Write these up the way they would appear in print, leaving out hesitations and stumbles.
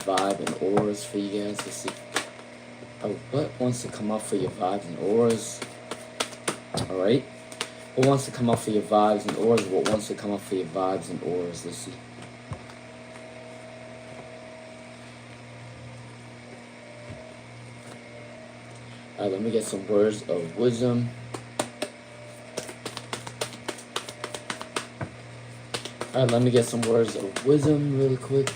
vibe and auras for you guys. Let's see. What wants to come up for your vibes and auras? Alright. What wants to come up for your vibes and auras? What wants to come up for your vibes and auras? Let's see. Alright, let me get some words of wisdom. Alright, let me get some words of wisdom really quick.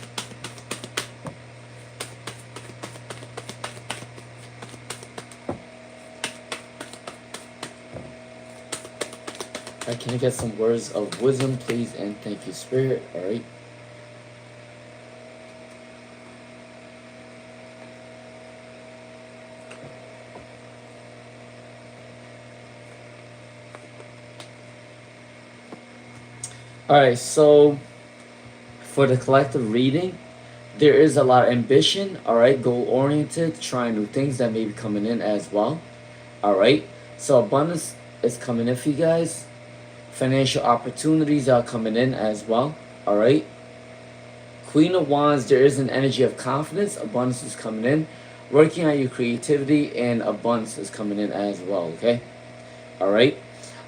Alright, can I get some words of wisdom, please? And thank you, Spirit. Alright. Alright, so for the collective reading, there is a lot of ambition, alright, goal-oriented, trying new things that may be coming in as well. Alright, so abundance is coming in for you guys. Financial opportunities are coming in as well. Alright. Queen of Wands, there is an energy of confidence. Abundance is coming in. Working on your creativity and abundance is coming in as well. Okay. Alright.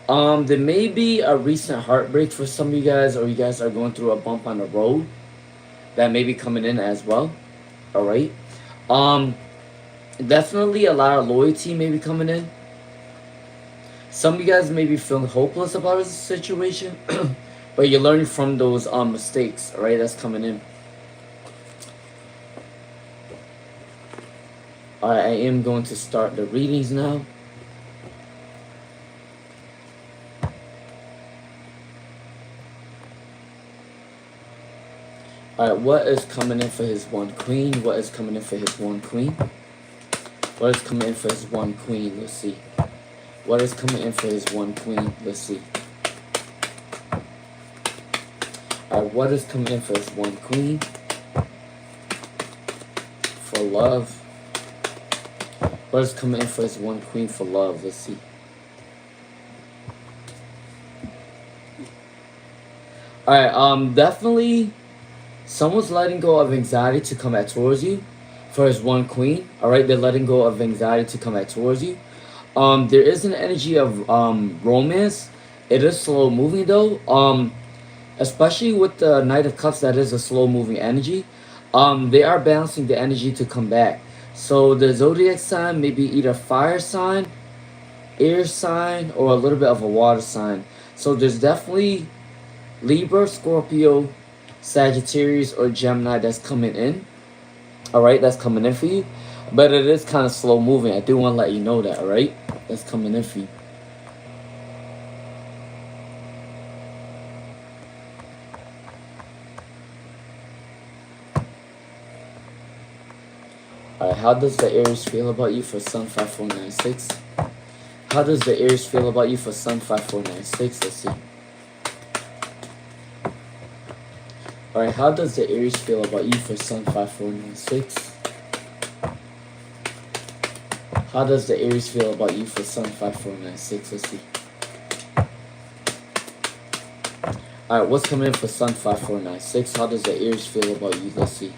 There may be a recent heartbreak for some of you guys, or you guys are going through a bump on the road that may be coming in as well. Alright. Definitely a lot of loyalty may be coming in. Some of you guys may be feeling hopeless about this situation, but you're learning from those mistakes, alright, that's coming in. Alright, I am going to start the readings now. Alright, what is coming in for his one queen? What is coming in for his one queen? What is coming in for his one queen? Let's see. What is coming in for his one queen? Let's see. Alright, what is coming in for his one queen? For love. What is coming in for his one queen for love? Let's see. Alright, definitely someone's letting go of anxiety to come back towards you. For his one queen. Alright, they're letting go of anxiety to come back towards you. There is an energy of romance. It is slow moving though. Especially with the Knight of Cups, that is a slow moving energy. They are balancing the energy to come back. So the zodiac sign may be either fire sign, air sign, or a little bit of a water sign. So there's definitely Libra, Scorpio, Sagittarius, or Gemini that's coming in. Alright, that's coming in for you. But it is kind of slow moving. I do want to let you know that, alright? That's coming in for you. Alright, how does the Aries feel about you for Sun 5496? How does the Aries feel about you for Sun 5496? Let's see. Alright, how does the Aries feel about you for Sun 5496? How does the Aries feel about you for Sun 5496? Let's see. Alright, what's coming in for Sun 5496? How does the Aries feel about you? Let's see.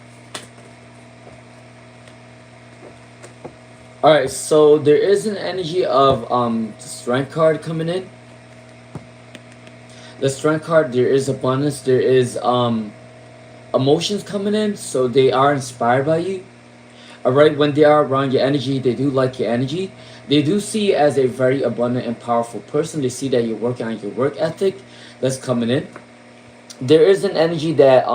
Alright, so there is an energy of the Strength card coming in. The Strength card, there is abundance, there is emotions coming in, so they are inspired by you. Alright, when they are around your energy, they do like your energy. They do see you as a very abundant and powerful person. They see that you're working on your work ethic. That's coming in. There is an energy that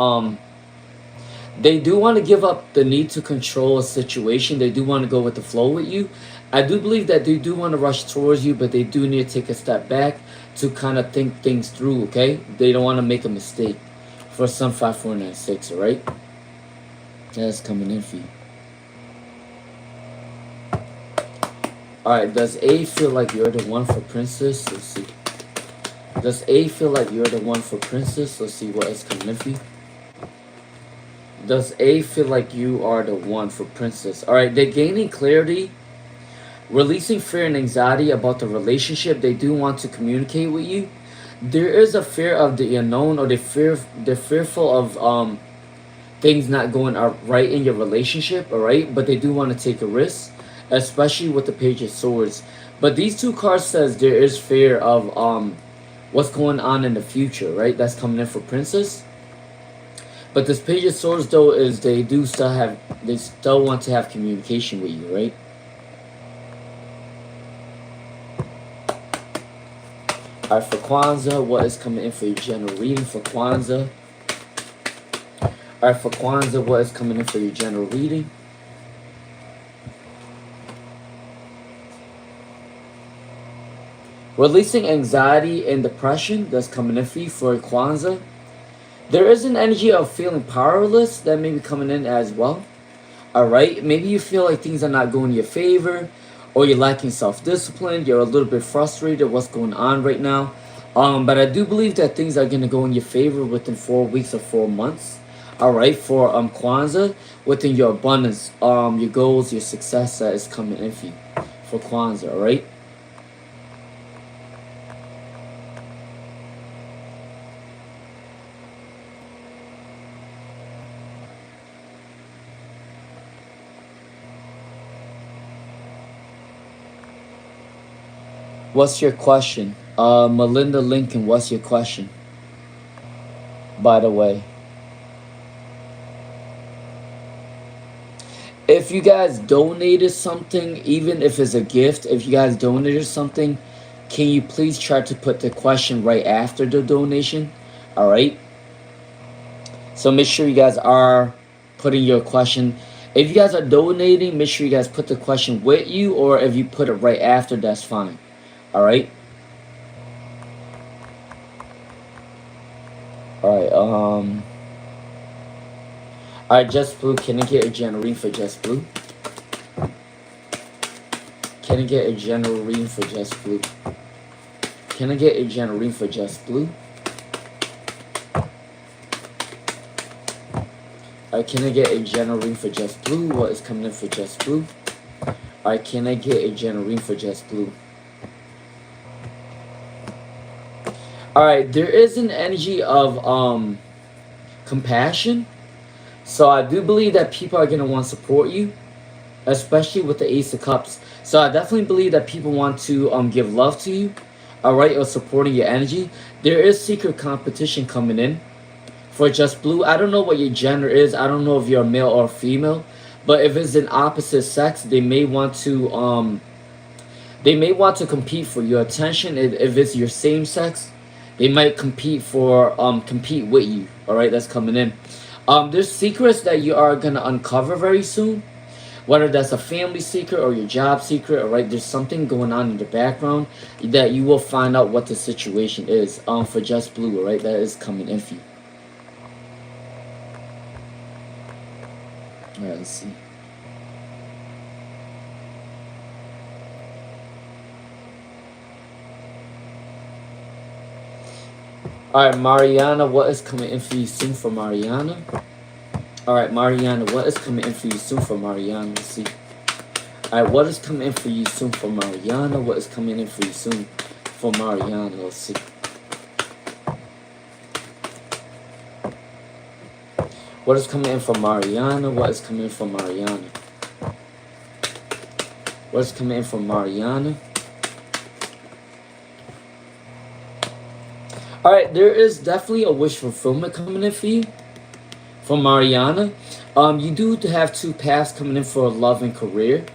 they do want to give up the need to control a situation. They do want to go with the flow with you. I do believe that they do want to rush towards you, but they do need to take a step back to kind of think things through, okay? They don't want to make a mistake. For Sun 5496, alright? That's coming in for you. Alright, does A feel like you're the one for Princess? Let's see. Does A feel like you're the one for Princess? Let's see what is coming in for you. Does A feel like you are the one for Princess? Alright, they're gaining clarity, releasing fear and anxiety about the relationship. They do want to communicate with you. There is a fear of the unknown, or they're fearful of things not going right in your relationship, all right? But they do want to take a risk, especially with the Page of Swords. But these two cards says there is fear of what's going on in the future, right? That's coming in for Princess. But this Page of Swords though is they still want to have communication with you, right? Alright, for Kwanzaa, what is coming in for your general reading for Kwanzaa? Alright, for Kwanzaa, what is coming in for your general reading? Releasing anxiety and depression, that's coming in for you for Kwanzaa. There is an energy of feeling powerless that may be coming in as well. Alright, maybe you feel like things are not going in your favor, or you're lacking self-discipline, you're a little bit frustrated what's going on right now. But I do believe that things are going to go in your favor within 4 weeks or 4 months. Alright, for Kwanzaa, within your abundance, your goals, your success that is coming in for you for Kwanzaa, alright? What's your question? Melinda Lincoln, what's your question? By the way. If you guys donated something, even if it's a gift, if you guys donated something, can you please try to put the question right after the donation? Alright? So make sure you guys are putting your question. If you guys are donating, make sure you guys put the question with you, or if you put it right after, that's fine. Alright? Alright, alright, Just Blue, can I get a general reading for Just Blue? Can I get a general reading for Just Blue? Can I get a general reading for Just Blue? Alright, can I get a general reading for Just Blue? What is coming in for Just Blue? Alright, can I get a general reading for Just Blue? Alright, there is an energy of compassion. So I do believe that people are going to want to support you, especially with the Ace of Cups. So I definitely believe that people want to give love to you, alright, or supporting your energy. There is secret competition coming in for Just Blue. I don't know what your gender is. I don't know if you're a male or female. But if it's an opposite sex, they may want to compete for your attention. If it's your same sex, they might compete with you. Alright, that's coming in. There's secrets that you are gonna uncover very soon. Whether that's a family secret or your job secret, alright, there's something going on in the background that you will find out what the situation is. For Just Blue, alright, that is coming in for you. Alright, let's see. Alright, Mariana, what is coming in for you soon for Mariana? Alright, Mariana, what is coming in for you soon for Mariana? Let's see. Alright, what is coming in for you soon for Mariana? What is coming in for you soon for Mariana? Let's see. What is coming in for Mariana? What is coming in for Mariana? What is coming in for Mariana? Alright, there is definitely a wish fulfillment coming in for you. For Mariana. You do have two paths coming in for love and career.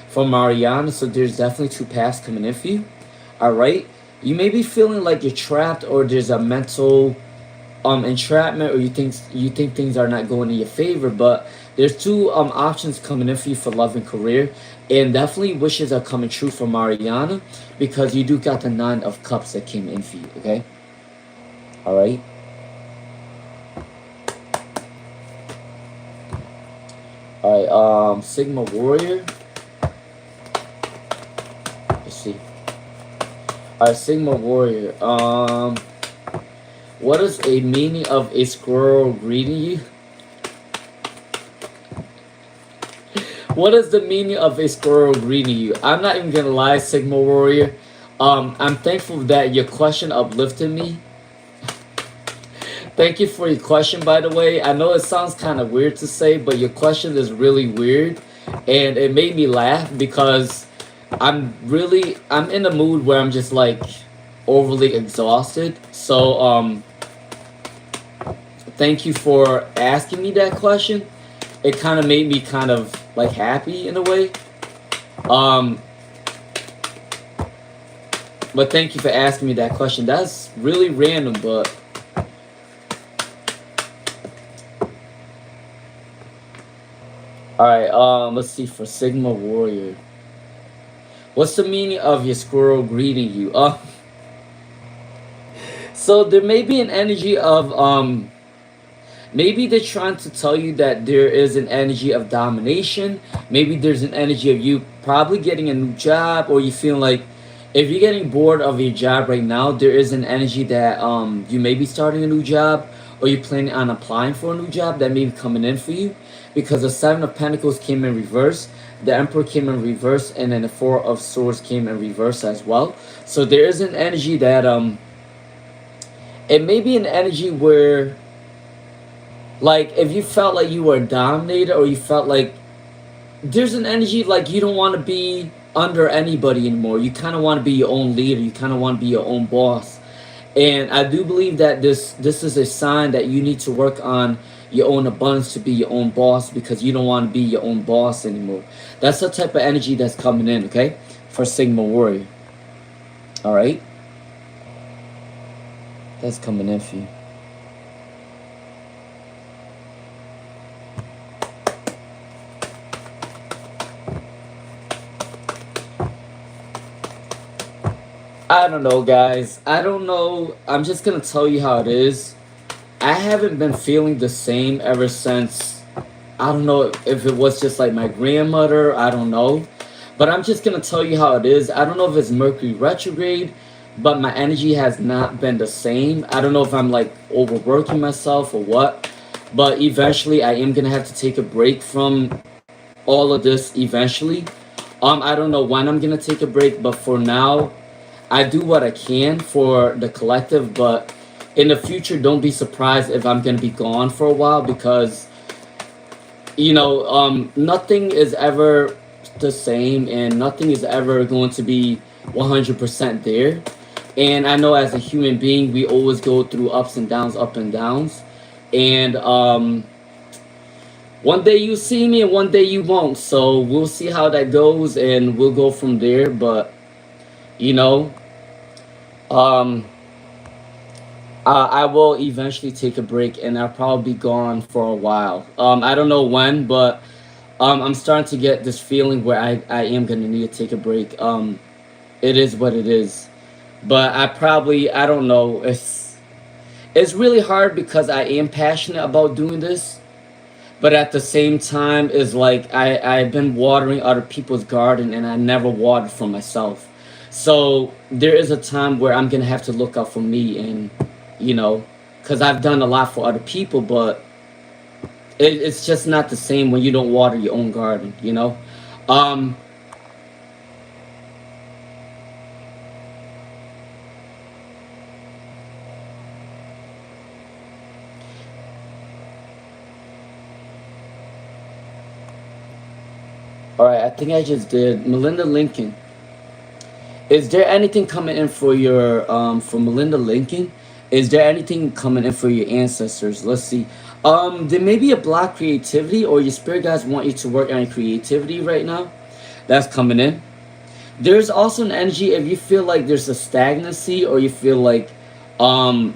For Mariana, so there's definitely two paths coming in for you. Alright? You may be feeling like you're trapped, or there's a mental entrapment, or you think things are not going in your favor, but there's two options coming in for you for love and career, and definitely wishes are coming true for Mariana, because you do got the 9 of Cups that came in for you, okay? Alright? Alright, Sigma Warrior. Let's see. Alright, Sigma Warrior. What is a meaning of a squirrel greeting you? What is the meaning of a squirrel greeting you? I'm not even gonna lie, Sigma Warrior. I'm thankful that your question uplifted me. Thank you for your question, by the way. I know it sounds kind of weird to say, but your question is really weird, and it made me laugh because I'm in a mood where I'm just like overly exhausted. So thank you for asking me that question. It kind of made me kind of like happy in a way. Um, but thank you for asking me that question. That's really random, but all right. Let's see for Sigma Warrior. What's the meaning of your squirrel greeting you? So there may be an energy of maybe they're trying to tell you that there is an energy of domination. Maybe there's an energy of you probably getting a new job, or you feel like if you're getting bored of your job right now, there is an energy that you may be starting a new job, or you're planning on applying for a new job that may be coming in for you. Because the Seven of Pentacles came in reverse, the Emperor came in reverse, and then the Four of Swords came in reverse as well. So there is an energy that it may be an energy where, like, if you felt like you were dominated, or you felt like there's an energy like you don't want to be under anybody anymore. You kind of want to be your own leader. You kind of want to be your own boss. And I do believe that this is a sign that you need to work on your own abundance to be your own boss, because you don't want to be your own boss anymore. That's the type of energy that's coming in, okay? For Sigma Warrior. All right? That's coming in for you. I don't know, guys. I don't know. I'm just gonna tell you how it is. I haven't been feeling the same ever since. I don't know if it was just like my grandmother. I don't know. But I'm just gonna tell you how it is. I don't know if it's Mercury retrograde, but my energy has not been the same. I don't know if I'm like overworking myself or what. But eventually, I am gonna have to take a break from all of this eventually. I don't know when I'm gonna take a break, but for now, I do what I can for the collective. But in the future, don't be surprised if I'm gonna be gone for a while, because nothing is ever the same, and nothing is ever going to be 100% there. And I know as a human being, we always go through ups and downs, up and downs. And one day you see me, and one day you won't. So we'll see how that goes, and we'll go from there. But you know, um, I will eventually take a break, and I'll probably be gone for a while. I don't know when, but I'm starting to get this feeling where I am gonna need to take a break. It is what it is. But I don't know. It's really hard because I am passionate about doing this, but at the same time, is like I've been watering other people's garden, and I never watered for myself. So there is a time where I'm gonna have to look out for me, and you know, because I've done a lot for other people, but it's just not the same when you don't water your own garden. Um, all right, I think I just did Melinda Lincoln. Is there anything coming in for your for Melinda Lincoln? Is there anything coming in for your ancestors? Let's see. There may be a block creativity, or your spirit guides want you to work on your creativity right now. That's coming in. There's also an energy if you feel like there's a stagnancy, or you feel like um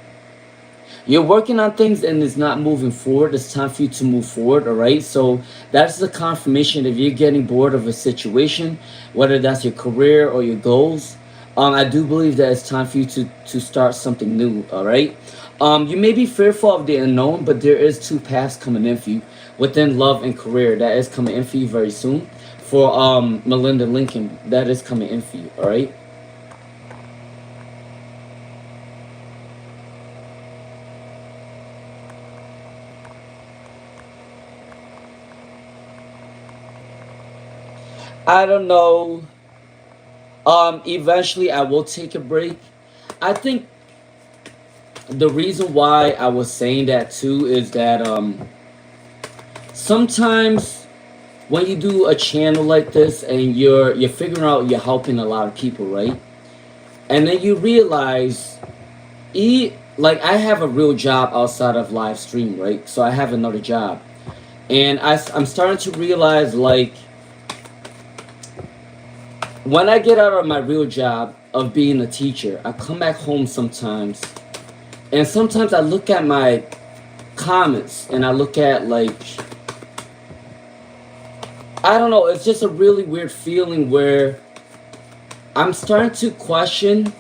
you're working on things and it's not moving forward. It's time for you to move forward, all right? So that's the confirmation. If you're getting bored of a situation, whether that's your career or your goals, I do believe that it's time for you to start something new, all right? You may be fearful of the unknown, but there is two paths coming in for you within love and career. That is coming in for you very soon. For Melinda Lincoln, that is coming in for you, all right? I don't know. Eventually I will take a break. I think the reason why I was saying that too is that sometimes when you do a channel like this and you're figuring out you're helping a lot of people, right? And then you realize, like I have a real job outside of live stream, right? So I have another job, and I'm starting to realize, like, when I get out of my real job of being a teacher, I come back home sometimes, and sometimes I look at my comments and I look at, like, I don't know, it's just a really weird feeling where I'm starting to question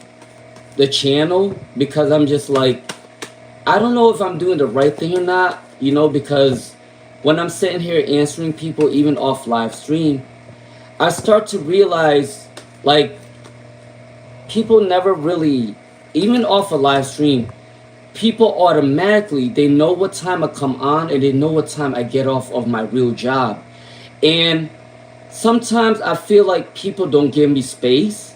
the channel, because I'm just like, I don't know if I'm doing the right thing or not, because when I'm sitting here answering people, even off live stream, I start to realize, like, people never really, even off a live stream, people automatically, they know what time I come on and they know what time I get off of my real job. And sometimes I feel like people don't give me space.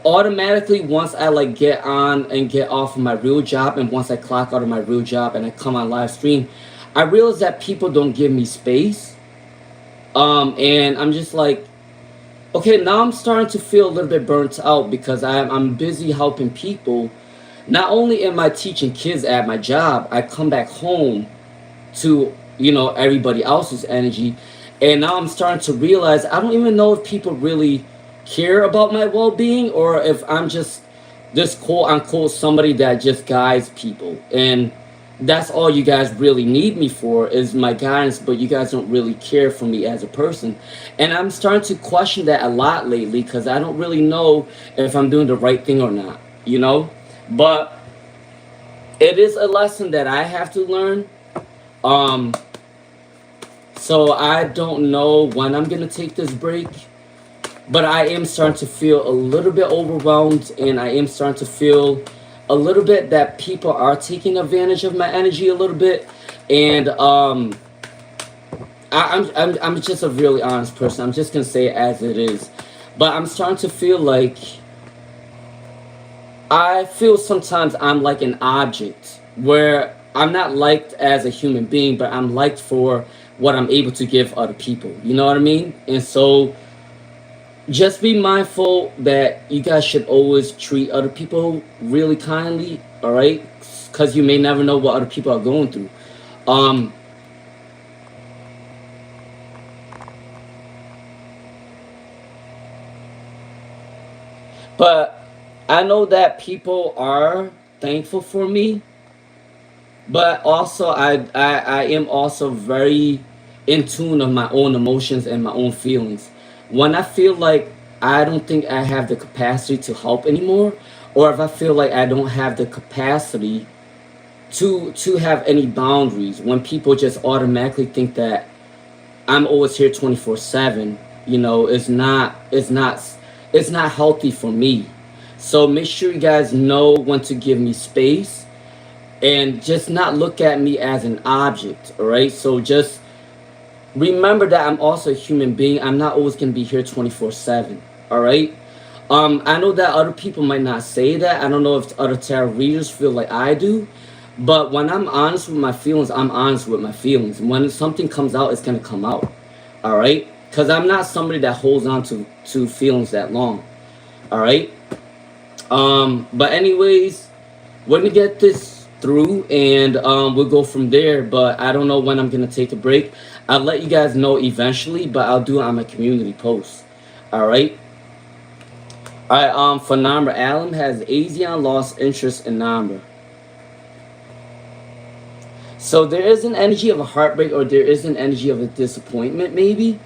Automatically, once I like get on and get off of my real job, and once I clock out of my real job and I come on live stream, I realize that people don't give me space. And I'm just like, okay, now I'm starting to feel a little bit burnt out, because I'm busy helping people. Not only am I teaching kids at my job, I come back home to, everybody else's energy. And now I'm starting to realize I don't even know if people really care about my well-being, or if I'm just this quote unquote somebody that just guides people. And that's all you guys really need me for, is my guidance, but you guys don't really care for me as a person. And I'm starting to question that a lot lately, because I don't really know if I'm doing the right thing or not, but it is a lesson that I have to learn. So I don't know when I'm gonna take this break, but I am starting to feel a little bit overwhelmed, and I am starting to feel a little bit that people are taking advantage of my energy a little bit. And I'm just a really honest person. I'm just gonna say it as it is. But I'm starting to feel like, I feel sometimes I'm like an object, where I'm not liked as a human being, but I'm liked for what I'm able to give other people. You know what I mean? And so just be mindful that you guys should always treat other people really kindly, all right? Because you may never know what other people are going through. But I know that people are thankful for me, but also I am also very in tune of my own emotions and my own feelings. When I feel like I don't think I have the capacity to help anymore, or if I feel like I don't have the capacity to have any boundaries, when people just automatically think that I'm always here 24/7, it's not healthy for me. So make sure you guys know when to give me space, and just not look at me as an object, all right? So just remember that I'm also a human being. I'm not always going to be here 24/7, all right? I know that other people might not say that. I don't know if other tarot readers feel like I do, but when I'm honest with my feelings, I'm honest with my feelings. When something comes out, it's going to come out, all right? Because I'm not somebody that holds on to feelings that long, all right? But anyways, we're gonna get this through, and we'll go from there. But I don't know when I'm gonna take a break. I'll let you guys know eventually, but I'll do it on my community post. All right. All right. For number, Alan has Asian lost interest in number. So there is an energy of a heartbreak, or there is an energy of a disappointment, maybe.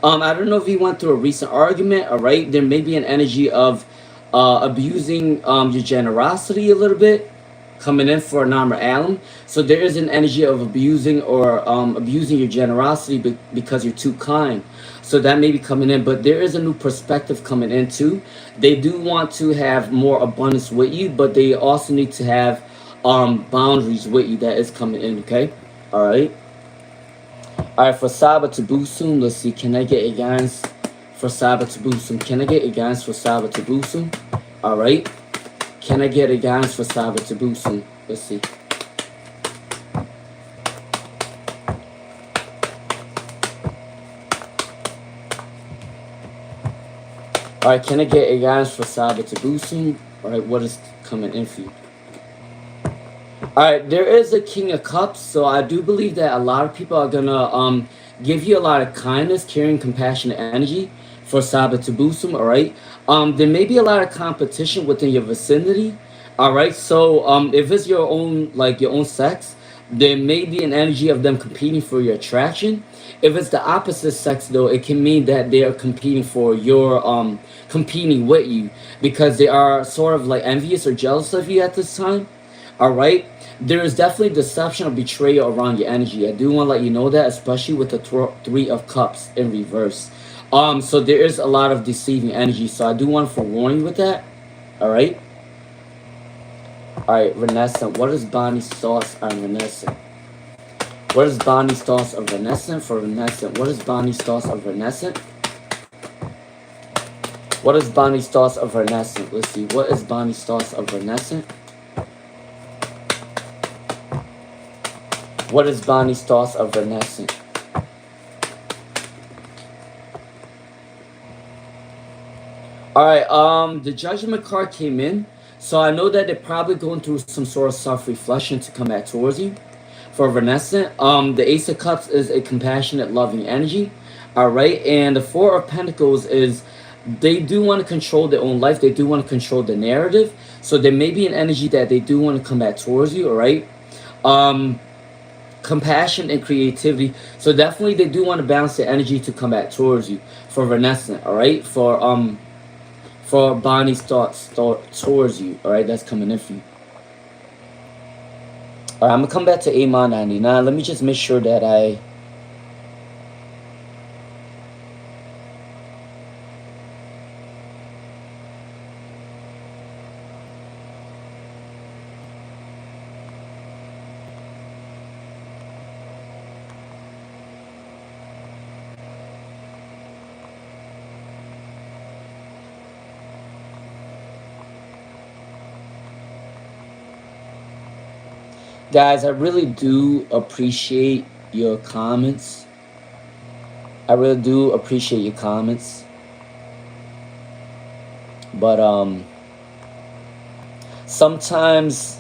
I don't know if he went through a recent argument. All right. There may be an energy of abusing your generosity a little bit, coming in for number Allen. So there is an energy of abusing, or abusing your generosity because you're too kind. So that may be coming in, but there is a new perspective coming in too. They do want to have more abundance with you, but they also need to have boundaries with you. That is coming in. Okay. All right. All right. For Saba to Busum, let's see. Can I get a guidance for Saba to Busum? Can I get a guidance for Saba to Busum? All right. Can I get a guidance for Sabe to boost soon? Let's see. Alright, can I get a guidance for Sabe to boost soon? Alright, what is coming in for you? Alright, there is a King of Cups, so I do believe that a lot of people are gonna give you a lot of kindness, caring, compassionate energy for Sabe to boost them, alright? There may be a lot of competition within your vicinity. Alright, so if it's your own your own sex, there may be an energy of them competing for your attraction. If it's the opposite sex though, it can mean that they are competing for your competing with you because they are sort of like envious or jealous of you at this time. Alright? There is definitely deception or betrayal around your energy. I do want to let you know that, especially with the Three of Cups in reverse. So there is a lot of deceiving energy. So I do want to forewarn you with that. Alright? Alright, Renaissance. What is Bonnie's thoughts on Renaissance? What is Bonnie's thoughts of Renaissance for Renaissance? What is Bonnie's thoughts of Renaissance? What is Bonnie's thoughts of Renaissance? Let's see. What is Bonnie's thoughts of Renaissance? What is Bonnie's thoughts of Renaissance? Alright, the Judgment card came in. So I know that they're probably going through some sort of self-reflection to come back towards you. For Renaissance, the Ace of Cups is a compassionate, loving energy. Alright, and the Four of Pentacles is they do want to control their own life. They do want to control the narrative. So there may be an energy that they do want to come back towards you, alright? Compassion and creativity. So definitely they do want to balance their energy to come back towards you. For Renaissance, alright? For Bonnie's thoughts towards you, alright? That's coming in for you. Alright, I'm going to come back to Amon 99. Let me just make sure that I... Guys, I really do appreciate your comments. I really do appreciate your comments. But sometimes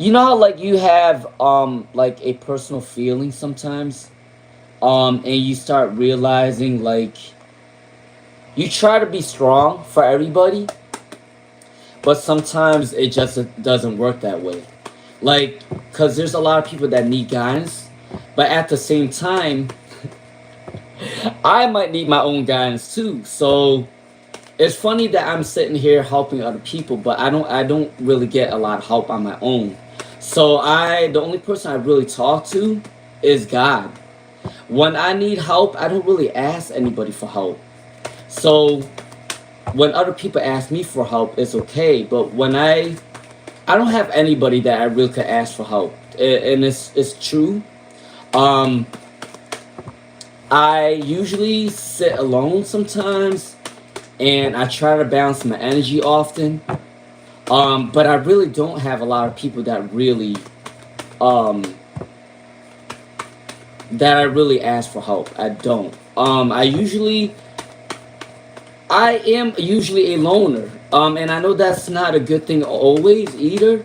you know how like you have like a personal feeling sometimes and you start realizing like you try to be strong for everybody, but sometimes it just doesn't work that way. Like, because there's a lot of people that need guidance, but at the same time, I might need my own guidance too. So it's funny that I'm sitting here helping other people, but I don't really get a lot of help on my own. So the only person I really talk to is God. When I need help, I don't really ask anybody for help. So when other people ask me for help, it's okay. But when I don't have anybody that I really could ask for help, and it's true. I usually sit alone sometimes, and I try to balance my energy often. But I really don't have a lot of people that really ask for help. I don't. I am usually a loner. And I know that's not a good thing always either.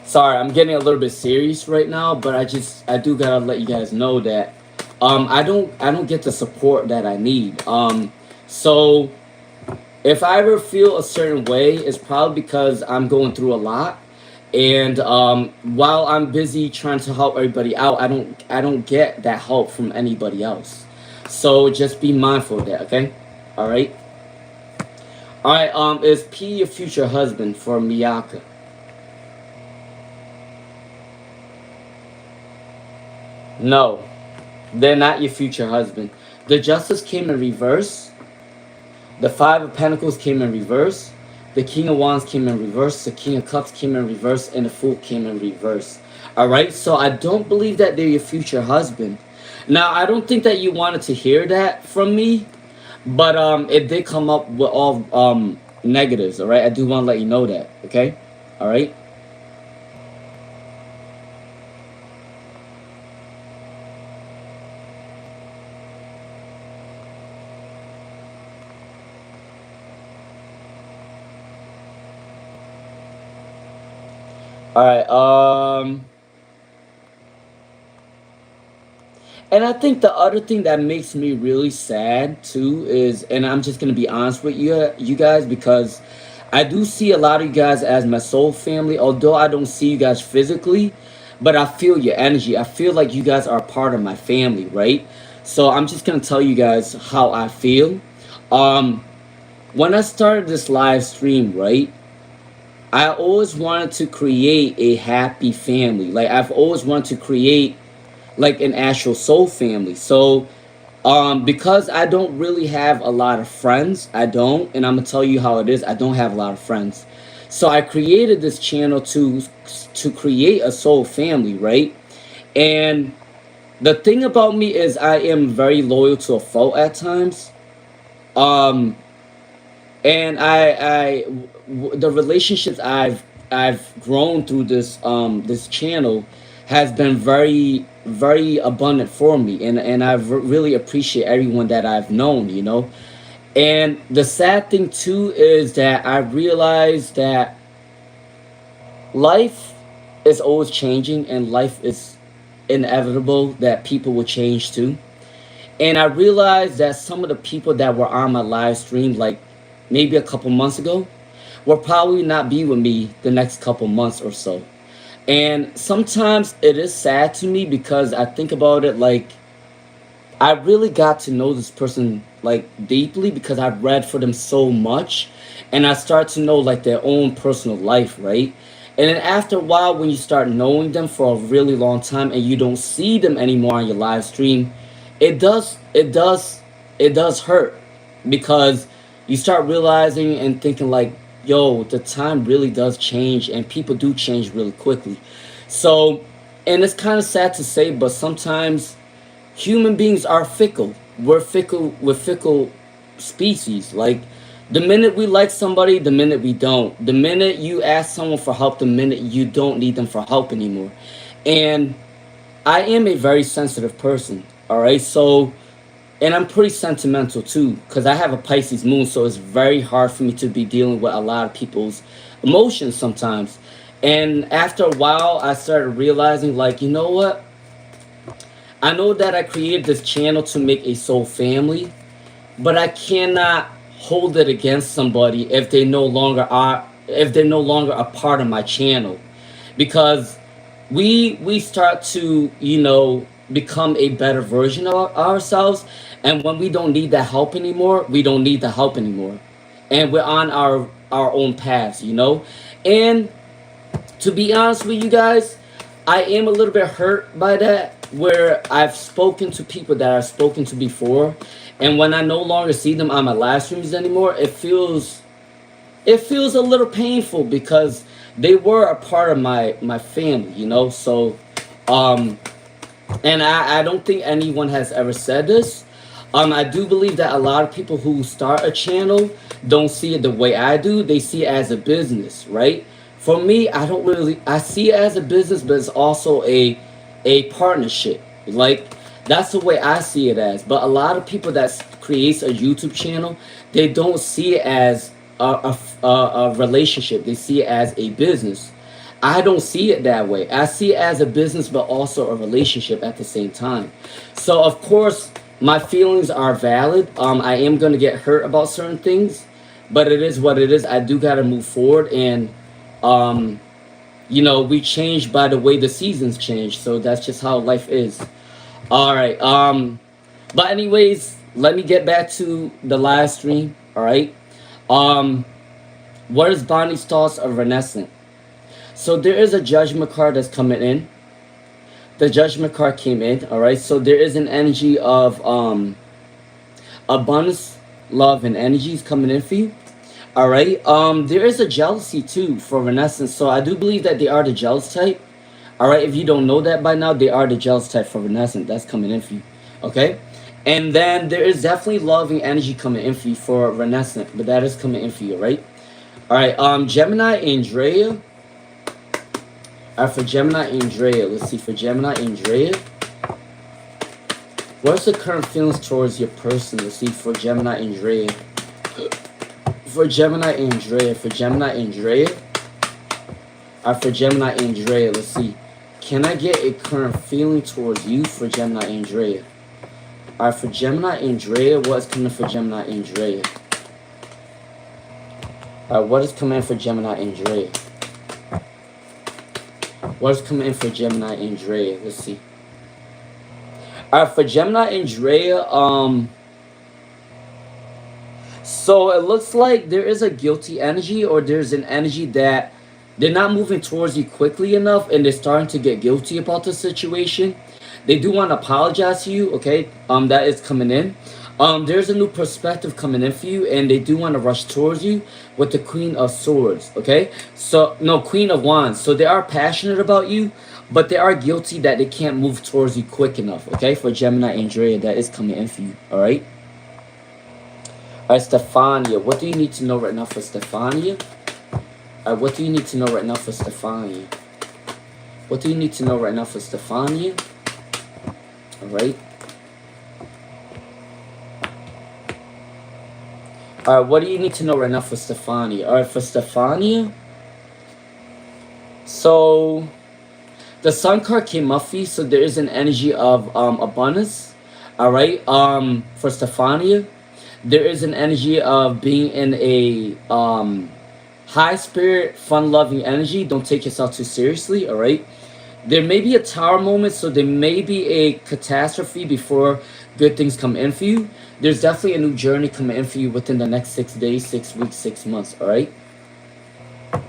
Sorry, I'm getting a little bit serious right now, but I do gotta let you guys know that I don't get the support that I need. So if I ever feel a certain way, it's probably because I'm going through a lot. And while I'm busy trying to help everybody out, I don't get that help from anybody else. So just be mindful of that, okay? Alright? Alright, is P your future husband for Miyaka? No. They're not your future husband. The Justice came in reverse. The Five of Pentacles came in reverse. The King of Wands came in reverse. The King of Cups came in reverse. And the Fool came in reverse. Alright? So I don't believe that they're your future husband. Now, I don't think that you wanted to hear that from me. But it did come up with all negatives. All right, I do want to let you know that. Okay, all right. All right. And I think the other thing that makes me really sad too is, and I'm just gonna be honest with you guys, because I do see a lot of you guys as my soul family. Although I don't see you guys physically, but I feel your energy. I feel like you guys are part of my family, right? So I'm just gonna tell you guys how I feel. Um, when I started this live stream, right? I always wanted to create a happy family. Like I've always wanted to create like an actual soul family. So because I don't really have a lot of friends, I don't, and I'm gonna tell you how it is. I don't have a lot of friends, so I created this channel to create a soul family, right? And the thing about me is I am very loyal to a fault at times. Um, and the relationships I've grown through this channel has been very abundant for me, and really appreciate everyone that I've known, you know. And the sad thing too is that I realized that life is always changing, and life is inevitable that people will change too. And I realized that some of the people that were on my live stream, like maybe a couple months ago, will probably not be with me the next couple months or so. And sometimes it is sad to me because I think about it like I really got to know this person like deeply because I've read for them so much, and I start to know like their own personal life, right? And then after a while, when you start knowing them for a really long time and you don't see them anymore on your live stream, it does hurt because you start realizing and thinking like, yo, the time really does change and people do change really quickly. So, and it's kind of sad to say, but sometimes human beings are fickle. We're fickle species. Like the minute we like somebody, the minute we don't. The minute you ask someone for help, the minute you don't need them for help anymore. And I am a very sensitive person. All right, so and I'm pretty sentimental too, because I have a Pisces moon, so it's very hard for me to be dealing with a lot of people's emotions sometimes. And after a while, I started realizing, like, you know what? I know that I created this channel to make a soul family, but I cannot hold it against somebody if they're no longer a part of my channel, because we start to become a better version of ourselves, and when we don't need that help anymore, we don't need the help anymore, and we're on our own paths, and to be honest with you guys, I am a little bit hurt by that, where I've spoken to people that I've spoken to before, and when I no longer see them on my live streams anymore, it feels a little painful because they were a part of my family, so um and I don't think anyone has ever said this. I do believe that a lot of people who start a channel don't see it the way I do. They see it as a business, right? For me, I see it as a business, but it's also a partnership. Like that's the way I see it as. But a lot of people that creates a YouTube channel, they don't see it as a relationship. They see it as a business. I don't see it that way. I see it as a business, but also a relationship at the same time. So of course, my feelings are valid. I am gonna get hurt about certain things, but it is what it is. I do gotta move forward, and um, we change by the way the seasons change. So that's just how life is. All right. But anyways, let me get back to the live stream. All right. Um, what is Bonnie's thoughts of Renaissance? So there is a judgment card that's coming in. The judgment card came in. All right. So there is an energy of abundance, love, and energies coming in for you. All right. There is a jealousy too for Renaissance. So I do believe that they are the jealous type. All right. If you don't know that by now, they are the jealous type for Renaissance. That's coming in for you. Okay. And then there is definitely loving energy coming in for you for Renaissance, but that is coming in for you, right? All right, Gemini Andrea. All right, for Gemini Andrea, let's see. For Gemini Andrea, what's the current feelings towards your person? Let's see. For Gemini Andrea. For Gemini Andrea. For Gemini Andrea. All right, for Gemini Andrea, let's see. Can I get a current feeling towards you for Gemini Andrea? All right, for Gemini Andrea, what is coming for Gemini Andrea? All right, what is coming in for Gemini Andrea? What is coming in for Gemini Andrea? Let's see. All right, for Gemini Andrea, so it looks like there is a guilty energy, or there's an energy that they're not moving towards you quickly enough, and they're starting to get guilty about the situation. They do want to apologize to you, okay? That is coming in. There's a new perspective coming in for you, and they do want to rush towards you with the Queen of Swords, okay? So, no, Queen of Wands. So they are passionate about you, but they are guilty that they can't move towards you quick enough, okay? For Gemini Andrea, that is coming in for you, all right? All right, Stefania, what do you need to know right now for Stefania? All right, what do you need to know right now for Stefania? What do you need to know right now for Stefania? All right. All right, what do you need to know right now for Stefania? All right, for Stefania. So, the Sun card came up for you, so there is an energy of abundance. All right. For Stefania, there is an energy of being in a high spirit, fun loving energy. Don't take yourself too seriously. All right. There may be a tower moment, so there may be a catastrophe before good things come in for you. There's definitely a new journey coming in for you within the next 6 days, 6 weeks, 6 months, all right? All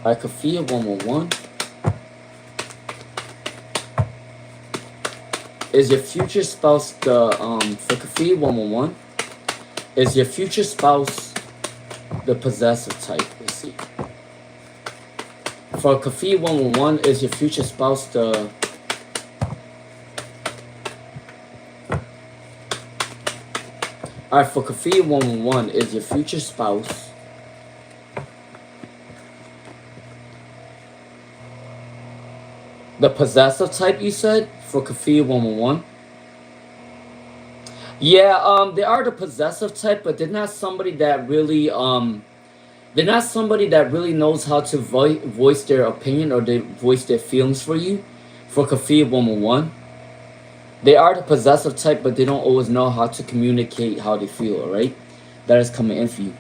right, Kafia 111. Is your future spouse the, for Kafia 111, is your future spouse the possessive type? Let's see. For Kafia 111, is your future spouse the... Alright, for Kafia 111, is your future spouse the possessive type, you said? For Kafia 111? Yeah, they are the possessive type, but they're not somebody that really, they're not somebody that really knows how to voice their opinion, or they voice their feelings for you. For Kafia 111, they are the possessive type, but they don't always know how to communicate how they feel, alright? That is coming in for you.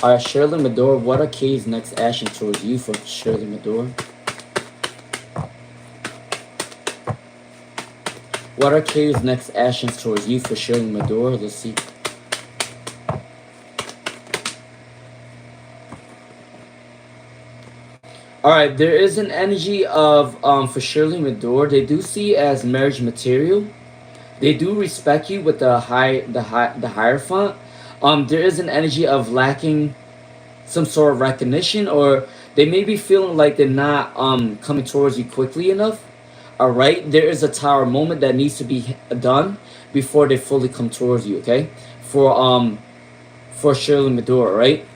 Alright, Shirley Medora, what are Kay's next action towards you for Shirley Medora? What are Kay's next actions towards you for Shirley Medora? Let's see. Alright, there is an energy of, for Shirley Medora, they do see as marriage material. They do respect you with the Hierophant. There is an energy of lacking some sort of recognition, or they may be feeling like they're not coming towards you quickly enough. All right, there is a tower moment that needs to be done before they fully come towards you. Okay, for Shirley Medora, right?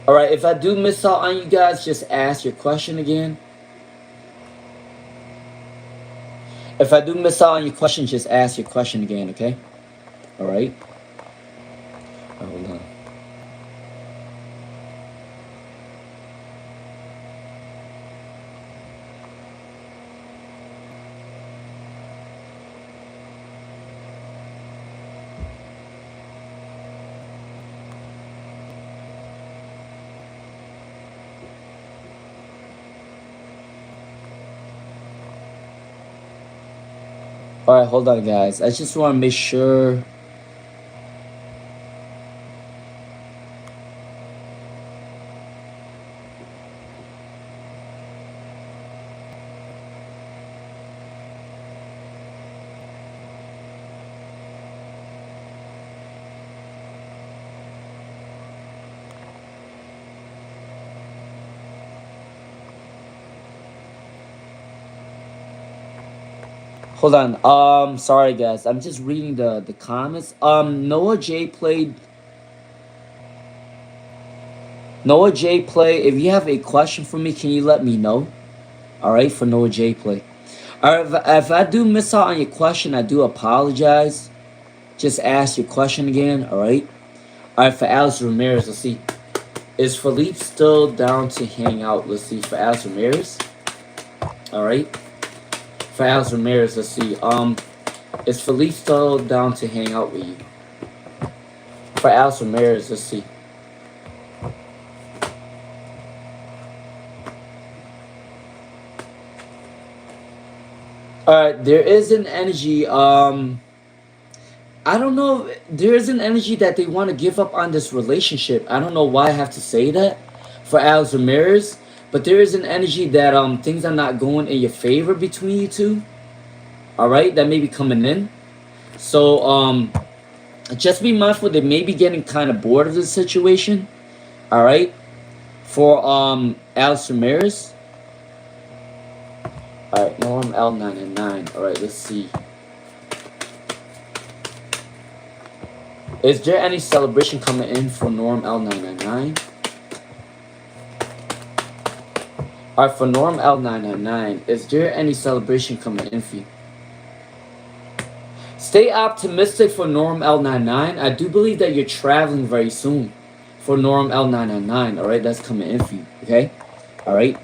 All right, if I do miss out on you guys, just ask your question again. If I do miss out on your question, just ask your question again, okay? All right. Hold on. All right, hold on, guys. I just want to make sure. Hold on. Sorry guys. I'm just reading the comments. Noah J played. Noah J play. If you have a question for me, can you let me know? All right, for Noah J play. All right, if I do miss out on your question, I do apologize. Just ask your question again. All right. All right, for Alex Ramirez, let's see. Is Philippe still down to hang out? Let's see, for Alex Ramirez. All right. For Alex Ramirez, let's see. Is Philippe still down to hang out with you? For Alex Ramirez, let's see. All right, there is an energy. I don't know. There is an energy that they want to give up on this relationship. I don't know why I have to say that for Alex Ramirez, but there is an energy that things are not going in your favor between you two. All right, that may be coming in. So just be mindful. They may be getting kind of bored of the situation. All right, for Alex Ramirez. All right, Norm L999. All right, let's see. Is there any celebration coming in for Norm L999? All right, for Norm L999, is there any celebration coming in for you? Stay optimistic for Norm L99. I do believe that you're traveling very soon for Norm L999. All right, that's coming in for you. Okay, all right.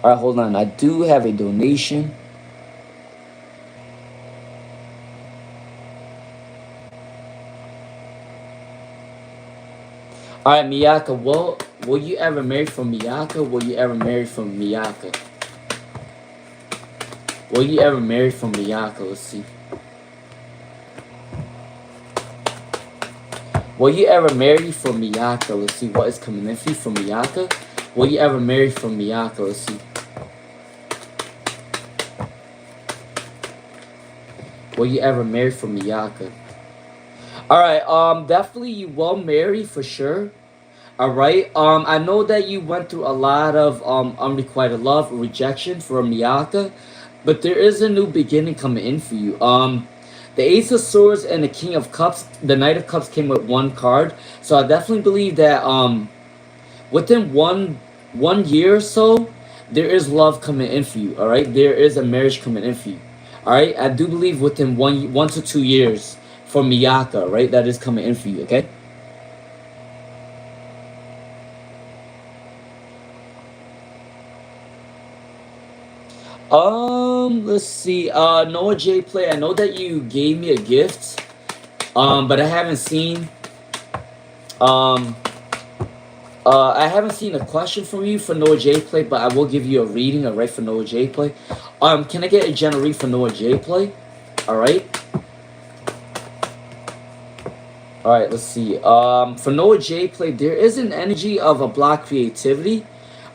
All right, hold on. I do have a donation. All right, Miyaka. Will you ever marry from Miyaka? Will you ever marry from Miyaka? Will you ever marry from Miyaka? Let's see. Will you ever marry from Miyaka? Let's see what is coming in for you from Miyaka. Will you ever marry from Miyaka? Let's see. Will you ever marry from Miyaka? All right, definitely you will marry for sure. All right, I know that you went through a lot of unrequited love, rejection for Miyaka, but there is a new beginning coming in for you. The Ace of Swords and the King of Cups, the Knight of Cups came with one card, so I definitely believe that within one year or so, there is love coming in for you. All right, there is a marriage coming in for you. All right, I do believe within one to 2 years for Miyaka, right, that is coming in for you. Okay. Let's see. Noah J play. I know that you gave me a gift, but I haven't seen. I haven't seen a question from you for Noah J play, but I will give you a reading, alright, for Noah J play. Can I get a general read for Noah J play? Alright. Alright, let's see. For Noah J play, there is an energy of a block creativity.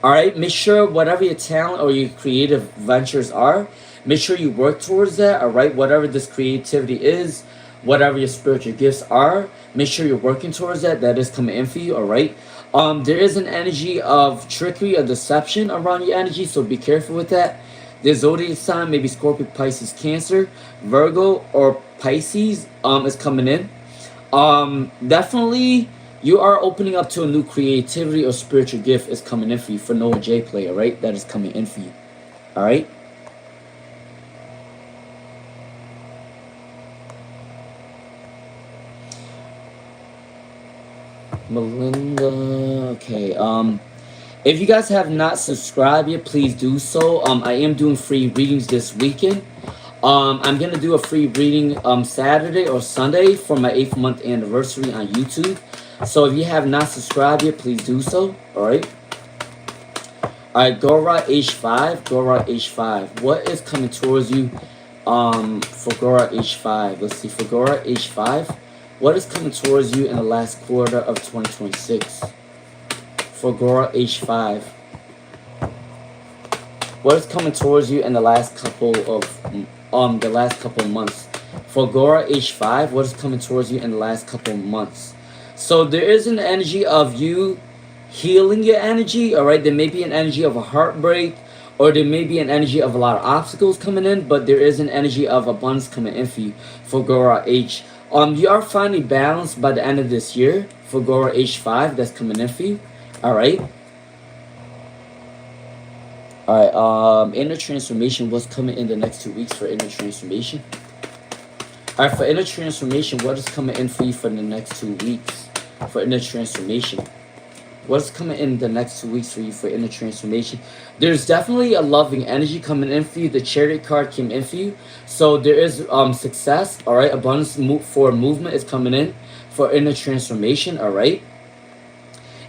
Alright, make sure whatever your talent or your creative ventures are, make sure you work towards that. Alright, whatever this creativity is, whatever your spiritual gifts are, make sure you're working towards that. That is coming in for you. Alright. There is an energy of trickery or deception around your energy, so be careful with that. The zodiac sign, maybe Scorpio, Pisces, Cancer, Virgo, or Pisces is coming in. Definitely you are opening up to a new creativity or spiritual gift is coming in for you for Noah J play, alright? That is coming in for you. Alright? Melinda, okay. If you guys have not subscribed yet, please do so. I am doing free readings this weekend. I'm gonna do a free reading Saturday or Sunday for my 8th month anniversary on YouTube. So if you have not subscribed yet, please do so. Alright. Alright, Gora H5. Gora H5. What is coming towards you for Gora H5? Let's see, for Gora H5. What is coming towards you in the last quarter of 2026? For Gora H5. What is coming towards you in the last couple of months? For Gora H5, what is coming towards you in the last couple of months? So there is an energy of you healing your energy, alright? There may be an energy of a heartbreak or there may be an energy of a lot of obstacles coming in, but there is an energy of abundance coming in for you for Gora H. You are finally balanced by the end of this year for Gora H5 that's coming in for you. Alright. Alright, inner transformation, what's coming in the next 2 weeks for inner transformation? Alright, for inner transformation, what is coming in for you for the next 2 weeks for inner transformation? What's coming in the next 2 weeks for you for inner transformation? There's definitely a loving energy coming in for you. The Chariot card came in for you. So there is success, all right? Abundance for movement is coming in for inner transformation, all right?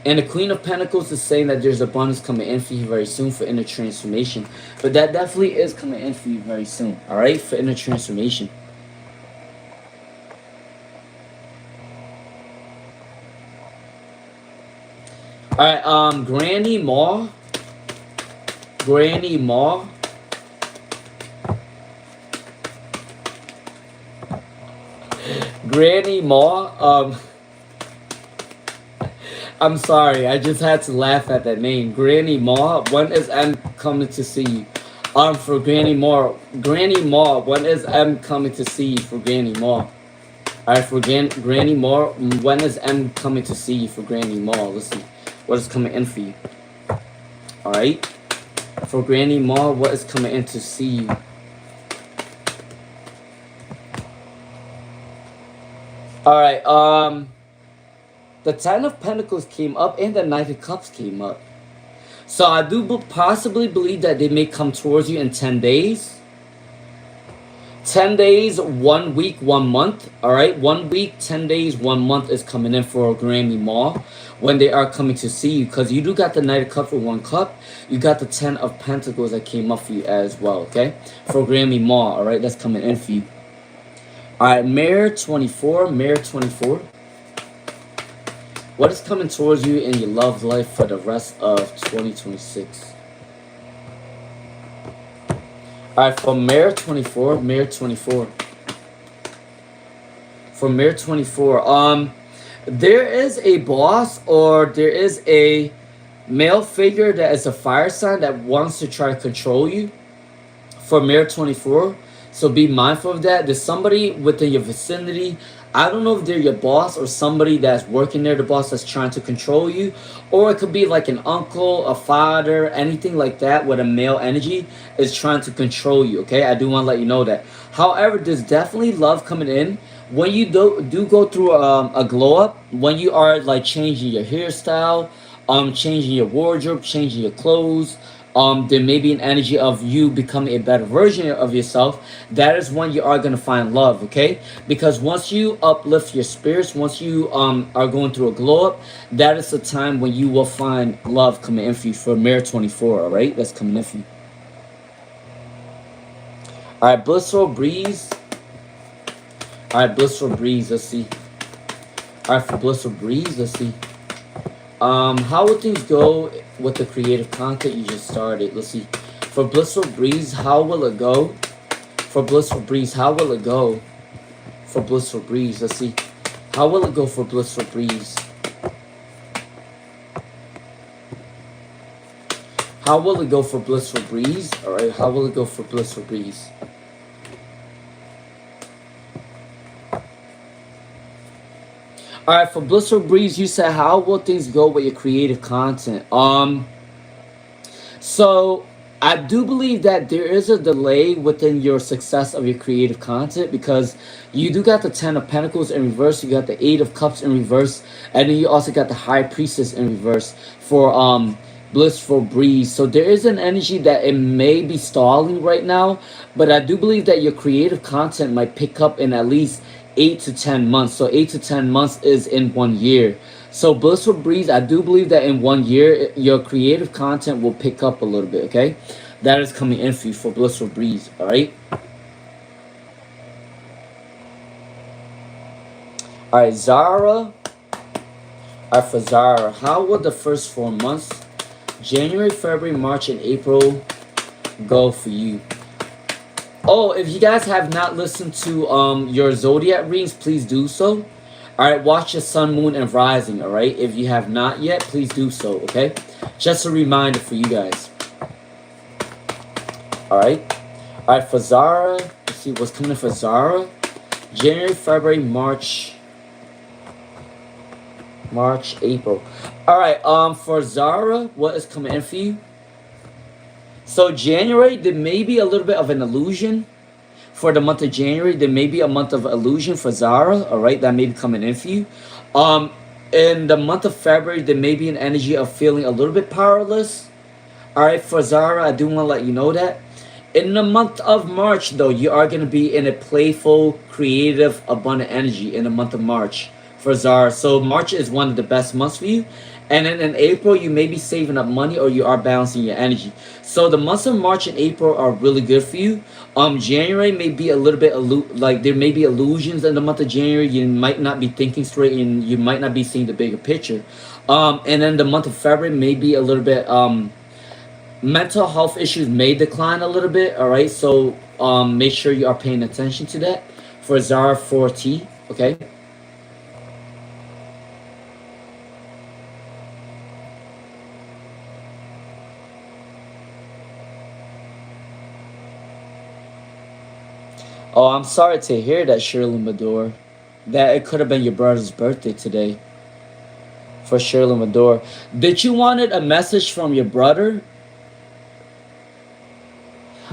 And the Queen of Pentacles is saying that there's abundance coming in for you very soon for inner transformation. But that definitely is coming in for you very soon, all right? For inner transformation. Alright, Granny Ma. Granny Ma. Granny Ma. I'm sorry, I just had to laugh at that name. Granny Ma, when is M coming to see you? For Granny Ma. Granny Ma, when is M coming to see you for Granny Ma? Alright, for Granny Ma, when is M coming to see you for Granny Ma? Let's see. What is coming in for you? Alright. For Granny Ma, what is coming in to see you? Alright, the Ten of Pentacles came up and the Knight of Cups came up. So I do possibly believe that they may come towards you in 10 days. 10 days, 1 week, 1 month. Alright, 1 week, 10 days, 1 month is coming in for Granny Ma when they are coming to see you. Because you do got the Knight of Cups for 1 cup. You got the 10 of Pentacles that came up for you as well, okay? For Granny Ma, alright, that's coming in for you. Alright, Mirror 24, Mirror 24. What is coming towards you in your love life for the rest of 2026? Alright, for Mirror 24, Mirror 24. For Mirror 24, there is a boss or there is a male figure that is a fire sign that wants to try to control you for Mirror 24. So be mindful of that. There's somebody within your vicinity. I don't know if they're your boss or somebody that's working there, the boss that's trying to control you. Or it could be like an uncle, a father, anything like that with a male energy is trying to control you, okay? I do want to let you know that. However, there's definitely love coming in. When you do go through a glow up, when you are like changing your hairstyle, changing your wardrobe, changing your clothes, there may be an energy of you becoming a better version of yourself. That is when you are going to find love, okay? Because once you uplift your spirits, once you are going through a glow up, that is the time when you will find love coming in for you for Mirror 24, all right? That's coming in for you. All right, Blissful Breeze. All right, Blissful Breeze, let's see. All right, for Blissful Breeze, let's see. How will things go with the creative content you just started? Let's see. For Blissful Breeze, how will it go? For Blissful Breeze, how will it go? For Blissful Breeze, let's see. How will it go for Blissful Breeze? How will it go for Blissful Breeze? Alright, how will it go for Blissful Breeze? Alright, for Blissful Breeze, you said, how will things go with your creative content? So I do believe that there is a delay within your success of your creative content because you do got the 10 of Pentacles in reverse, you got the 8 of Cups in reverse, and then you also got the High Priestess in reverse for Blissful Breeze. So there is an energy that it may be stalling right now, but I do believe that your creative content might pick up in at least 8 to 10 months. So 8 to 10 months is in 1 year. So Blissful Breeze, I do believe that in 1 year, your creative content will pick up a little bit, okay? That is coming in for you for Blissful Breeze, all right? All right, Zara. All right, for Zara, how will the first 4 months, January, February, March, and April, go for you? Oh, if you guys have not listened to your zodiac readings, please do so. All right, watch your sun, moon, and rising. All right, if you have not yet, please do so. Okay, just a reminder for you guys. All right, for Zara, let's see what's coming in for Zara. January, February, March, April. All right, for Zara, what is coming in for you? So January, there may be a little bit of an illusion for the month of January. There may be a month of illusion for Zara. All right, that may be coming in for you. Um, in the month of February, there may be an energy of feeling a little bit powerless. All right, for Zara, I do want to let you know that. In the month of March, though, you are going to be in a playful, creative, abundant energy in the month of March for Zara. So March is one of the best months for you. And then in April, you may be saving up money or you are balancing your energy. So the months of March and April are really good for you. January may be a little bit like there may be illusions in the month of January. You might not be thinking straight and you might not be seeing the bigger picture. And then the month of February may be a little bit mental health issues may decline a little bit. All right, so make sure you are paying attention to that for Zara 4T. Okay. Oh, I'm sorry to hear that, Shirley Madore. That it could have been your brother's birthday today. For Shirley Madore. Did you wanted a message from your brother?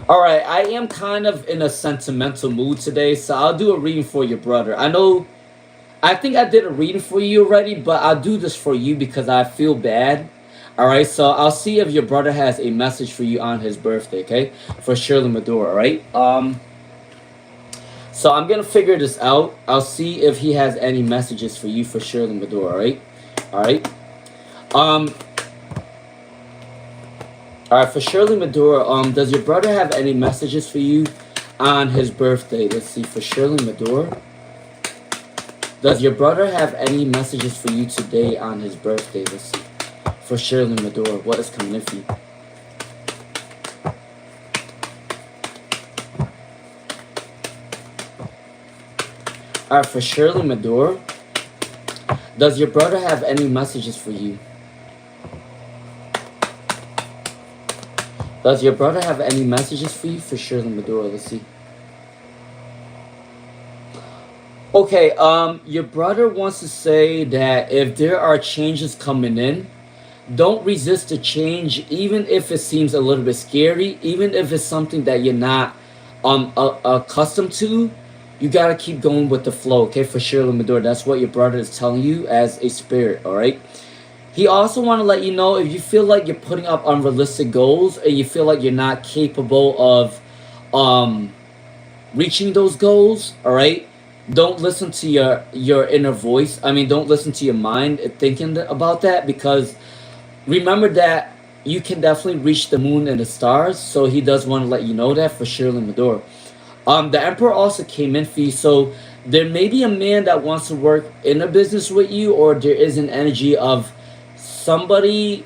Alright, I am kind of in a sentimental mood today, so I'll do a reading for your brother. I think I did a reading for you already, but I'll do this for you because I feel bad. Alright, so I'll see if your brother has a message for you on his birthday, okay? For Shirley Madore, alright? So I'm gonna figure this out. I'll see if he has any messages for you for Shirley Madore, alright? Alright. Um Alright, for Shirley Madore, does your brother have any messages for you on his birthday? Let's see, for Shirley Madore. Does your brother have any messages for you today on his birthday? Let's see. For Shirley Madore, what is coming in for you? Alright, for Shirley Madore, does your brother have any messages for you? Does your brother have any messages for you for Shirley Madore? Let's see. Okay, your brother wants to say that if there are changes coming in, don't resist the change, even if it seems a little bit scary, even if it's something that you're not accustomed to. You gotta keep going with the flow, okay? For Shirley Madore, that's what your brother is telling you as a spirit, all right? He also want to let you know if you feel like you're putting up unrealistic goals and you feel like you're not capable of reaching those goals, all right? Don't listen to your inner voice. I mean, don't listen to your mind thinking about that, because remember that you can definitely reach the moon and the stars. So he does want to let you know that for Shirley Madore. The Emperor also came in for you, so there may be a man that wants to work in a business with you, or there is an energy of somebody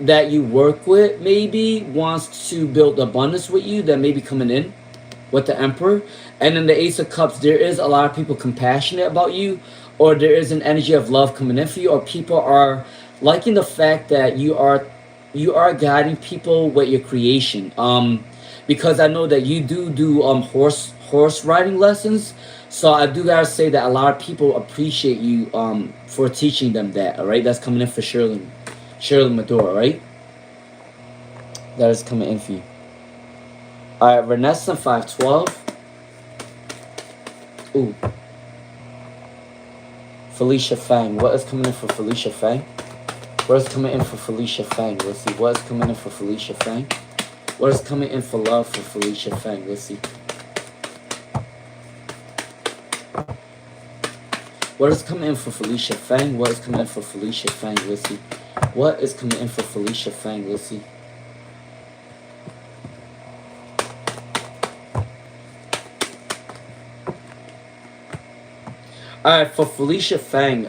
that you work with maybe wants to build abundance with you that may be coming in with the Emperor. And in the Ace of Cups, there is a lot of people compassionate about you, or there is an energy of love coming in for you, or people are liking the fact that you are guiding people with your creation. Because I know that you do horse riding lessons, so I do gotta say that a lot of people appreciate you for teaching them that. All right, that's coming in for Shirley Madore. All right, that is coming in for you. All right, Renaissance 512. Ooh, Felicia Fang. What is coming in for Felicia Fang? What is coming in for Felicia Fang? Let's see. What is coming in for Felicia Fang? What is coming in for love for Felicia Fang? Let's see. What is coming in for Felicia Fang? What is coming in for Felicia Fang? Let's see. What is coming in for Felicia Fang? Let's see. Alright, for Felicia Fang,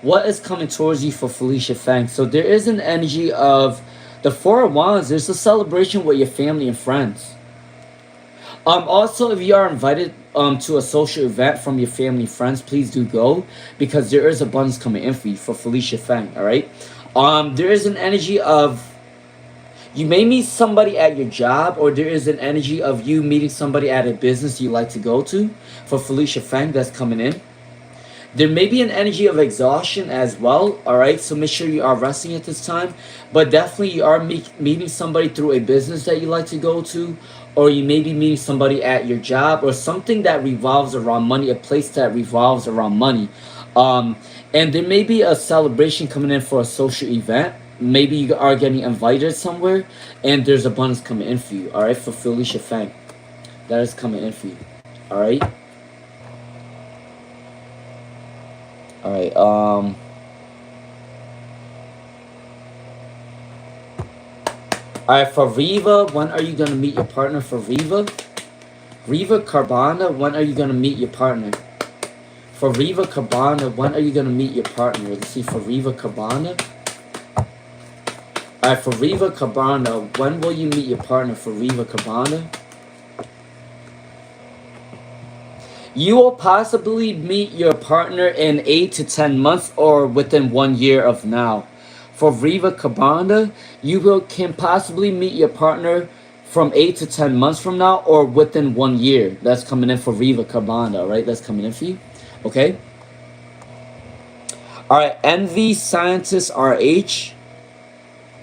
what is coming towards you for Felicia Fang? So there is an energy of the Four of Wands. There's a celebration with your family and friends. Also, if you are invited to a social event from your family and friends, please do go, because there is abundance coming in for you for Felicia Fang. All right. There is an energy of You may meet somebody at your job, or there is an energy of you meeting somebody at a business you like to go to. For Felicia Fang, that's coming in. There may be an energy of exhaustion as well, all right? So make sure you are resting at this time. But definitely you are meeting somebody through a business that you like to go to, or you may be meeting somebody at your job, or something that revolves around money, a place that revolves around money. Um, and there may be a celebration coming in for a social event. Maybe you are getting invited somewhere, and there's abundance coming in for you, all right? For Felicia Fang, that is coming in for you, all right? All right. All right. For Riva, when are you gonna meet your partner? For Riva, Riva Carbana, when are you gonna meet your partner? For Riva Carbana, when are you gonna meet your partner? Let's see. For Riva Carbana. All right. For Riva Carbana, when will you meet your partner? For Riva Carbana. You will possibly meet your partner in 8 to 10 months or within 1 year of now. For Riva Cabana, can possibly meet your partner from 8 to 10 months from now or within 1 year. That's coming in for Riva Cabana, right? That's coming in for you. Okay? All right, Envy Scientist RH.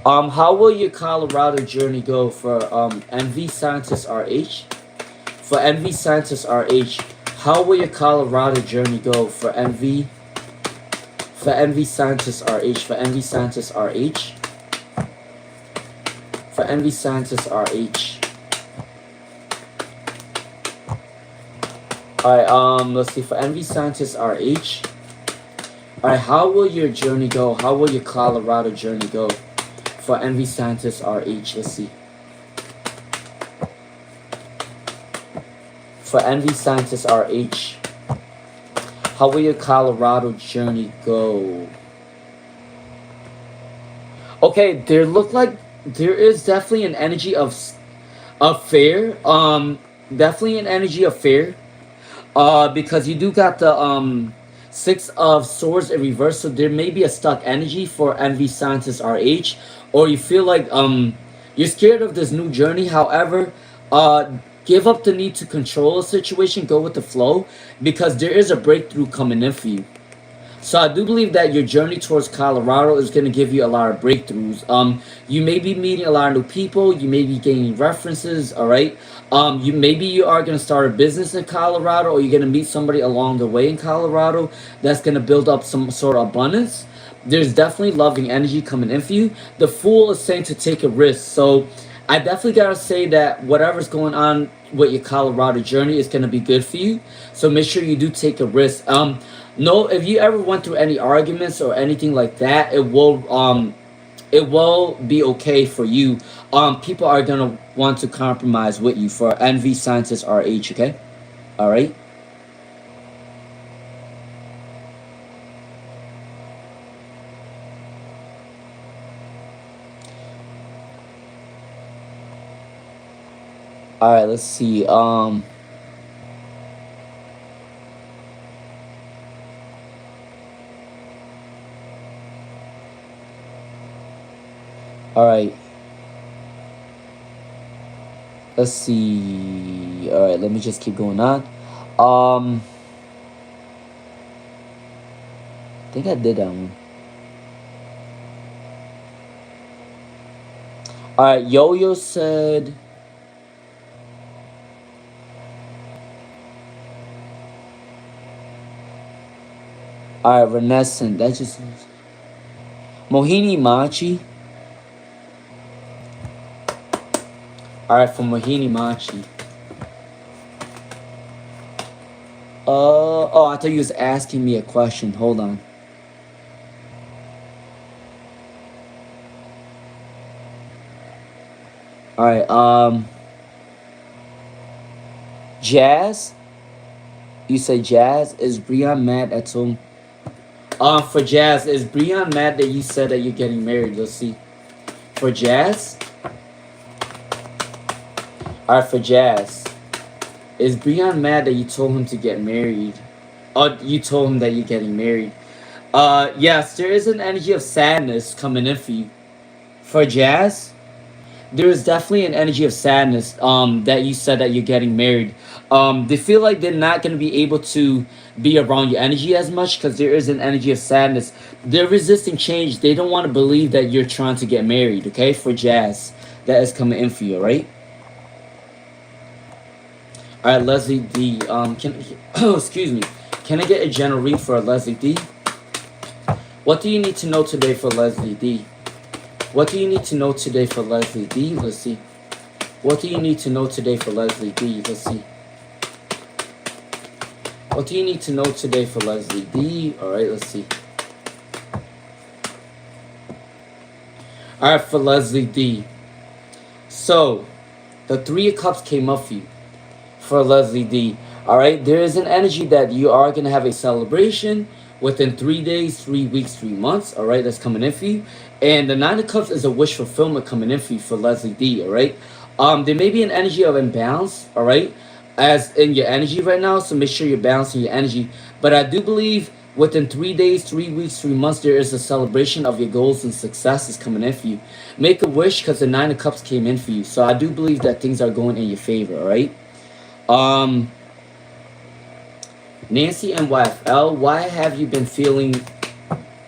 How will your Colorado journey go for Envy Scientist RH? For Envy Scientist RH, how will your Colorado journey go for Envy? For Envy Scientist RH. For Envy Scientist RH. For Envy Scientist RH. Alright, let's see. For Envy Scientist RH. Alright, how will your journey go? How will your Colorado journey go? For Envy Scientist RH. Let's see. For Envy Scientist RH, how will your Colorado journey go? Okay, there is definitely an energy of fear. Definitely an energy of fear. Because you do got the 6 of Swords in reverse, so there may be a stuck energy for Envy Scientist RH, or you feel like you're scared of this new journey. However, give up the need to control a situation, go with the flow, because there is a breakthrough coming in for you. So I do believe that your journey towards Colorado is going to give you a lot of breakthroughs. You may be meeting a lot of new people. You may be gaining references. All right. You are going to start a business in Colorado, or you're going to meet somebody along the way in Colorado that's going to build up some sort of abundance. There's definitely loving energy coming in for you. The Fool is saying to take a risk. So I definitely gotta say that whatever's going on with your Colorado journey is gonna be good for you. So make sure you do take a risk. No, if you ever went through any arguments or anything like that, it will be okay for you. People are gonna want to compromise with you for Envy Scientist RH. Okay, all right. All right. Let's see. All right. Let's see. All right. Let me just keep going on. Um. I think I did that one. All right. Yo-Yo said. All right. Renaissance. That just. Mohini Machi. All right. For Mohini Machi. Oh, I thought you was asking me a question. Hold on. All right. Jazz. You say Jazz. Is Brian mad at him? For Jazz, is Brian mad that you said that you're getting married? Let's see. For Jazz. All right. For Jazz, is Brian mad that you told him to get married? Oh, you told him that you're getting married. Yes, there is an energy of sadness coming in for you. For Jazz. there is definitely an energy of sadness. That you said that you're getting married. They feel like they're not gonna be able to be around your energy as much because there is an energy of sadness. They're resisting change. They don't want to believe that you're trying to get married. Okay, for Jazz, that is coming in for you, right? All right, Leslie D. Can oh, excuse me. Can I get a general read for Leslie D? What do you need to know today for Leslie D? What do you need to know today for Leslie D? Let's see. What do you need to know today for Leslie D? Let's see. What do you need to know today for Leslie D? All right, let's see. All right, for Leslie D. So, the Three of Cups came up for you. For Leslie D. All right, there is an energy that you are going to have a celebration within 3 days, 3 weeks, 3 months. All right, that's coming in for you. And the Nine of Cups is a wish fulfillment coming in for you for Leslie D. All right, there may be an energy of imbalance. All right, as in your energy right now. So make sure you're balancing your energy. But I do believe within 3 days, 3 weeks, 3 months, there is a celebration of your goals and successes coming in for you. Make a wish because the Nine of Cups came in for you. So I do believe that things are going in your favor. All right. Um, Nancy NYFL, why have you been feeling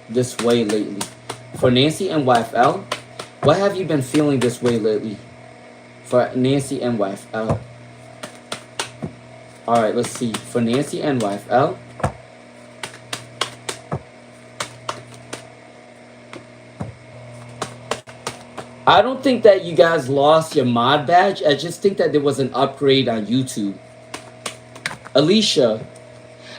this way lately? For Nancy NYFL, why have you been feeling this way lately? For Nancy NYFL. Alright, let's see. For Nancy NYFL. I don't think that you guys lost your mod badge. I just think that there was an upgrade on YouTube. Alicia,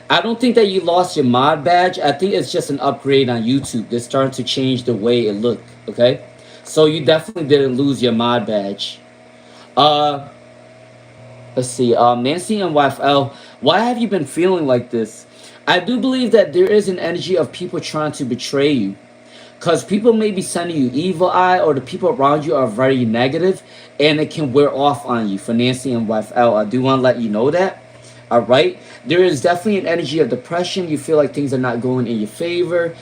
I don't think that you lost your mod badge. I think it's just an upgrade on YouTube. They're starting to change the way it looked. Okay, so you definitely didn't lose your mod badge. Uh, let's see. Nancy and YFL, why have you been feeling like this? I do believe that there is an energy of people trying to betray you. Because people may be sending you evil eye, or the people around you are very negative, and it can wear off on you. For Nancy and YFL, I do want to let you know that. All right, there is definitely an energy of depression. You feel like things are not going in your favor.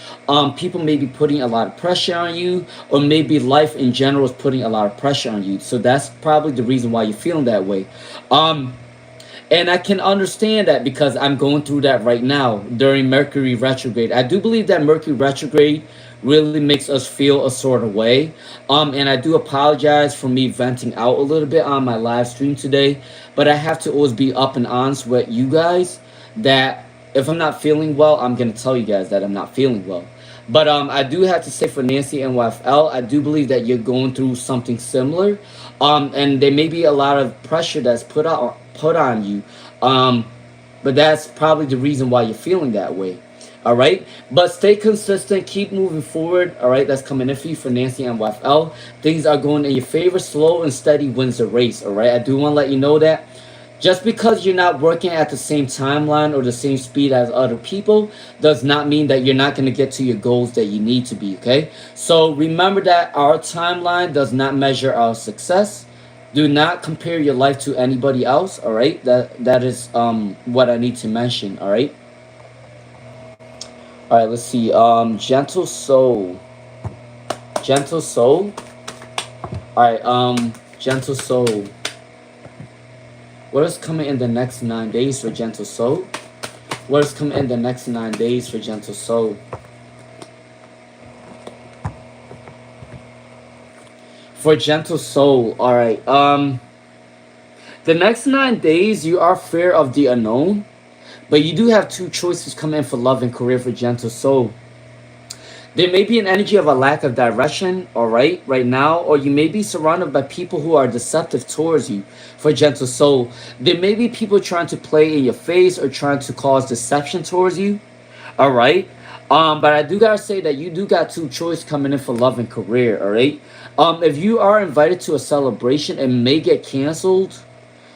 People may be putting a lot of pressure on you, or maybe life in general is putting a lot of pressure on you. So that's probably the reason why you're feeling that way. And I can understand that because I'm going through that right now during Mercury retrograde. I do believe that Mercury retrograde really makes us feel a sort of way. And I do apologize for me venting out a little bit on my live stream today. But I have to always be up and honest with you guys that if I'm not feeling well, I'm going to tell you guys that I'm not feeling well. But I do have to say for Nancy NYFL, I do believe that you're going through something similar. And there may be a lot of pressure that's put on you. But that's probably the reason why you're feeling that way. All right, but stay consistent, keep moving forward. All right, that's coming in for you for Nancy and YFL. Things are going in your favor. Slow and steady wins the race. All right, I do want to let you know that just because you're not working at the same timeline or the same speed as other people does not mean that you're not going to get to your goals that you need to be. Okay, so remember that our timeline does not measure our success. Do not compare your life to anybody else. All right, that is what I need to mention. All right. All right, let's see. Gentle Soul. Gentle Soul. All right, Gentle Soul. What is coming in the next 9 days for Gentle Soul? What is coming in the next 9 days for Gentle Soul? For Gentle Soul, all right. The next 9 days, you are fear of the unknown. But you do have two choices coming in for love and career for Gentle Soul. There may be an energy of a lack of direction, all right now, or you may be surrounded by people who are deceptive towards you for Gentle Soul. There may be people trying to play in your face or trying to cause deception towards you, all right? But I do gotta say that you do got two choices coming in for love and career, all right? If you are invited to a celebration, it may get canceled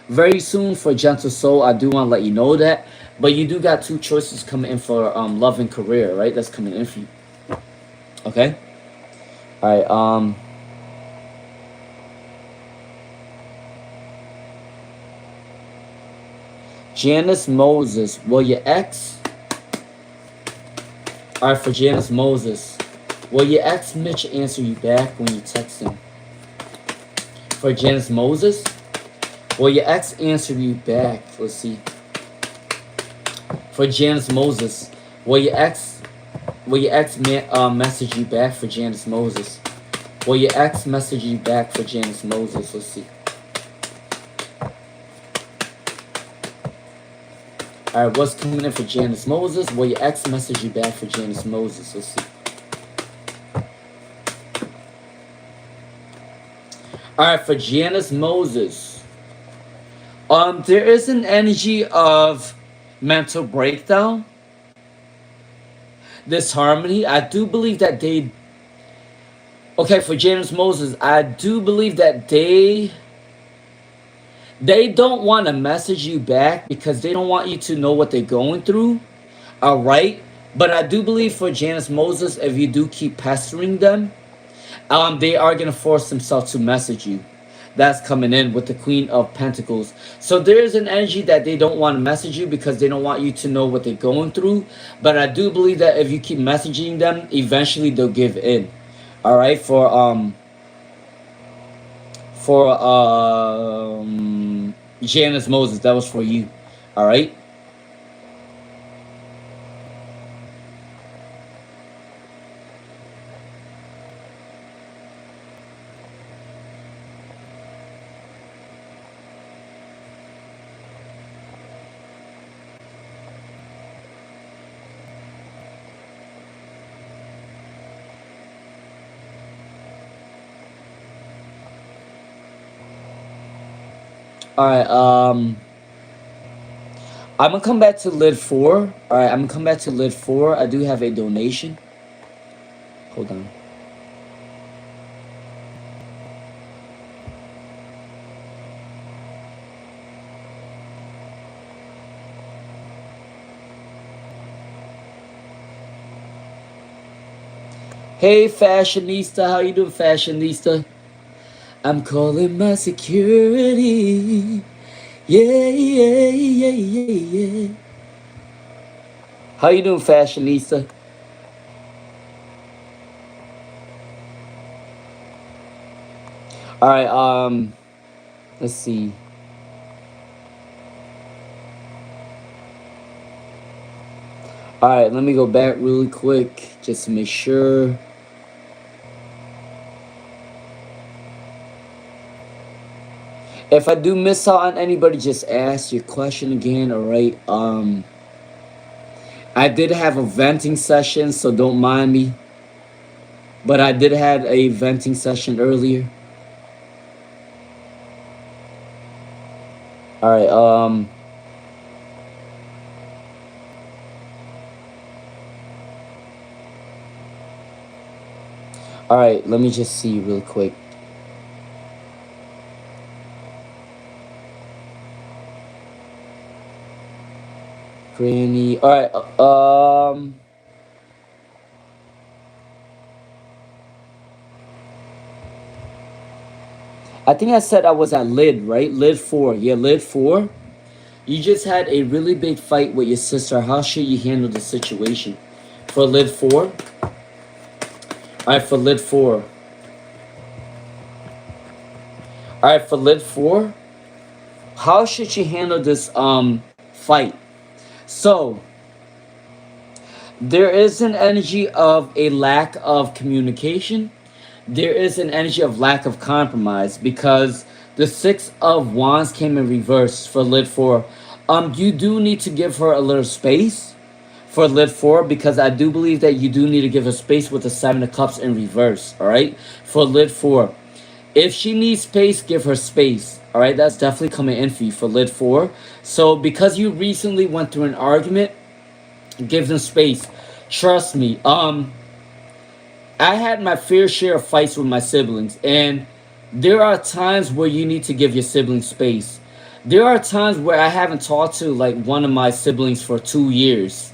very soon for Gentle Soul. I do want to let you know that. But you do got two choices coming in for love and career, right? That's coming in for you. Okay? Alright, Janice Moses. Will your ex... Alright, for Janice Moses. Will your ex Mitch answer you back when you text him? for Janice Moses. Will your ex answer you back? Let's see. For Janice Moses, will your ex message you back for Janice Moses? Will your ex message you back for Janice Moses? Let's see. Alright, what's coming in for Janice Moses? Will your ex message you back for Janice Moses? Let's see. Alright, for Janice Moses. There is an energy of mental breakdown. Disharmony. I do believe that they... Okay, for Janice Moses, I do believe that they don't want to message you back because they don't want you to know what they're going through. Alright? But I do believe for Janice Moses, if you do keep pestering them, they are going to force themselves to message you. That's coming in with the Queen of Pentacles. So there's an energy that they don't want to message you because they don't want you to know what they're going through. But I do believe that if you keep messaging them, eventually they'll give in. All right, for Janice Moses, that was for you. All right. All right. I'm gonna come back to lid 4. All right, I'm gonna come back to lid 4. I do have a donation. Hold on. Hey, fashionista, how you doing, fashionista? I'm calling my security. Yeah, yeah, yeah, yeah, yeah. How you doing, fashionista? All right, let's see. All right, let me go back really quick just to make sure. If I do miss out on anybody, just ask your question again, all right? I did have a venting session, so don't mind me. But I did have a venting session earlier. All right, all right, let me just see real quick. Granny. All right, I think I said I was at lid, right? Lid 4. Yeah, lid 4. You just had a really big fight with your sister. How should you handle the situation? For lid 4. All right, for lid 4. All right, for lid 4. How should you handle this fight? So, there is an energy of a lack of communication. There is an energy of lack of compromise because the 6 of Wands came in reverse for lid 4. You do need to give her a little space for lid 4 because I do believe that you do need to give her space with the 7 of Cups in reverse, all right? For lid 4. If she needs space, give her space. All right, that's definitely coming in for you for lid 4. So because you recently went through an argument, give them space. Trust me. I had my fair share of fights with my siblings, and there are times where you need to give your siblings space. There are times where I haven't talked to like one of my siblings for 2 years.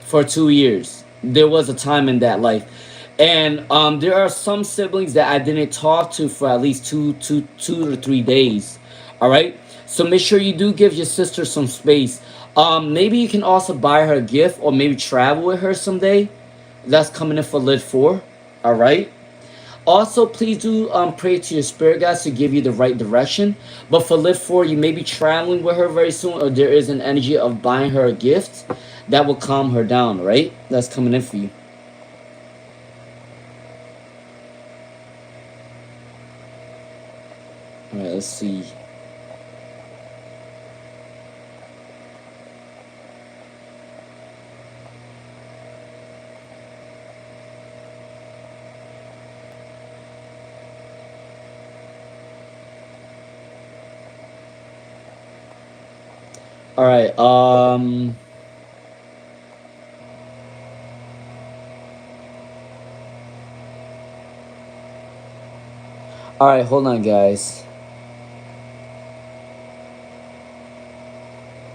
For 2 years. There was a time in that life. And there are some siblings that I didn't talk to for at least two to 3 days. All right. So make sure you do give your sister some space. Maybe you can also buy her a gift or maybe travel with her someday. That's coming in for lid 4. All right. Also, please do pray to your spirit guides to give you the right direction. But for lift 4, you may be traveling with her very soon, or there is an energy of buying her a gift that will calm her down, right? That's coming in for you. All right, let's see. All right. All right. Hold on, guys.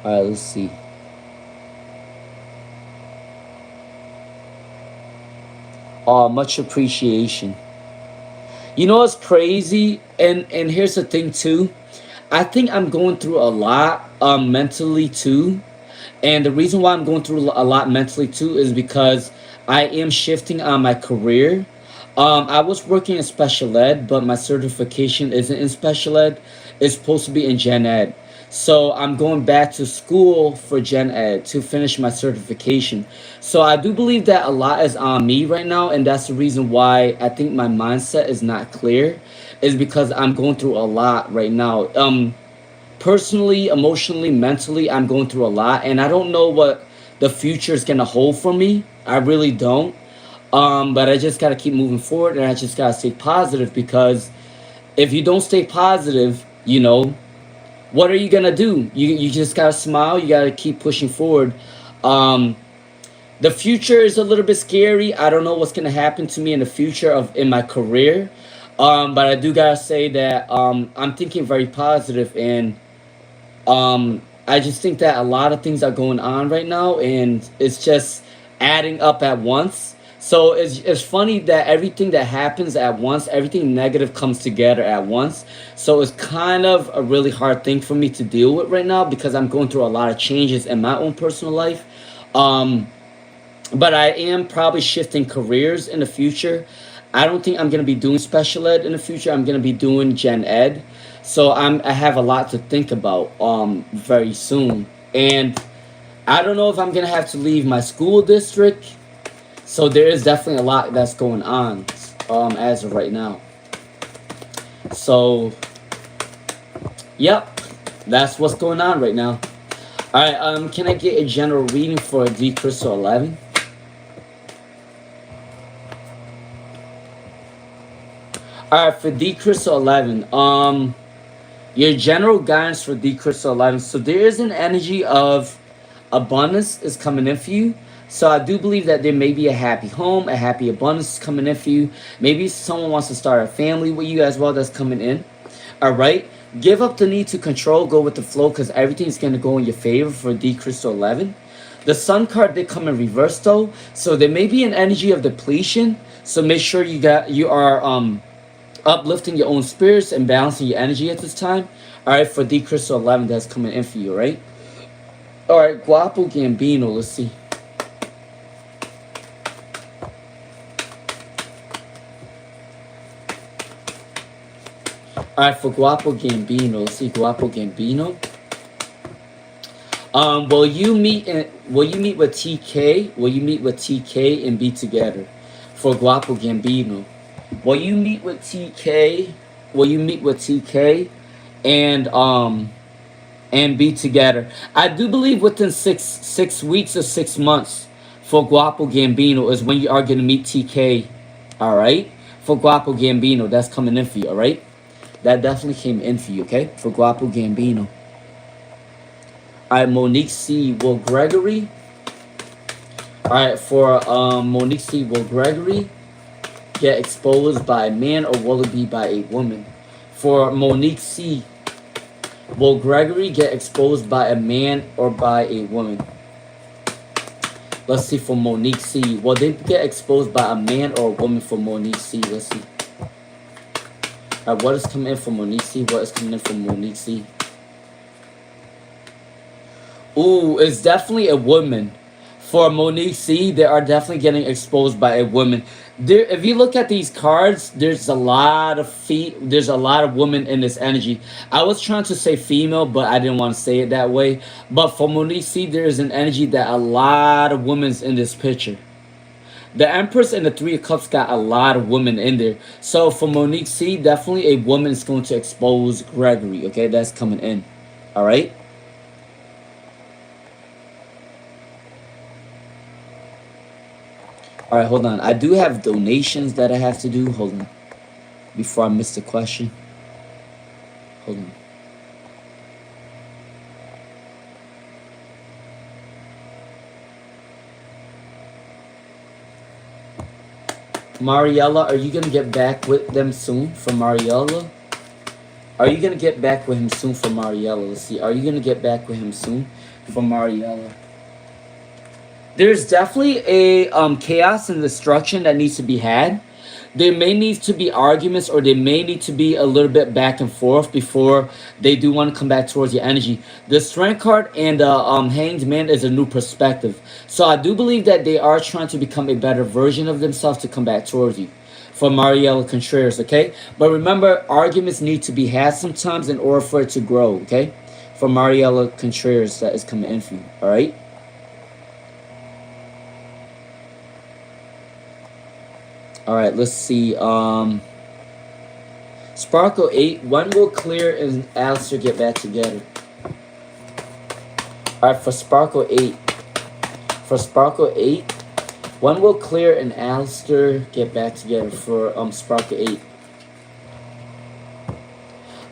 All right. Let's see. Much appreciation. You know what's crazy? And here's the thing too. I think I'm going through a lot mentally too. And the reason why I'm going through a lot mentally too is because I am shifting on my career. I was working in special ed, but my certification isn't in special ed. It's supposed to be in gen ed. So I'm going back to school for gen ed to finish my certification. So I do believe that a lot is on me right now, and that's the reason why I think my mindset is not clear, is because I'm going through a lot right now. Personally, emotionally, mentally, I'm going through a lot, and I don't know what the future is gonna hold for me. I really don't. But I just gotta keep moving forward, and I just gotta stay positive, because if you don't stay positive, what are you gonna do? You just gotta smile. You gotta keep pushing forward. Um, the future is a little bit scary. I don't know what's gonna happen to me in the future of in my career. But I do gotta say that I'm thinking very positive, and I just think that a lot of things are going on right now, and it's just adding up at once. So it's funny that everything that happens at once, everything negative comes together at once. So it's kind of a really hard thing for me to deal with right now, because I'm going through a lot of changes in my own personal life. Um, but I am probably shifting careers in the future. I don't think I'm gonna be doing special ed in the future. I'm gonna be doing gen ed. So I have a lot to think about very soon. And I don't know if I'm gonna have to leave my school district. So there is definitely a lot that's going on as of right now. So yep, that's what's going on right now. All right, can I get a general reading for D Crystal 11? All right, for D Crystal 11, your general guidance for D Crystal 11. So there is an energy of abundance is coming in for you. So I do believe that there may be a happy home, a happy abundance coming in for you. Maybe someone wants to start a family with you as well, that's coming in. All right. Give up the need to control. Go with the flow, because everything's going to go in your favor for D Crystal 11. The Sun card did come in reverse though. So there may be an energy of depletion. So make sure you are uplifting your own spirits and balancing your energy at this time. All right, for D Crystal 11, that's coming in for you, right? All right, Guapo Gambino, let's see. All right, for Guapo Gambino, let's see, Guapo Gambino. Will you meet with TK? Will you meet with TK and be together? For Guapo Gambino. Will you meet with TK? Will you meet with TK and be together? I do believe within six weeks or 6 months for Guapo Gambino is when you are gonna meet TK. All right, for Guapo Gambino, that's coming in for you. All right, that definitely came in for you. Okay, for Guapo Gambino. All right, Monique C. Will Gregory. All right, for Monique C. Will Gregory get exposed by a man, or will it be by a woman? For Monique C. Will Gregory get exposed by a man or by a woman? Let's see for Monique C. Will they get exposed by a man or a woman for Monique C? Let's see. Alright, what is coming in for Monique C? What is coming in for Monique C? Ooh, it's definitely a woman. For Monique C, they are definitely getting exposed by a woman. There, if you look at these cards, there's a lot of there's a lot of women in this energy. I was trying to say female, but I didn't want to say it that way. But for Monique, see, there's an energy that a lot of women's in this picture. The Empress and the Three of Cups got a lot of women in there. So for Monique C, definitely a woman is going to expose Gregory. Okay, that's coming in. All right. All right, hold on. I do have donations that I have to do. Hold on. Before I miss the question. Hold on. Mariella, are you gonna get back with them soon for Mariella? Are you gonna get back with him soon for Mariella? Let's see. Are you gonna get back with him soon for Mariella? There's definitely a chaos and destruction that needs to be had. There may need to be arguments, or there may need to be a little bit back and forth before they do want to come back towards your energy. The Strength card and the Hanged Man is a new perspective. So I do believe that they are trying to become a better version of themselves to come back towards you. For Mariela Contreras, okay? But remember, arguments need to be had sometimes in order for it to grow, okay? For Mariela Contreras, that is coming in for you, all right? All right, let's see. Sparkle 8. When will Clear and Alistair get back together? All right, for Sparkle 8. For Sparkle 8. When will Clear and Alistair get back together for Sparkle 8?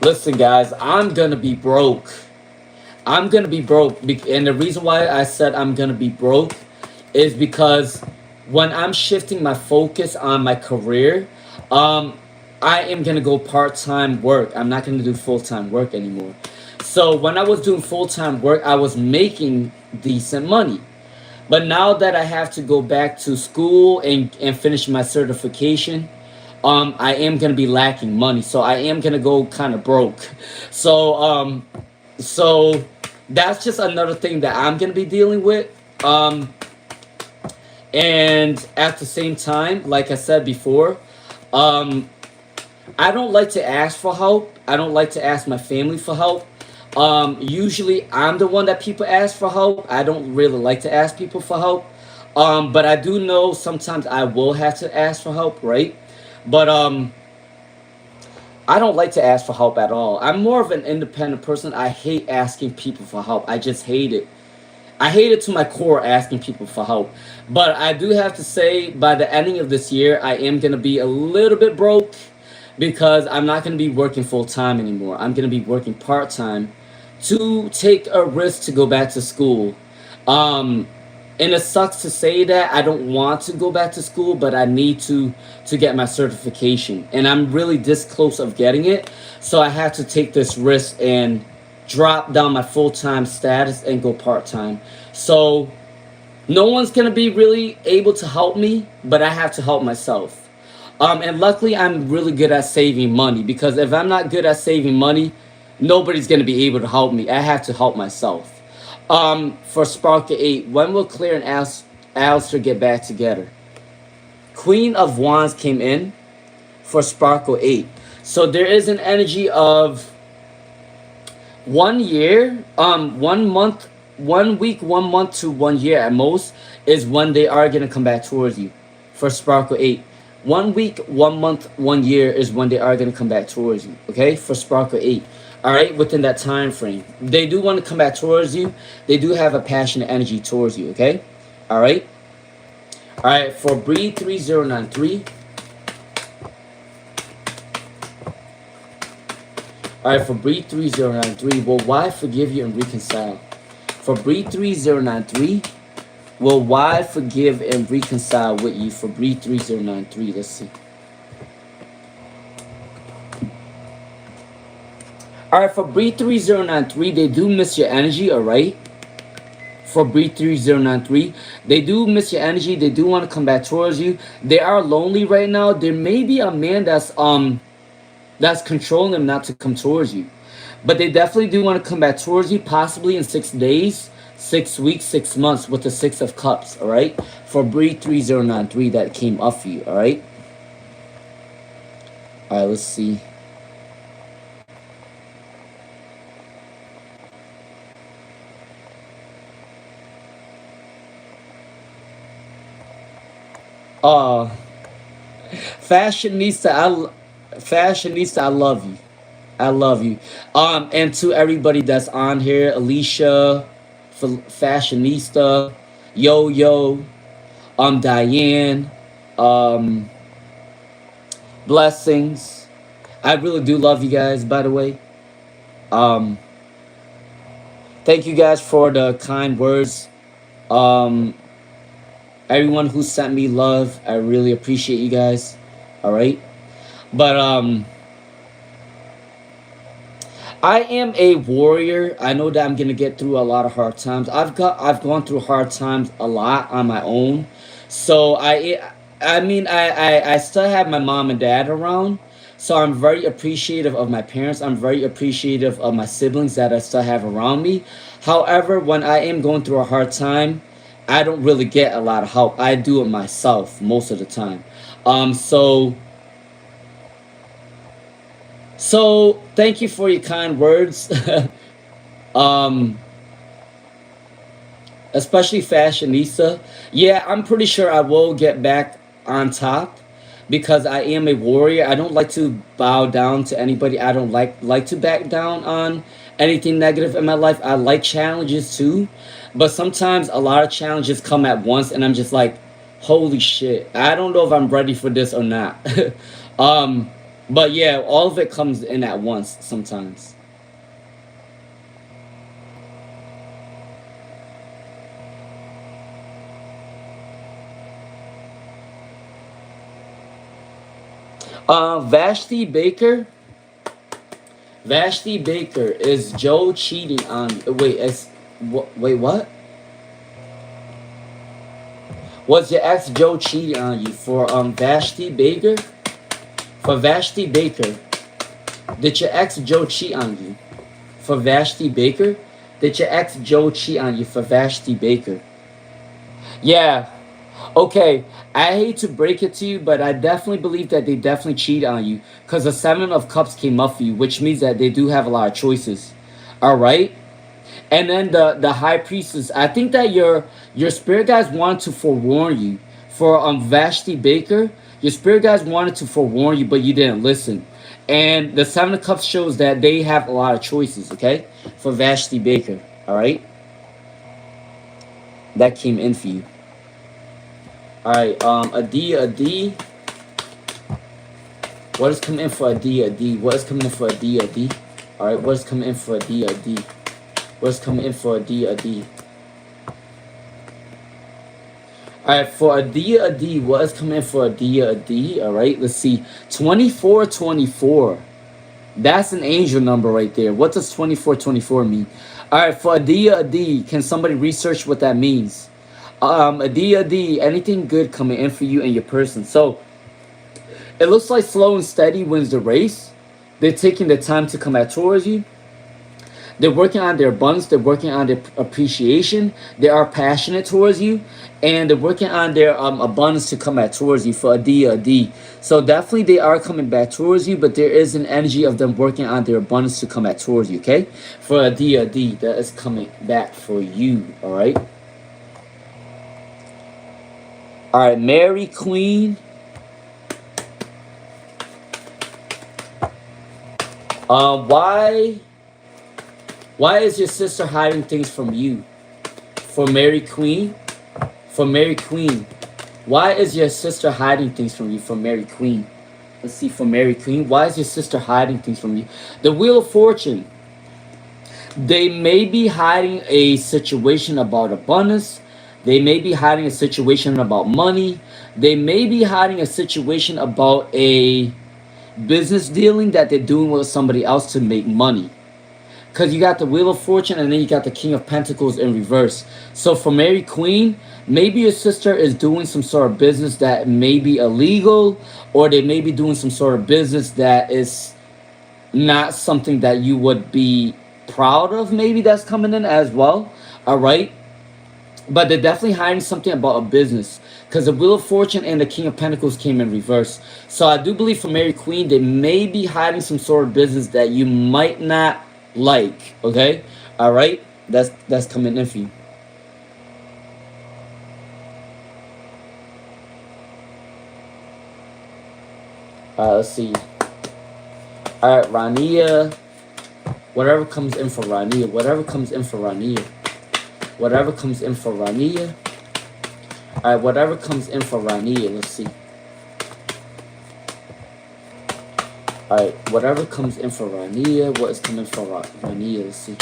Listen, guys, I'm going to be broke. I'm going to be broke. And the reason why I said I'm going to be broke is because when I'm shifting my focus on my career, I am going to go part-time work. I'm not going to do full-time work anymore. So when I was doing full-time work, I was making decent money. But now that I have to go back to school and finish my certification, I am going to be lacking money. So I am going to go kind of broke. So that's just another thing that I'm going to be dealing with. And at the same time, like I said before, I don't like to ask for help. I don't like to ask my family for help. Usually I'm the one that people ask for help. I don't really like to ask people for help. But I do know sometimes I will have to ask for help, right? But I don't like to ask for help at all. I'm more of an independent person. I hate asking people for help. I just hate it. I hate it to my core asking people for help. But I do have to say, by the ending of this year, I am going to be a little bit broke because I'm not going to be working full-time anymore. I'm going to be working part-time to take a risk to go back to school. And it sucks to say that. I don't want to go back to school, but I need to get my certification. And I'm really this close of getting it. So I have to take this risk and drop down my full-time status and go part-time. So no one's going to be really able to help me, but I have to help myself. And luckily, I'm really good at saving money, because if I'm not good at saving money, nobody's going to be able to help me. I have to help myself. For Sparkle 8, when will Claire and Alistair get back together? Queen of Wands came in for Sparkle 8. So there is an energy of 1 year, 1 month, 1 week, 1 month to 1 year at most is when they are going to come back towards you for Sparkle 8. 1 week, 1 month, 1 year is when they are going to come back towards you, okay, for Sparkle 8. All right, within that time frame. They do want to come back towards you. They do have a passionate energy towards you, okay? All right? All right, for Breed 3093. All right, for Breed 3093, will why forgive you and reconcile? For Breed 3093, will why forgive and reconcile with you? For Breed 3093, let's see. All right, for Breed 3093, they do miss your energy, all right? For Breed 3093, they do miss your energy. They do want to come back towards you. They are lonely right now. There may be a man that's controlling them not to come towards you. But they definitely do want to come back towards you, possibly in 6 days 6 weeks, 6 months with the Six of Cups, all right? For Bree 3093 that came up for you, all right? All right, let's see. Uh, Fashionista, Fashionista, I love you. I love you. And to everybody that's on here, Alicia, Fashionista, Yo Yo, Diane, um, Blessings. I really do love you guys, by the way. Um, Thank you guys for the kind words. Um, Everyone who sent me love, I really appreciate you guys. All right, but I am a warrior. I know that I'm gonna get through a lot of hard times. I've gone through hard times a lot on my own. So I still have my mom and dad around. So I'm very appreciative of my parents. I'm very appreciative of my siblings that I still have around me. However, when I am going through a hard time, I don't really get a lot of help. I do it myself most of the time. Um so so thank you for your kind words. um Especially Fashionista. Yeah, I'm pretty sure I will get back on top because I am a warrior. I don't like to bow down to anybody. I don't like to back down on anything negative in my life. I like challenges too, but sometimes a lot of challenges come at once, and I'm just like, holy shit! I don't know if I'm ready for this or not. um, but yeah, all of it comes in at once sometimes. Vashti Baker. Vashti Baker, is Joe cheating on you? Wait, what? Was your ex Joe cheating on you? For Vashti Baker? For Vashti Baker, did your ex Joe cheat on you? For Vashti Baker? Did your ex Joe cheat on you? For Vashti Baker? Yeah. Okay, I hate to break it to you, but I definitely believe that they definitely cheat on you because the Seven of Cups came up for you, which means that they do have a lot of choices. All right, and then the High Priestess. I think that your spirit guys wanted to forewarn you for Vashti Baker. Your spirit guys wanted to forewarn you, but you didn't listen. And the Seven of Cups shows that they have a lot of choices. Okay, for Vashti Baker. All right, that came in for you. All right, a D, a D. What is coming in for a D, a D? What is coming in for a D, a D? All right, what is coming in for a D, a D? What is coming in for a D, a D? All right, for a D, a D. What is coming in for a D, a D? All right, let's see. 2424. That's an angel number right there. What does 2424 mean? All right, for a D, can somebody research what that means? A D, anything good coming in for you and your person. So it looks like slow and steady wins the race. They're taking the time to come out towards you. They're working on their abundance. They're working on their appreciation. They are passionate towards you, and they're working on their abundance to come back towards you for a D, a D. So definitely they are coming back towards you, but there is an energy of them working on their abundance to come back towards you. Okay, for a D that is coming back for you. All right. All right, Mary Queen. Why? Why is your sister hiding things from you? For Mary Queen. For Mary Queen. Why is your sister hiding things from you? For Mary Queen. Let's see, for Mary Queen. Why is your sister hiding things from you? The Wheel of Fortune. They may be hiding a situation about abundance. They may be hiding a situation about money. They may be hiding a situation about a business dealing that they're doing with somebody else to make money. Because you got the Wheel of Fortune and then you got the King of Pentacles in reverse. So for Mary Queen, maybe your sister is doing some sort of business that may be illegal, or they may be doing some sort of business that is not something that you would be proud of. Maybe that's coming in as well. All right, but they're definitely hiding something about a business because the Wheel of Fortune and the King of Pentacles came in reverse. So I do believe for Mary Queen, they may be hiding some sort of business that you might not like. Okay, all right, that's coming in for you. Let's see. All right, Rania. Whatever comes in for Rania. Whatever comes in for Rania. Whatever comes in for Rania. All right, whatever comes in for Rania. Let's see. All right, whatever comes in for Rania. What is coming for Rania? Let's see.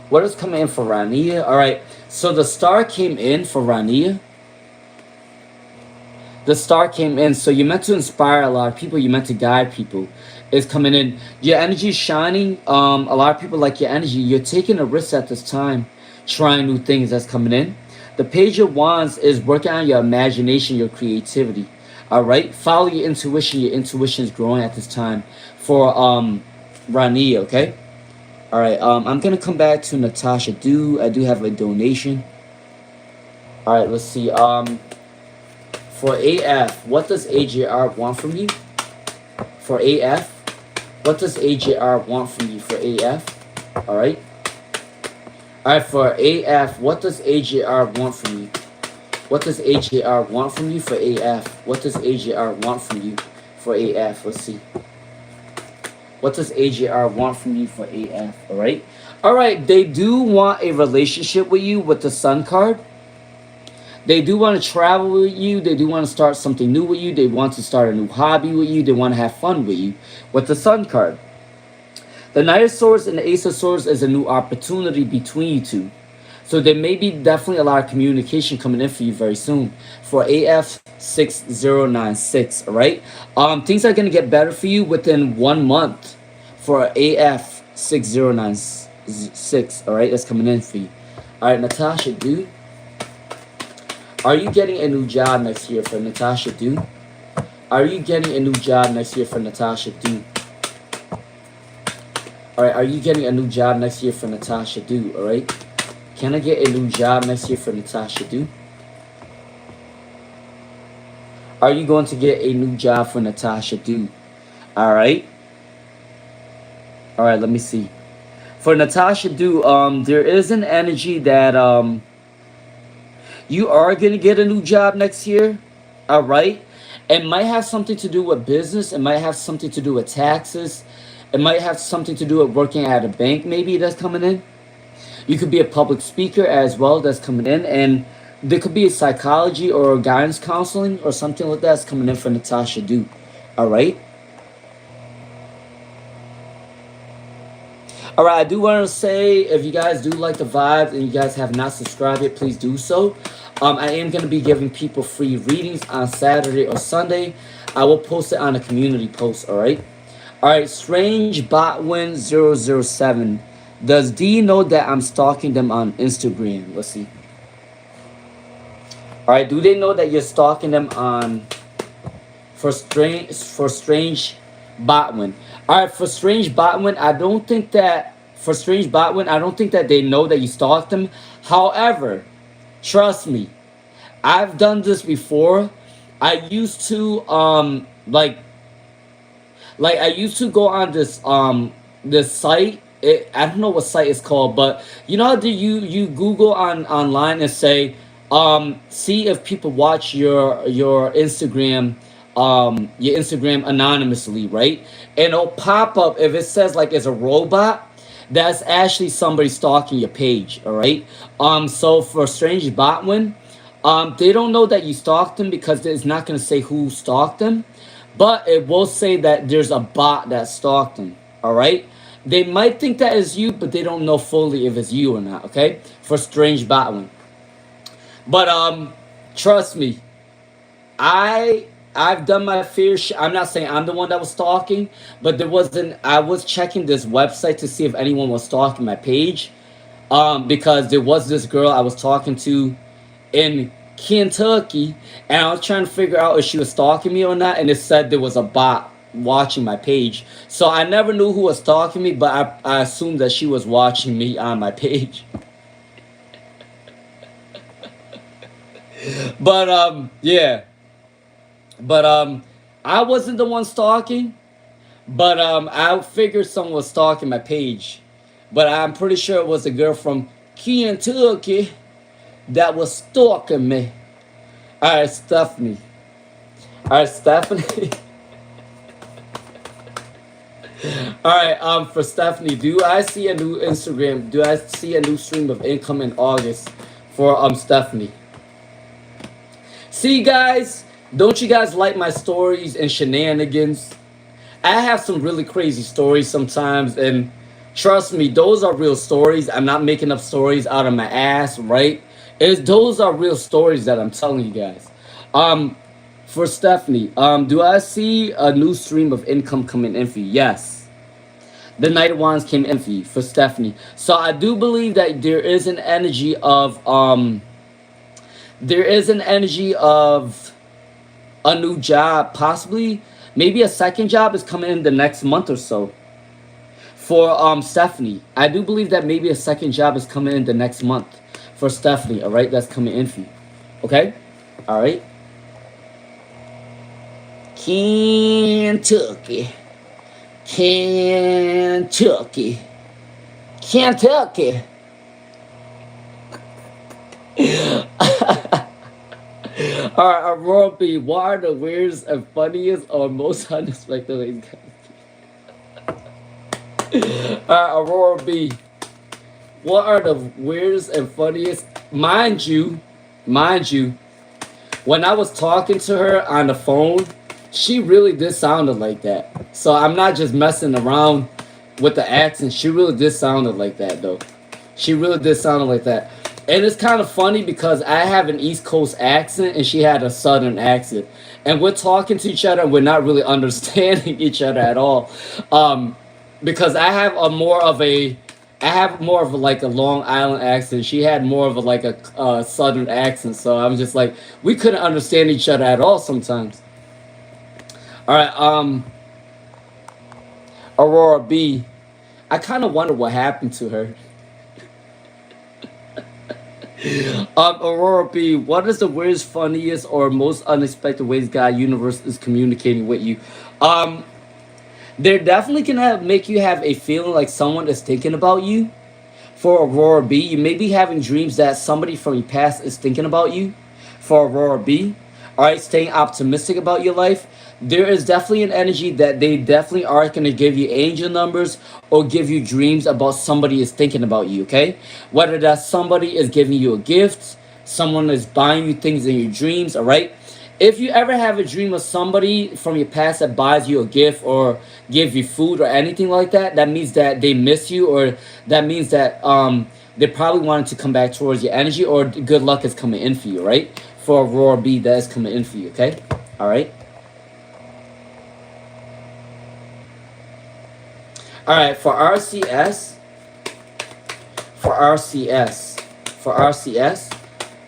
What is coming in for Rania? All right, so the star came in for Rania. The star came in, so you're meant to inspire a lot of people. You're meant to guide people. It's coming in. Your energy is shining. A lot of people like your energy. You're taking a risk at this time, trying new things. That's coming in. The Page of Wands is working on your imagination, your creativity. All right, follow your intuition. Your intuition is growing at this time for Rania. Okay. All right. I'm gonna come back to Natasha. I do have a donation. All right. Let's see. For AF, what does AJR want from you? For AF, what does AJR want from you? For AF, all right. All right. For AF, what does AJR want from you? What does AJR want from you? For AF, what does AJR want from you? For AF, let's see. What does AJR want from you for AF? All right. All right. They do want a relationship with you with the Sun card. They do want to travel with you. They do want to start something new with you. They want to start a new hobby with you. They want to have fun with you with the Sun card. The Knight of Swords and the Ace of Swords is a new opportunity between you two. So there may be definitely a lot of communication coming in for you very soon. For AF 6096, all right? Things are going to get better for you within 1 month. For AF 6096, all right? That's coming in for you. All right, Natasha, dude. Are you getting a new job next year for Natasha, dude? Are you getting a new job next year for Natasha, dude? All right, are you getting a new job next year for Natasha, dude? All right? Can I get a new job next year for Natasha, dude? Are you going to get a new job for Natasha, dude? All right. All right, let me see. For Natasha, dude, there is an energy that you are going to get a new job next year. All right. It might have something to do with business. It might have something to do with taxes. It might have something to do with working at a bank, maybe, that's coming in. You could be a public speaker as well, that's coming in. And there could be a psychology or a guidance counseling or something like that's coming in for Natasha Duke. All right. All right, I do want to say, if you guys do like the vibes and you guys have not subscribed yet, please do so. I am going to be giving people free readings on Saturday or Sunday. I will post it on a community post, all right? All right, Strange Botwin 007. Does D know that I'm stalking them on Instagram? Let's see. All right, do they know that you're stalking them on for Strange Botwin? All right, for Strange Botwin, I don't think that they know that you stalked them. However, trust me, I've done this before. I used to I used to go on this site. I don't know what site it's called, but you know how you Google online and say see if people watch your Instagram anonymously, right? And it'll pop up if it says like it's a robot. That's actually somebody stalking your page, all right? So for Strange Botwin, they don't know that you stalked them because it's not going to say who stalked them, but it will say that there's a bot that stalked them, all right? They might think that is you, but they don't know fully if it's you or not, okay? For Strange Botwin. But trust me, I've done my fair share. I'm not saying I'm the one that was stalking, but I was checking this website to see if anyone was stalking my page. Because there was this girl I was talking to in Kentucky, and I was trying to figure out if she was stalking me or not, and it said there was a bot watching my page. So I never knew who was stalking me, but I assumed that she was watching me on my page. But yeah. But I wasn't the one stalking. But I figured someone was stalking my page. But I'm pretty sure it was a girl from Kentucky that was stalking me. Alright, Stephanie. Alright, Stephanie. Alright, for Stephanie, do I see a new Instagram? Do I see a new stream of income in August for Stephanie? See, guys, don't you guys like my stories and shenanigans? I have some really crazy stories sometimes, and trust me, those are real stories. I'm not making up stories out of my ass, right? Those are real stories that I'm telling you guys. Um, for Stephanie, do I see a new stream of income coming in for you? Yes. The Knight of Wands came in for Stephanie. So I do believe that there is an energy of a new job, possibly maybe a second job is coming in the next month or so. For Stephanie, I do believe that maybe a second job is coming in the next month for Stephanie. All right, that's coming in for you. Okay, all right. Kentucky, Kentucky, Kentucky. Alright, Aurora B, what are the weirdest and funniest or most unexpected ways? Alright, Aurora B, what are the weirdest and funniest? Mind you, when I was talking to her on the phone, she really did sounded like that. So I'm not just messing around with the accent. She really did sounded like that, though. She really did sound like that. And it's kind of funny because I have an East Coast accent and she had a Southern accent. And we're talking to each other and we're not really understanding each other at all. Because I have more of a, like a Long Island accent. She had more of a like a Southern accent. So I'm just like, we couldn't understand each other at all sometimes. All right, Aurora B, I kind of wonder what happened to her. Aurora B, what is the weirdest, funniest, or most unexpected ways God universe is communicating with you? Um, they're definitely gonna make you have a feeling like someone is thinking about you. For Aurora B, you may be having dreams that somebody from your past is thinking about you. For Aurora B, all right, staying optimistic about your life. There is definitely an energy that they definitely are going to give you angel numbers or give you dreams about somebody is thinking about you, okay? Whether that somebody is giving you a gift, someone is buying you things in your dreams, all right? If you ever have a dream of somebody from your past that buys you a gift or give you food or anything like that, that means that they miss you, or that means that they probably wanted to come back towards your energy, or good luck is coming in for you, right? For Aurora B, that is coming in for you, okay? All right? All right, for RCS, for RCS, for RCS.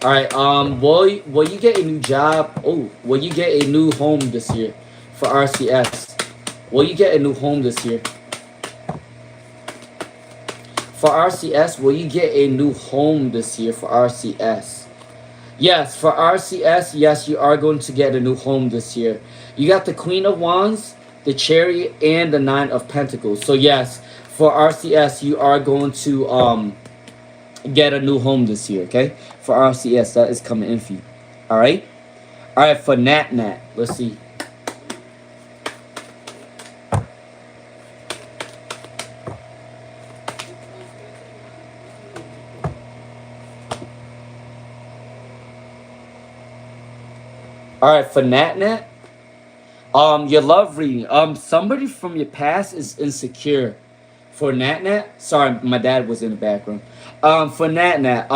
All right, will you get a new job? Oh, will you get a new home this year? For RCS, will you get a new home this year? For RCS, will you get a new home this year? For RCS, yes. For RCS, yes, you are going to get a new home this year. You got the Queen of Wands, the Chariot, and the Nine of Pentacles. So yes, for RCS, you are going to get a new home this year, okay? For RCS, that is coming in for you. Alright? Alright, for Nat Nat, let's see. Alright, for Nat Nat, your love reading. Somebody from your past is insecure. For Nat Nat, sorry, my dad was in the background. For Nat Nat,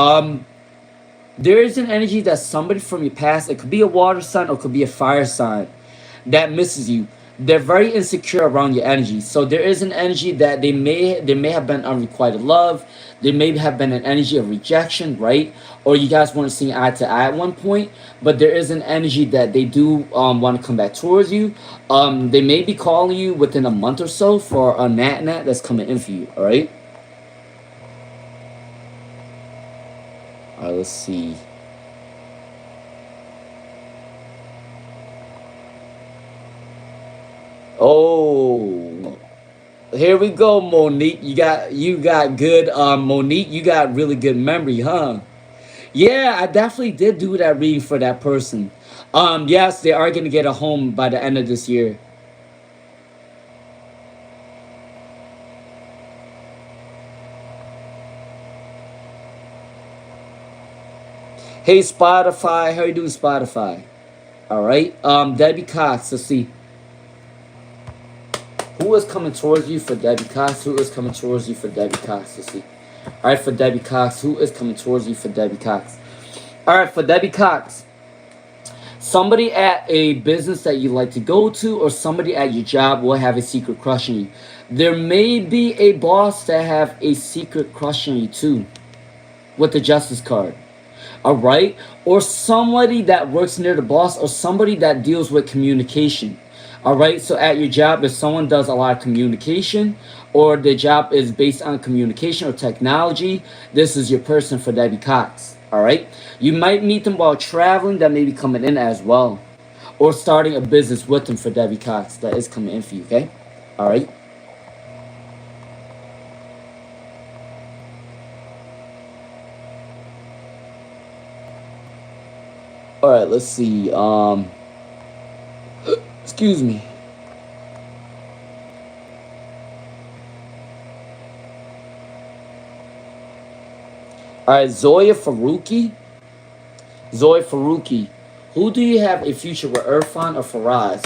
there is an energy that somebody from your past, it could be a water sign or it could be a fire sign, that misses you. they're very insecure around your energy. So there is an energy that they may have been unrequited love. There may have been an energy of rejection, right? Or you guys weren't seeing eye to eye at one point. But there is an energy that they do want to come back towards you. They may be calling you within a month or so for a nat that's coming in for you. All right. All right. Let's see. Oh, here we go, Monique. You got good, Monique. You got really good memory, huh? Yeah, I definitely did do that reading for that person. Yes, they are gonna get a home by the end of this year. Hey, Spotify, how you doing, Spotify? All right. Debbie Cox. Let's see who is coming towards you for Debbie Cox. Who is coming towards you for Debbie Cox? Let's see. All right, for Debbie Cox, who is coming towards you for Debbie Cox? All right, for Debbie Cox, somebody at a business that you like to go to, or somebody at your job will have a secret crush on you. There may be a boss that have a secret crush on you too, with the Justice card. All right, or somebody that works near the boss, or somebody that deals with communication. All right, so at your job, if someone does a lot of communication, or the job is based on communication or technology, this is your person for Debbie Cox. All right, you might meet them while traveling, that may be coming in as well, or starting a business with them for Debbie Cox, that is coming in for you. Okay. All right. All right, let's see. Excuse me. All right, Zoya Faruqi. Who do you have a future with, Irfan or Faraz?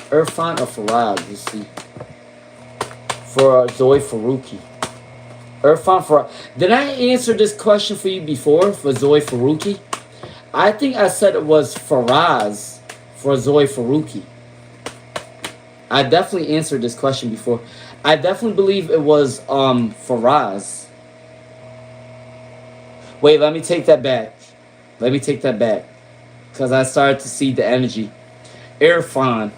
Irfan or Faraz? Let's see. For Zoya Faruqi. Irfan Faraz. Did I answer this question for you before for Zoya Faruqi? I think I said it was Faraz for Zoya Faruqi. I definitely answered this question before. I definitely believe it was Faraz. Wait, let me take that back. Let me take that back. Because I started to see the energy. Irfan.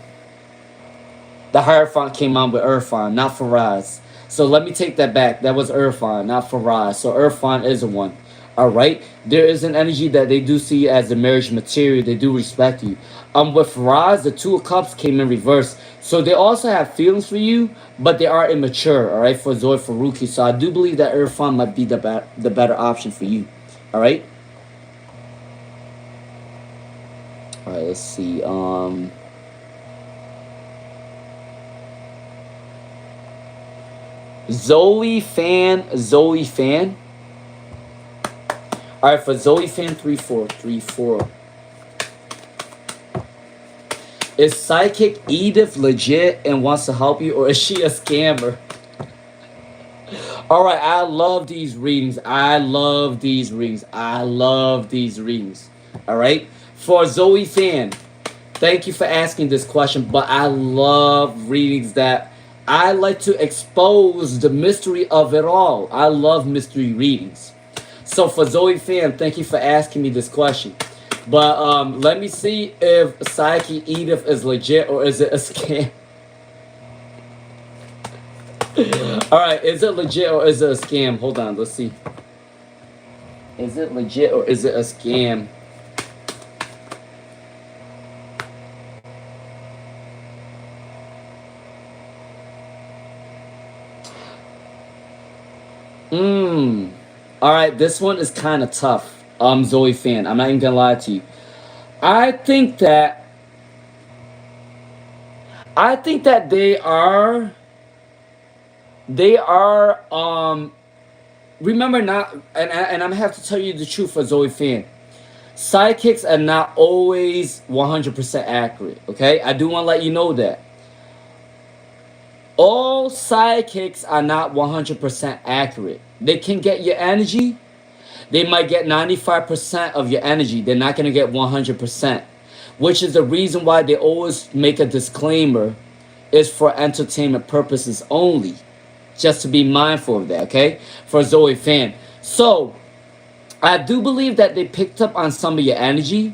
The Hierophant came on with Irfan, not Faraz. So let me take that back. That was Irfan, not Faraz. So Irfan is a one. Alright? There is an energy that they do see as the marriage material. They do respect you. With Faraz, the Two of Cups came in reverse. So they also have feelings for you, but they are immature, alright, for Zoe Faruqi. So I do believe that Irfan might be the better option for you. Alright? Alright, let's see. Zoe Fan. All right, for Zoe Fan 3434. Is Psychic Edith legit and wants to help you, or is she a scammer? All right, I love these readings. I love these readings. I love these readings. All right, for Zoe Fan, thank you for asking this question, but I love readings that I like to expose the mystery of it all. I love mystery readings. So for Zoe Fan, thank you for asking me this question. But let me see if Psyche Edith is legit or is it a scam. All right, is it legit or is it a scam? Hold on, let's see. Is it legit or is it a scam? Mmm. All right, this one is kind of tough. Zoe Fan, I'm not even gonna lie to you. I think that I think that they are remember not, and I'm gonna have to tell you the truth for Zoe Fan. Psychics are not always 100% accurate. Okay, I do want to let you know that all psychics are not 100% accurate. They can get your energy. They might get 95% of your energy. They're not going to get 100%. which is the reason why they always make a disclaimer is for entertainment purposes only. Just to be mindful of that, okay? For Zoe fan. So, I do believe that they picked up on some of your energy.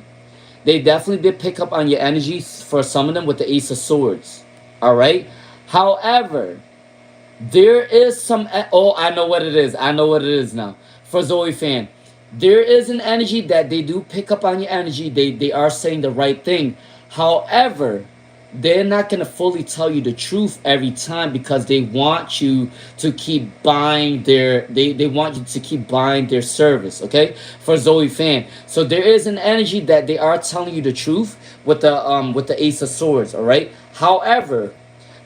They definitely did pick up on your energy for some of them with the Ace of Swords. Alright? However, there is some. Oh, I know what it is. I know what it is now. For Zoe fan, there is an energy that they do pick up on your energy. They are saying the right thing. However, they're not gonna fully tell you the truth every time because they want you to keep buying their. They want you to keep buying their service. Okay, for Zoe fan. So there is an energy that they are telling you the truth with the Ace of Swords. All right. However,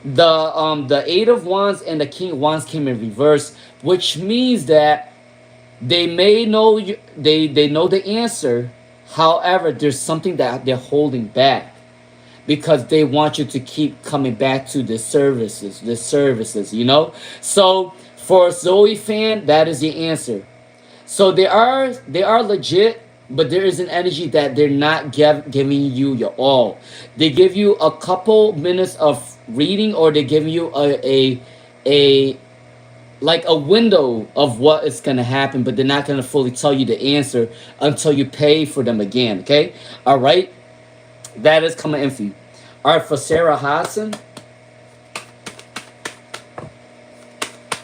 the Eight of Wands and the King of Wands came in reverse, which means that they may know they know the answer. However, there's something that they're holding back because they want you to keep coming back to the services. So for Zoe fan, that is the answer. So they are legit, but there is an energy that they're not giving you your all. They give you a couple minutes of reading, or they give you a like a window of what is gonna happen, but they're not gonna fully tell you the answer until you pay for them again. Okay, all right, that is coming in for you. All right, for Sarah Hodson.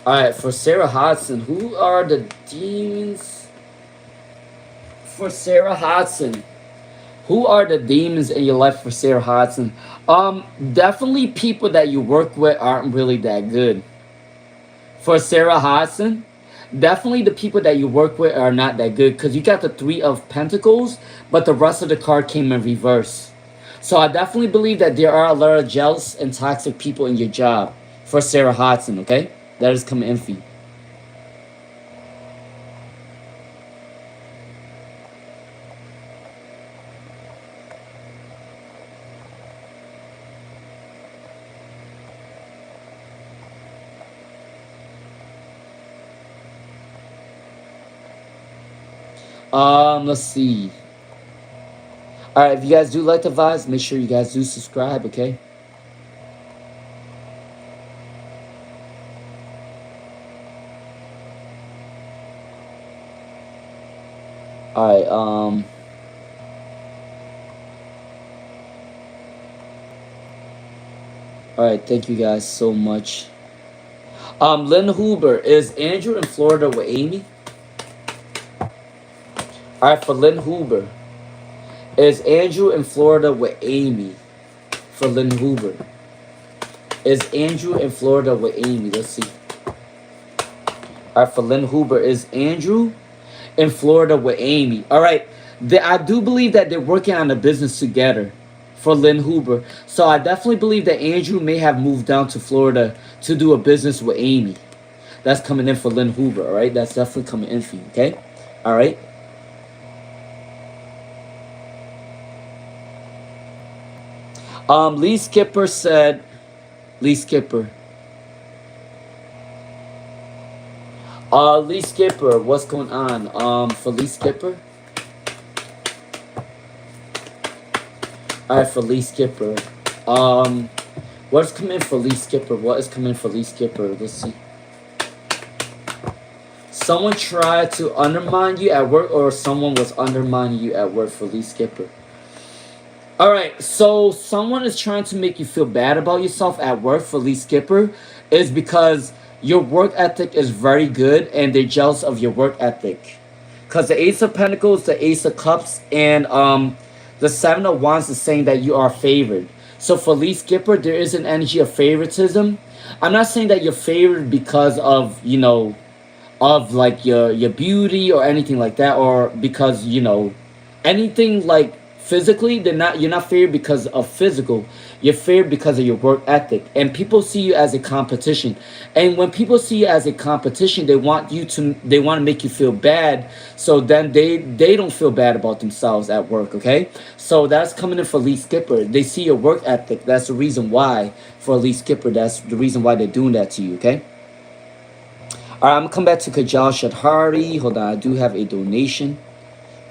All right, for Sarah Hodson, who are the demons? For Sarah Hodson, who are the demons in your life for Sarah Hodson? Definitely people that you work with aren't really that good. For Sarah Hodson, definitely the people that you work with are not that good because you got the Three of Pentacles, but the rest of the card came in reverse. So I definitely believe that there are a lot of jealous and toxic people in your job for Sarah Hodson. Okay, that is coming in for you. Let's see. All right, if you guys do like the vibes, make sure you guys do subscribe. Okay. All right. All right. Thank you guys so much. Lynn Huber, is Andrew in Florida with Amy? All right, for Lynn Huber, is Andrew in Florida with Amy? For Lynn Huber, is Andrew in Florida with Amy? Let's see. All right, for Lynn Huber, is Andrew in Florida with Amy? All right, I do believe that they're working on a business together for Lynn Huber. So I definitely believe that Andrew may have moved down to Florida to do a business with Amy. That's coming in for Lynn Huber. All right, that's definitely coming in for you. Okay, all right. Lee Skipper said, Lee Skipper. Lee Skipper, what's going on? For Lee Skipper. All right, for Lee Skipper. What's coming for Lee Skipper? What is coming for Lee Skipper? Let's see. Someone tried to undermine you at work, or someone was undermining you at work for Lee Skipper. All right, so someone is trying to make you feel bad about yourself at work for Lee Skipper is because your work ethic is very good and they're jealous of your work ethic. Because the Ace of Pentacles, the Ace of Cups, and the Seven of Wands is saying that you are favored. So for Lee Skipper, there is an energy of favoritism. I'm not saying that you're favored because of, of like your beauty or anything like that, or because, anything like physically. You're not favored because of physical. You're favored because of your work ethic. And people see you as a competition. And when people see you as a competition, they want to make you feel bad. So then they don't feel bad about themselves at work, okay? So that's coming in for Lee Skipper. They see your work ethic. That's the reason why for Lee Skipper. That's the reason why they're doing that to you, okay? All right, I'm going to come back to Kajal Shadhari. Hold on, I do have a donation.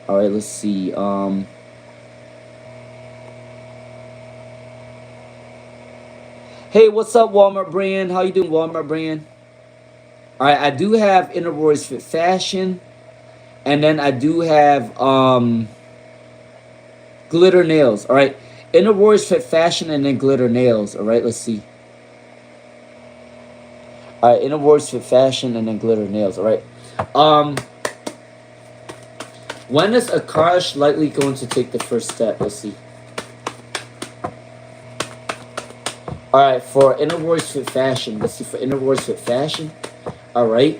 All right, let's see. Hey, what's up, Walmart brand? How you doing, Walmart brand? All right, I do have Inner Warriors Fit Fashion, and then I do have glitter nails. All right, Inner Warriors Fit Fashion, and then glitter nails. All right, let's see. All right, Inner Warriors Fit Fashion, and then glitter nails. All right. Um, when is Akash likely going to take the first step? Let's see. All right, for Inner Warriors Fit Fashion. Let's see for Inner Warriors Fit Fashion. All right.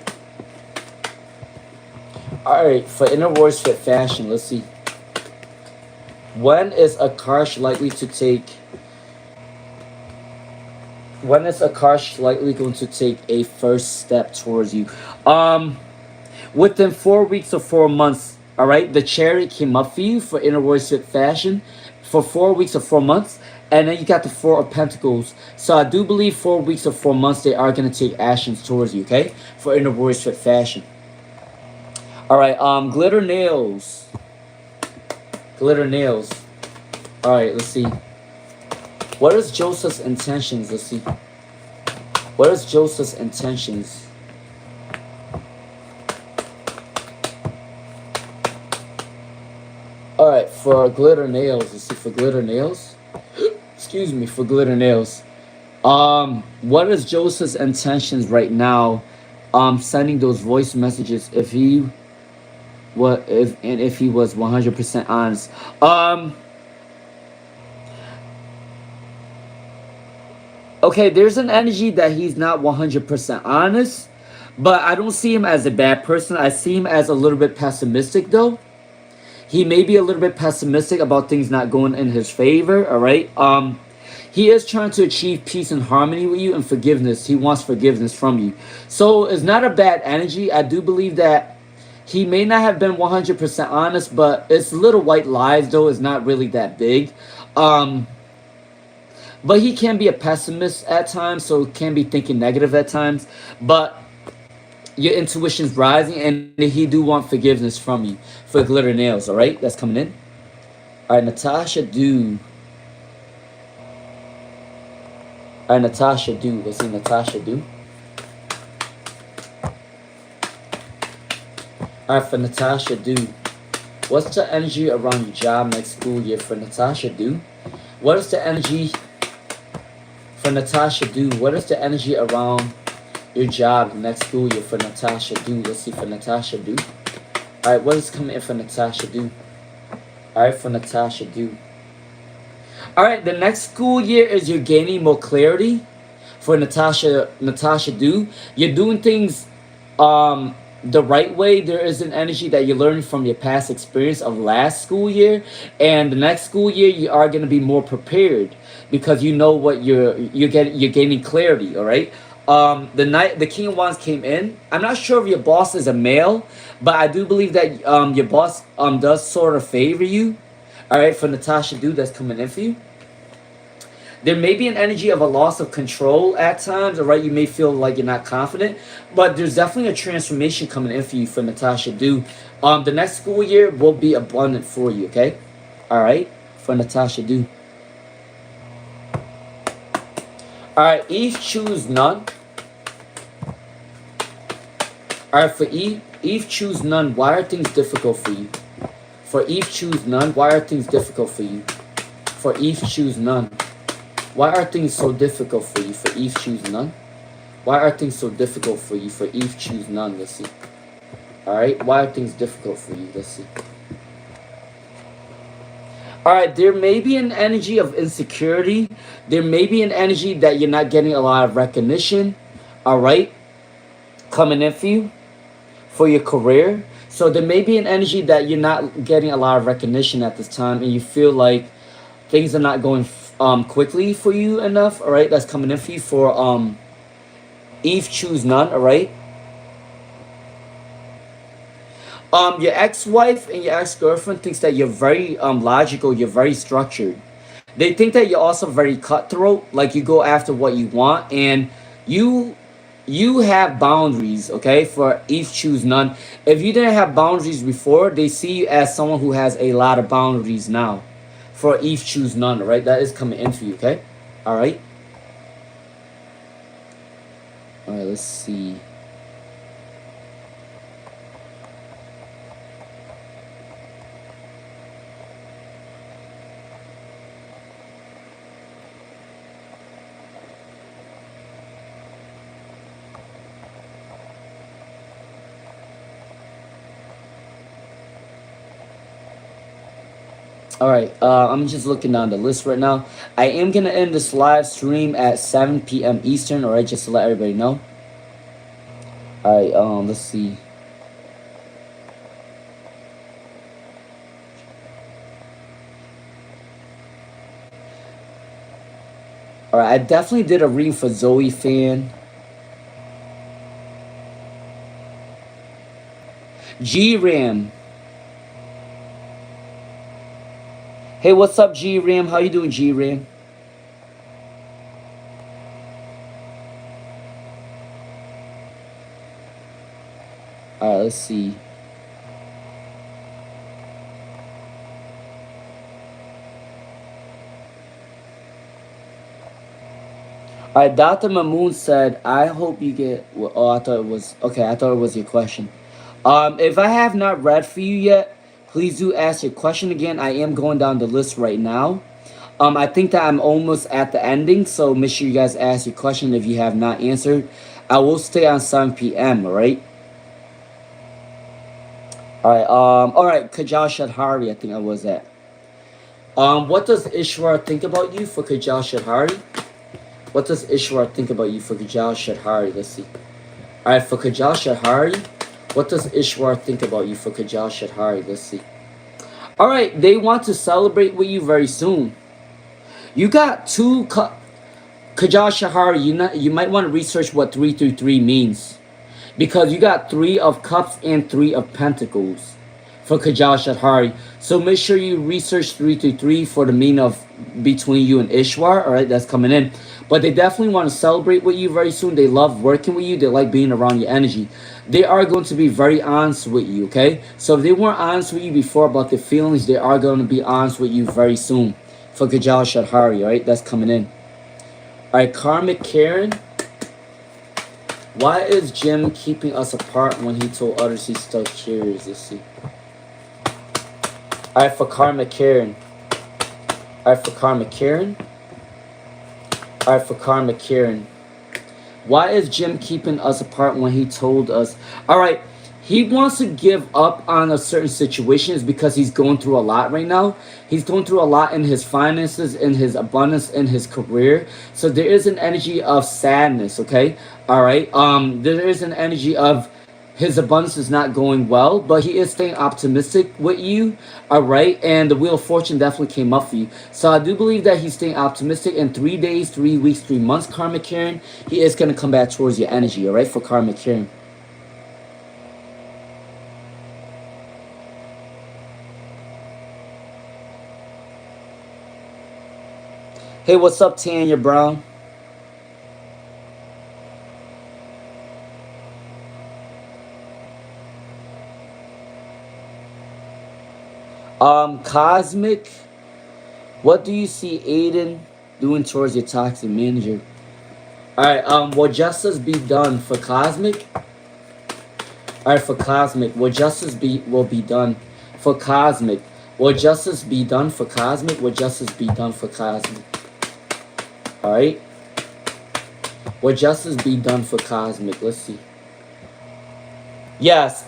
All right, for Inner Warriors Fit Fashion. Let's see. When is Akash likely to take? When is Akash likely going to take a first step towards you? Within 4 weeks or 4 months. All right, the chariot came up for you for Inner Warriors Fit Fashion for 4 weeks or 4 months, and then you got the Four of Pentacles. So I do believe 4 weeks or 4 months they are gonna take actions towards you. Okay, for Inner Warriors Fit Fashion. All right, glitter nails. Glitter nails. All right, let's see. What is Joseph's intentions? Let's see. What is Joseph's intentions? All right, for glitter nails. Let's see for glitter nails. Excuse me, for glitter nails. What is Joseph's intentions right now? Sending those voice messages if he if he was 100% honest. Okay, there's an energy that he's not 100% honest, but I don't see him as a bad person. I see him as a little bit pessimistic though. He may be a little bit pessimistic about things not going in his favor, all right? He is trying to achieve peace and harmony with you and forgiveness. He wants forgiveness from you. So it's not a bad energy. I do believe that he may not have been 100% honest, but it's little white lies though. It's not really that big. But he can be a pessimist at times, so can be thinking negative at times. But your intuition's rising, and he do want forgiveness from you for glitter nails. All right, that's coming in. All right, Natasha do. All right, Natasha do. Let's see, Natasha do. All right, for Natasha do. What's the energy around your job next school year for Natasha do? What is the energy for Natasha do? What is the energy around your job next school year for Natasha do? Let's see for Natasha do. All right, what is coming in for Natasha do? All right, for Natasha do. All right, the next school year is you're gaining more clarity for Natasha do. You're doing things the right way. There is an energy that you're learning from your past experience of last school year, and the next school year you are going to be more prepared because you know what you're gaining clarity. All right. The King of Wands came in. I'm not sure if your boss is a male, but I do believe that your boss does sort of favor you. All right, for Natasha do, that's coming in for you. There may be an energy of a loss of control at times, all right? You may feel like you're not confident, but there's definitely a transformation coming in for you for Natasha do. The next school year will be abundant for you, okay? All right, for Natasha do. All right, Eve choose none. All right, for Eve choose none. Why are things difficult for you? For Eve choose none. Why are things difficult for you? For Eve choose none. Why are things so difficult for you? For Eve choose none. Why are things so difficult for you? For Eve choose none. Let's see. All right. Why are things difficult for you? Let's see. All right. There may be an energy of insecurity. There may be an energy that you're not getting a lot of recognition. All right. Coming in for you for your career. So there may be an energy that you're not getting a lot of recognition at this time, and you feel like things are not going quickly for you enough. All right, that's coming in for you for Eve choose none. All right. Your ex-wife and your ex-girlfriend thinks that you're very logical. You're very structured. They think that you're also very cutthroat. Like you go after what you want, and you have boundaries, okay? For Eve choose none. If you didn't have boundaries before, they see you as someone who has a lot of boundaries now. For Eve choose none, right? That is coming in for you, okay? All right. All right, let's see. All right, I'm just looking down the list right now. I am gonna end this live stream at 7 p.m. Eastern. All right, just to let everybody know. All right, let's see. All right, I definitely did a reading for Zoe fan. G Ram. Hey, what's up, G Ram? How you doing, G Ram? All right, let's see. All right, Dr. Mamoon said, "I hope you get." Well, oh, I thought it was okay. I thought it was your question. If I have not read for you yet, please do ask your question again. I am going down the list right now. I think that I'm almost at the ending, so make sure you guys ask your question if you have not answered. I will stay on 7 p.m. All right. All right. All right. Kajal Shadhari, I think I was at. What does Ishwar think about you for Kajal Shadhari? What does Ishwar think about you for Kajal Shadhari? Let's see. All right, for Kajal Shadhari, what does Ishwar think about you for Kajal Shadhari? Let's see. All right, they want to celebrate with you very soon. You got two Kajal Shahari. You might want to research what 333 means, because you got 3 of cups and 3 of pentacles for Kajal Shadhari. So make sure you research 333 for the meaning of between you and Ishwar. All right, that's coming in. But they definitely want to celebrate with you very soon. They love working with you. They like being around your energy. They are going to be very honest with you, okay? So if they weren't honest with you before about their feelings, they are going to be honest with you very soon for Kajal Shadhari, all right? That's coming in. All right, Karmic Karen. Why is Jim keeping us apart when he told others he's still curious? Let's see. All right, for Karmic Karen. All right, for Karmic Karen. All right, for Karmic Karen. Why is Jim keeping us apart when he told us? All right, he wants to give up on a certain situations because he's going through a lot right now. He's going through a lot in his finances, in his abundance, in his career. So there is an energy of sadness, okay? All right. There is an energy of his abundance is not going well, but he is staying optimistic with you, all right? And the Wheel of Fortune definitely came up for you. So I do believe that he's staying optimistic. In 3 days, 3 weeks, 3 months, Karmic Karen, he is going to come back towards your energy, all right, for Karmic Karen. Hey, what's up, Tanya Brown? Cosmic, what do you see Aiden doing towards your toxic manager? All right, will justice be done for Cosmic? All right, for Cosmic, will be done for Cosmic? Will justice be done for Cosmic? Will justice be done for Cosmic? All right. Will justice be done for Cosmic? Let's see. Yes.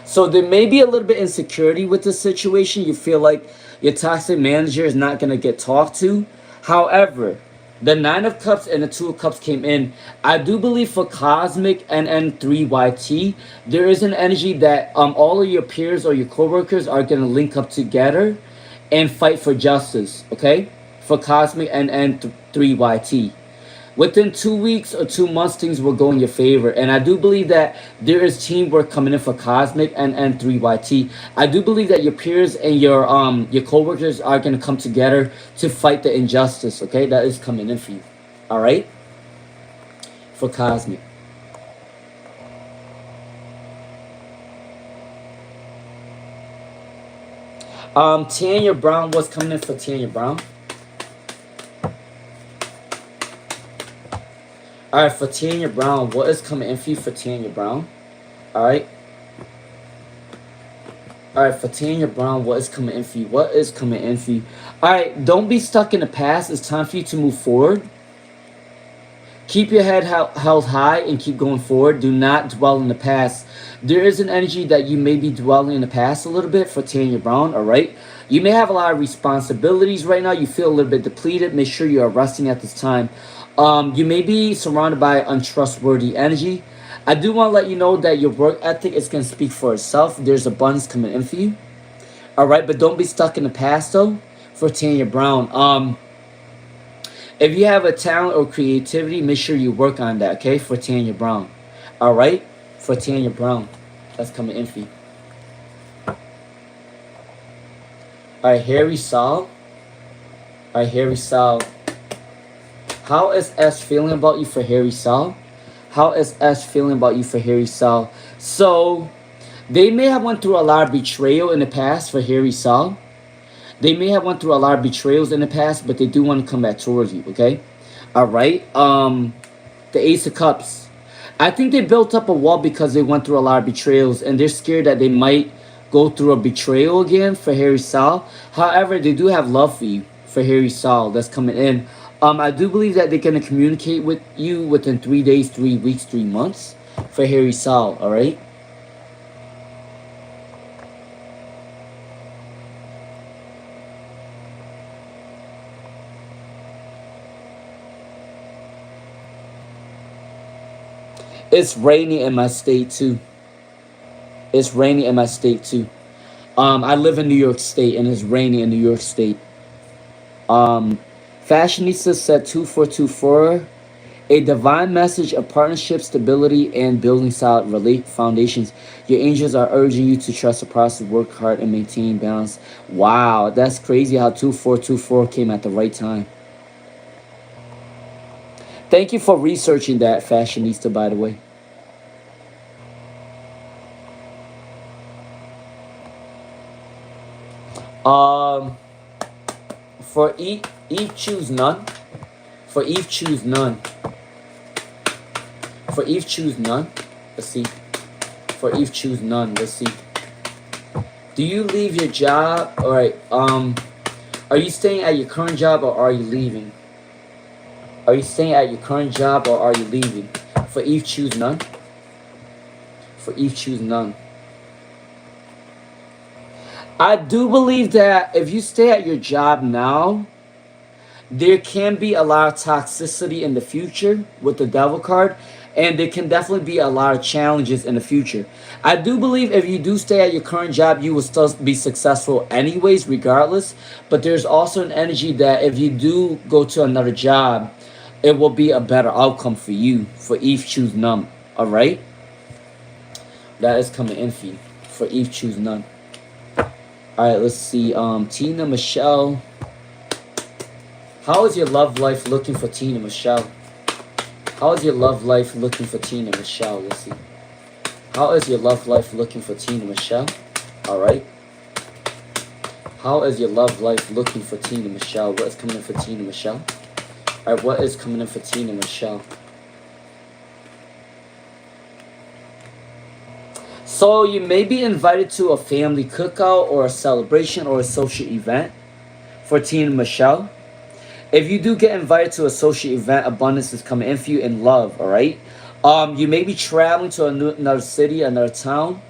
So there may be a little bit insecurity with the situation. You feel like your toxic manager is not gonna get talked to. However, the 9 of Cups and the 2 of Cups came in. I do believe for Cosmic and N3YT, there is an energy that all of your peers or your coworkers are gonna link up together and fight for justice. Okay, for Cosmic and N3YT. Within 2 weeks or 2 months, things will go in your favor. And I do believe that there is teamwork coming in for Cosmic and N3YT. I do believe that your peers and your coworkers are gonna come together to fight the injustice. Okay, that is coming in for you. All right, for Cosmic. Tanya Brown, what's coming in for Tanya Brown? All right, for Tanya Brown, what is coming in for you for Tanya Brown? All right. All right, for Tanya Brown, what is coming in for you? What is coming in for you? All right, don't be stuck in the past. It's time for you to move forward. Keep your head held high and keep going forward. Do not dwell in the past. There is an energy that you may be dwelling in the past a little bit for Tanya Brown, all right? You may have a lot of responsibilities right now. You feel a little bit depleted. Make sure you are resting at this time. You may be surrounded by untrustworthy energy. I do want to let you know that your work ethic is going to speak for itself. There's abundance coming in for you, all right? But don't be stuck in the past, though, for Tanya Brown. If you have a talent or creativity, make sure you work on that, okay? For Tanya Brown. All right? For Tanya Brown. That's coming in for you. All right, Harry Saul. All right, Harry Saul. How is S feeling about you for Harry Saul? How is S feeling about you for Harry Saul? So, they may have went through a lot of betrayal in the past for Harry Saul. They may have went through a lot of betrayals in the past, but they do want to come back towards you, okay? All right. The Ace of Cups. I think they built up a wall because they went through a lot of betrayals, and they're scared that they might go through a betrayal again for Harry Saul. However, they do have love for you for Harry Saul that's coming in. I do believe that they're going to communicate with you within 3 days, 3 weeks, 3 months for Harry Saul, all right? It's raining in my state too. It's raining in my state too. I live in New York State and it's raining in New York State. Um, Fashionista said 2424. A divine message of partnership, stability, and building solid relate foundations. Your angels are urging you to trust the process, work hard, and maintain balance. Wow, that's crazy how 2424 came at the right time. Thank you for researching that, Fashionista, by the way. Um, for Eve choose none. For Eve choose none. For Eve choose none. Let's see. For Eve choose none. Let's see. Do you leave your job? All right. Are you staying at your current job or are you leaving? Are you staying at your current job or are you leaving? For Eve choose none. For Eve choose none. I do believe that if you stay at your job now, there can be a lot of toxicity in the future with the devil card, and there can definitely be a lot of challenges in the future. I do believe if you do stay at your current job, you will still be successful anyways, regardless. But there's also an energy that if you do go to another job, it will be a better outcome for you. For Eve choose none. All right, that is coming in for you. For Eve choose none. All right, let's see. Tina Michelle. How is your love life looking for Tina Michelle? How is your love life looking for Tina Michelle? Let's see. How is your love life looking for Tina Michelle? All right. How is your love life looking for Tina Michelle? What is coming in for Tina Michelle? All right, what is coming in for Tina Michelle? So you may be invited to a family cookout or a celebration or a social event for Tina Michelle. If you do get invited to a social event, abundance is coming in for you in love, all right? You may be traveling to another city, another town,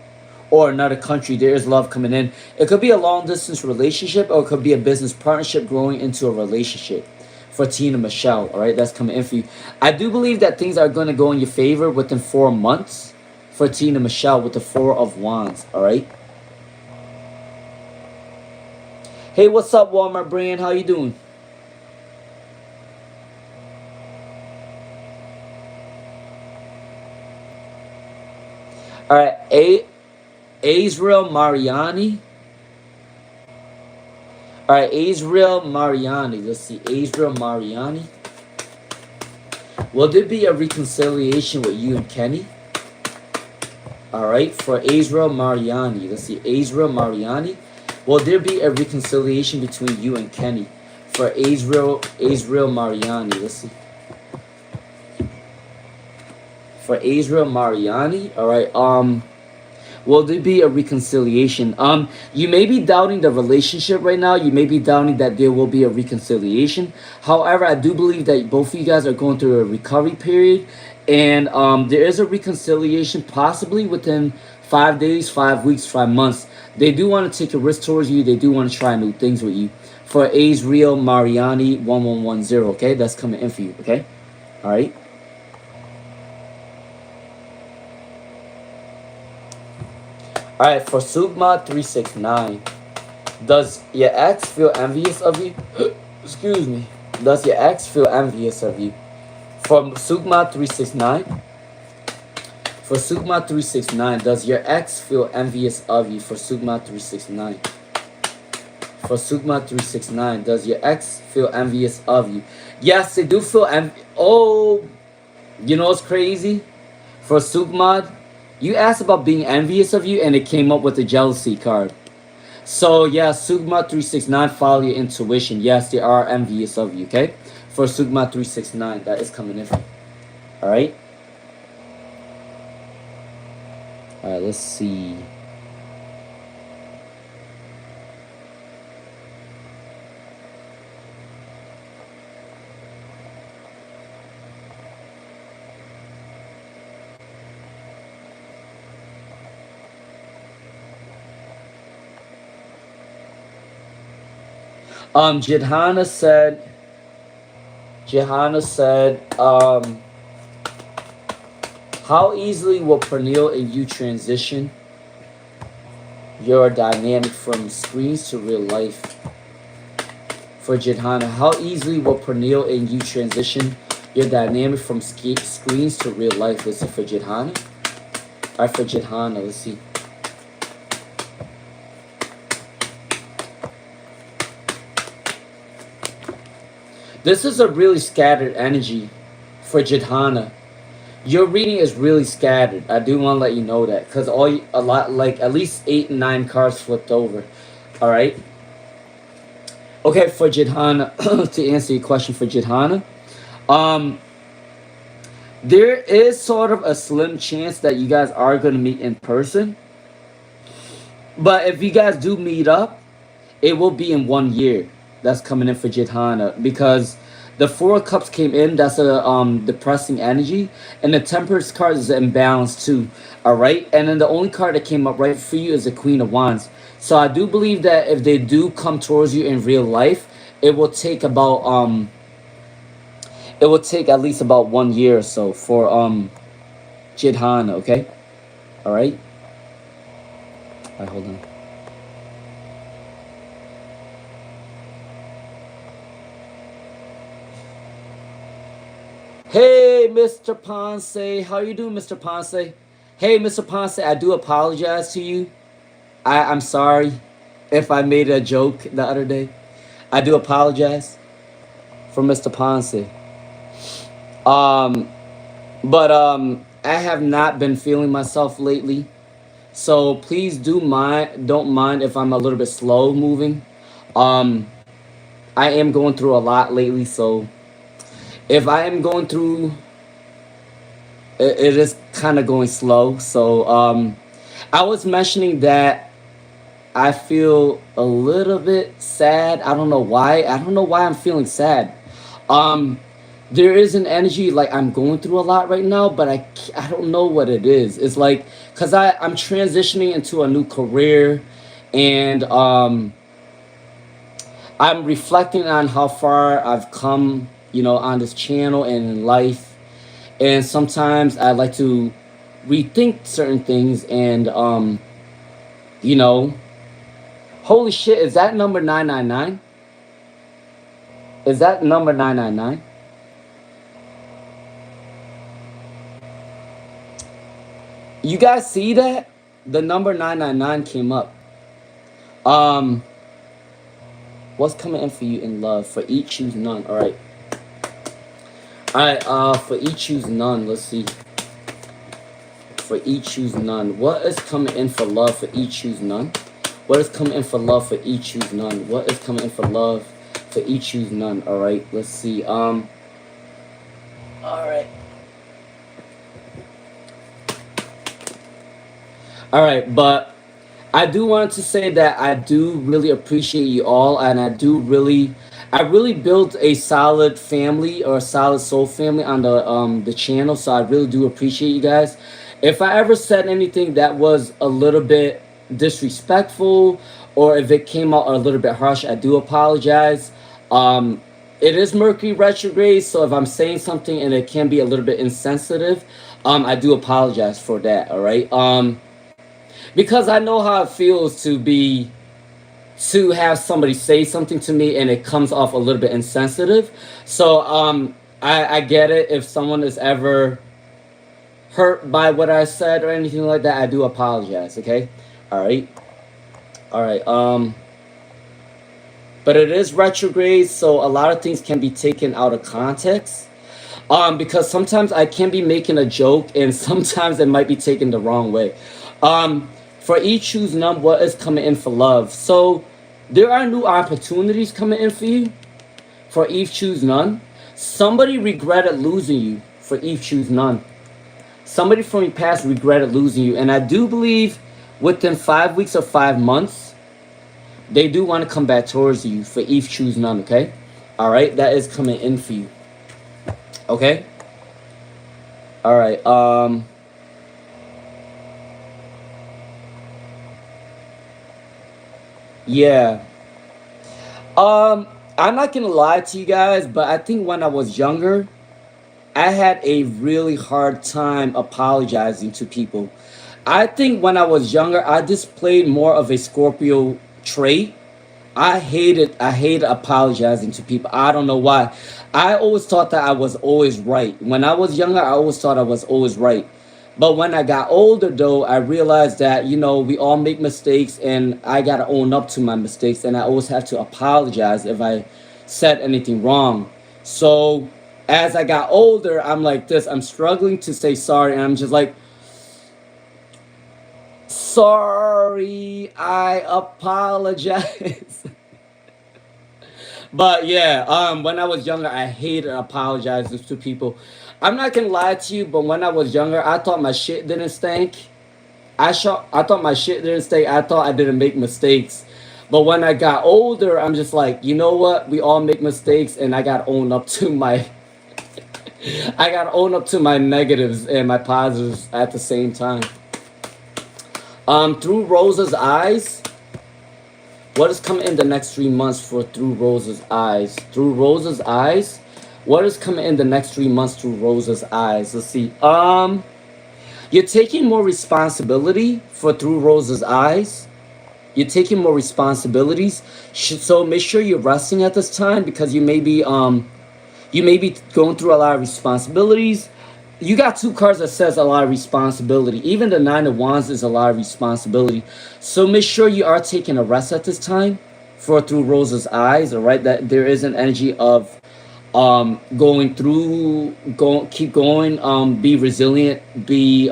or another country. There is love coming in. It could be a long-distance relationship or it could be a business partnership growing into a relationship for Tina Michelle, all right? That's coming in for you. I do believe that things are going to go in your favor within 4 months for Tina Michelle with the Four of Wands, all right? Hey, what's up, Walmart brand? How you doing? All right, Azrael Mariani. All right, Azrael Mariani. Let's see, Azrael Mariani. Will there be a reconciliation with you and Kenny? All right, for Azrael Mariani. Let's see, Azrael Mariani. Will there be a reconciliation between you and Kenny? For Azrael Mariani. Let's see. For Israel Mariani, all right. Will there be a reconciliation? You may be doubting the relationship right now. You may be doubting that there will be a reconciliation. However, I do believe that both of you guys are going through a recovery period, and there is a reconciliation possibly within 5 days, 5 weeks, 5 months. They do want to take a risk towards you. They do want to try new things with you. For Israel Mariani 1110, okay, that's coming in for you, okay, all right. All right, for Sugma 369, does your ex feel envious of you? Excuse me. Does your ex feel envious of you? For Sugma 369, for Sugma 369, does your ex feel envious of you? For Sugma 369, for Sugma 369, does your ex feel envious of you? Yes, they do feel Oh, you know what's crazy? For Sugma, you asked about being envious of you, and it came up with the jealousy card. So yeah, Sugma 369, follow your intuition. Yes, they are envious of you, okay? For Sugma 369, that is coming in. Alright? Alright, let's see. Jihana said, how easily will Pernille and you transition your dynamic from screens to real life? For Jihana, how easily will Pernille and you transition your dynamic from screens to real life? Let's see for Jihana. Alright, for Jihana, let's see. This is a really scattered energy for Jidhana. Your reading is really scattered. I do want to let you know that, because a lot, like at least 8 and 9 cards flipped over. All right. Okay, for Jidhana, to answer your question for Jidhana, there is sort of a slim chance that you guys are going to meet in person. But if you guys do meet up, it will be in 1 year. That's coming in for Jidhana, because the 4 of Cups came in. That's a depressing energy, and the Temperance card is an imbalance too. All right, and then the only card that came up right for you is the Queen of Wands. So I do believe that if they do come towards you in real life, it will take about it will take at least about 1 year or so for Jidhana. Okay, all right. All right, hold on. Hey, Mr. Ponce. How you doing, Mr. Ponce? Hey, Mr. Ponce, I do apologize to you. I'm sorry if I made a joke the other day. I do apologize for Mr. Ponce. But I have not been feeling myself lately. So please don't mind if I'm a little bit slow moving. Um, I am going through a lot lately, so if I am going through, it is kind of going slow. So I was mentioning that I feel a little bit sad. I don't know why. I don't know why I'm feeling sad. Um, there is an energy like I'm going through a lot right now, but I don't know what it is. It's like because I'm transitioning into a new career, and I'm reflecting on how far I've come, on this channel and in life. And sometimes I like to rethink certain things, and you know, holy shit, is that number 999? Is that number 999? You guys see that? The number 999 came up. Um, what's coming in for you in love? For each choose none. Alright. Alright, for each choose none. Let's see. For each choose none. What is coming in for love for each choose none? What is coming in for love for each choose none? What is coming in for love for each choose none? Alright, let's see. Alright. All right, but I do want to say that I do really appreciate you all, and I really built a solid family or a solid soul family on the channel. So I really do appreciate you guys. If I ever said anything that was a little bit disrespectful, or if it came out a little bit harsh, I do apologize. Um, it is Mercury retrograde, so if I'm saying something and it can be a little bit insensitive, I do apologize for that. All right. Because I know how it feels to have somebody say something to me and it comes off a little bit insensitive. So I get it. If someone is ever hurt by what I said or anything like that, I do apologize. Okay, all right, all right. But it is retrograde, so a lot of things can be taken out of context. Because sometimes I can be making a joke and sometimes it might be taken the wrong way. Um, for each choose none, what is coming in for love? So there are new opportunities coming in for you. For each choose none. Somebody regretted losing you. For each choose none. Somebody from your past regretted losing you, and I do believe within 5 weeks or 5 months, they do want to come back towards you. For each choose none. Okay, all right, that is coming in for you. Okay, all right. Yeah. I'm not gonna lie to you guys, but I think when I was younger, I had a really hard time apologizing to people. I think when I was younger, I displayed more of a Scorpio trait. I hated apologizing to people. I don't know why. I always thought that I was always right. When I was younger, I always thought I was always right. But when I got older, though, I realized that, we all make mistakes and I got to own up to my mistakes. And I always have to apologize if I said anything wrong. So as I got older, I'm like this. I'm struggling to say sorry. And I'm just like, sorry, I apologize. But yeah, when I was younger, I hated apologizing to people. I'm not gonna lie to you, but when I was younger, I thought my shit didn't stink. I thought my shit didn't stink. I thought I didn't make mistakes. But when I got older, I'm just like, you know what? We all make mistakes, and I gotta own up to my, I gotta own up to my negatives and my positives at the same time. Through Rosa's eyes. What is coming in the next 3 months for Through Rosa's eyes? Through Rosa's eyes. What is coming in the next 3 months through Rosa's eyes? Let's see. You're taking more responsibility for Through Rosa's eyes. You're taking more responsibilities. So make sure you're resting at this time because you may be going through a lot of responsibilities. You got two cards that says a lot of responsibility. Even the Nine of Wands is a lot of responsibility. So make sure you are taking a rest at this time for Through Rosa's eyes. All right, that there is an energy of going through, keep going, be resilient, be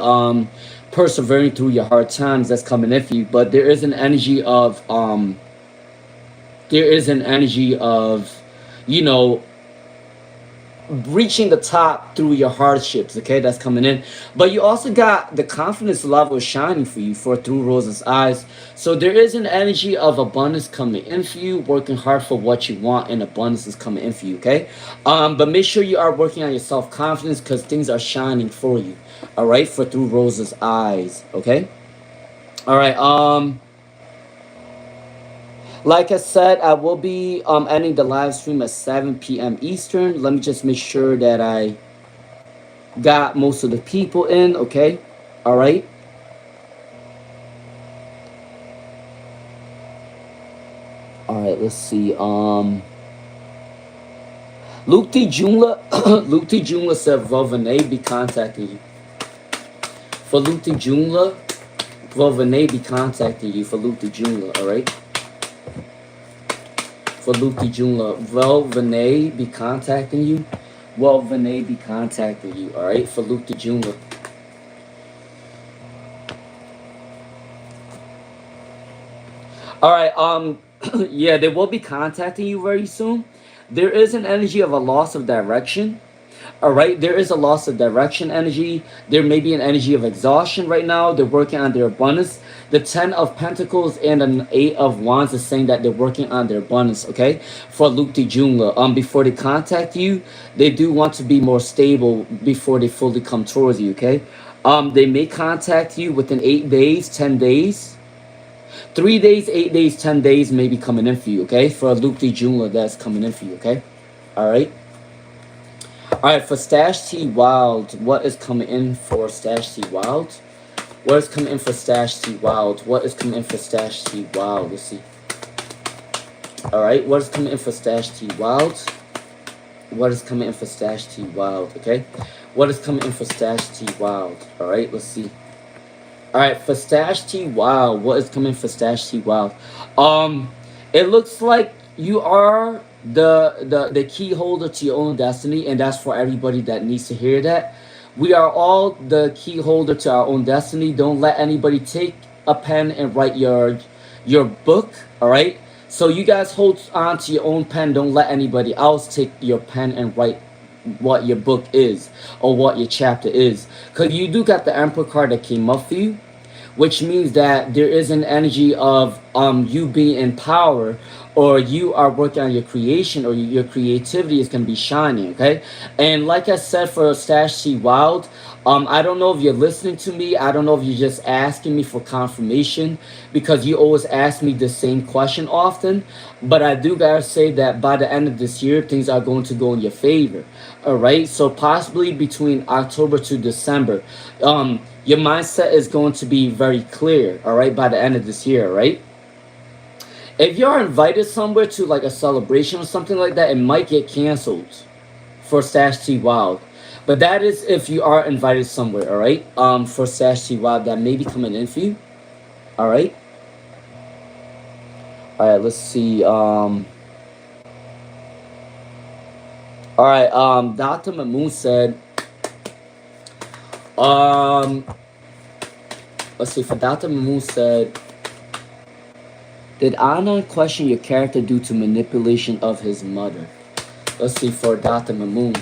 persevering through your hard times that's coming in for you. But there is an energy of you know reaching the top through your hardships. Okay, that's coming in. But you also got the confidence level shining for you for Through Rosa's eyes. So there is an energy of abundance coming in for you, working hard for what you want, and abundance is coming in for you. Okay, but make sure you are working on your self-confidence because things are shining for you. All right, for Through Rosa's eyes. Okay, all right. Like I said, I will be ending the live stream at 7 p.m. Eastern. Let me just make sure that I got most of the people in. Okay, all right, all right. Let's see. Luke T. Jungla, Luke T. Jungla said Vovanay be contacting you. For Luke T. Jungla, Vovanay be contacting you. For Luke T. Jungla, all right. For Luke T. Jungla, Vovanay be contacting you. Well, Vinay be contacting you, all right, for Luke T. Jungla. All right. Yeah, they will be contacting you very soon. There is an energy of a loss of direction. All right, there is a loss of direction energy. There may be an energy of exhaustion right now. They're working on their abundance. The 10 of Pentacles and an 8 of Wands is saying that they're working on their abundance, okay? For Luke de Jungla. Before they contact you, they do want to be more stable before they fully come towards you, okay? They may contact you within 8 days, 10 days. 3 days, 8 days, 10 days may be coming in for you, okay? For Luke de Jungla, that's coming in for you, okay? All right. All right, for Stash T Wild, what is coming in for Stash T Wild? What is coming in for Stash T Wild? What is coming in for Stash T Wild? Let's see. All right, what is coming in for Stash T Wild? What is coming in for Stash T Wild? Okay, what is coming in for Stash T Wild? All right, let's see. All right, for Stash T Wild, what is coming for Stash T Wild? It looks like you are the key holder to your own destiny, and that's for everybody that needs to hear that. We are all the key holder to our own destiny. Don't let anybody take a pen and write your book. All right. So you guys hold on to your own pen. Don't let anybody else take your pen and write what your book is or what your chapter is. Because you do got the Emperor card that came up for you, which means that there is an energy of you being in power, or you are working on your creation, or your creativity is going to be shining, okay? And like I said, for Stash T Wild, I don't know if you're listening to me. I don't know if you're just asking me for confirmation, because you always ask me the same question often. But I do gotta say that by the end of this year, things are going to go in your favor. All right, so possibly between October to December, your mindset is going to be very clear. All right, by the end of this year, right? If you're invited somewhere to like a celebration or something like that, it might get canceled for Stash T Wild. But that is if you are invited somewhere, all right? For Stash T Wild, that may be coming in for you. All right. All right, let's see. All right, Dr. Mamoon said, let's see, for Dr. Mamoon said, did Anand question your character due to manipulation of his mother? Let's see, for Dr. Mamoon.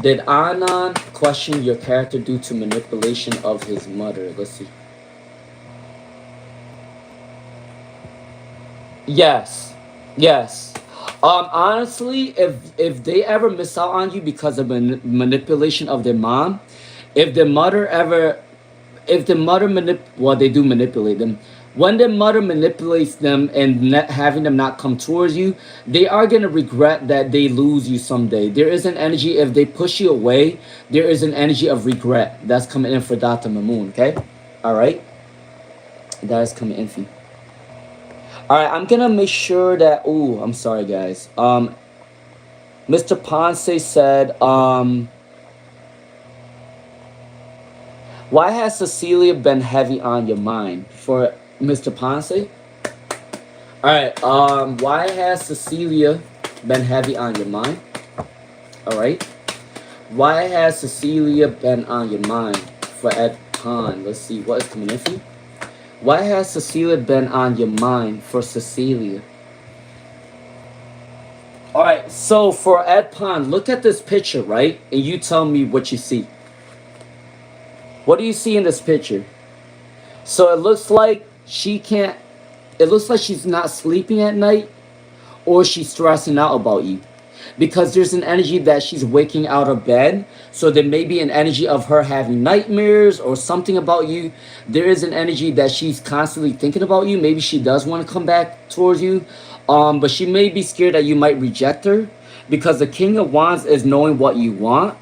Did Anand question your character due to manipulation of his mother? Let's see. Yes. Yes. Honestly, if they ever miss out on you because of manipulation of their mom, if the mother ever, if the mother well, they do manipulate them. When the mother manipulates them and having them not come towards you, they are gonna regret that they lose you someday. There is an energy, if they push you away, there is an energy of regret that's coming in for Dr. Mamoon. Okay, all right, that is coming in for you. All right, I'm gonna make sure that. Oh, I'm sorry, guys. Mr. Ponce said, why has Cecilia been heavy on your mind? For Mr. Ponce. All right. Why has Cecilia been heavy on your mind? All right. Why has Cecilia been on your mind? For Ed Pond. Let's see what is coming in for you. Why has Cecilia been on your mind for Cecilia? All right. So for Ed Pond, look at this picture, right? And you tell me what you see. What do you see in this picture? So it looks like she can't, it looks like she's not sleeping at night, or she's stressing out about you. Because there's an energy that she's waking out of bed. So there may be an energy of her having nightmares or something about you. There is an energy that she's constantly thinking about you. Maybe she does want to come back towards you. But she may be scared that you might reject her. Because the King of Wands is knowing what you want.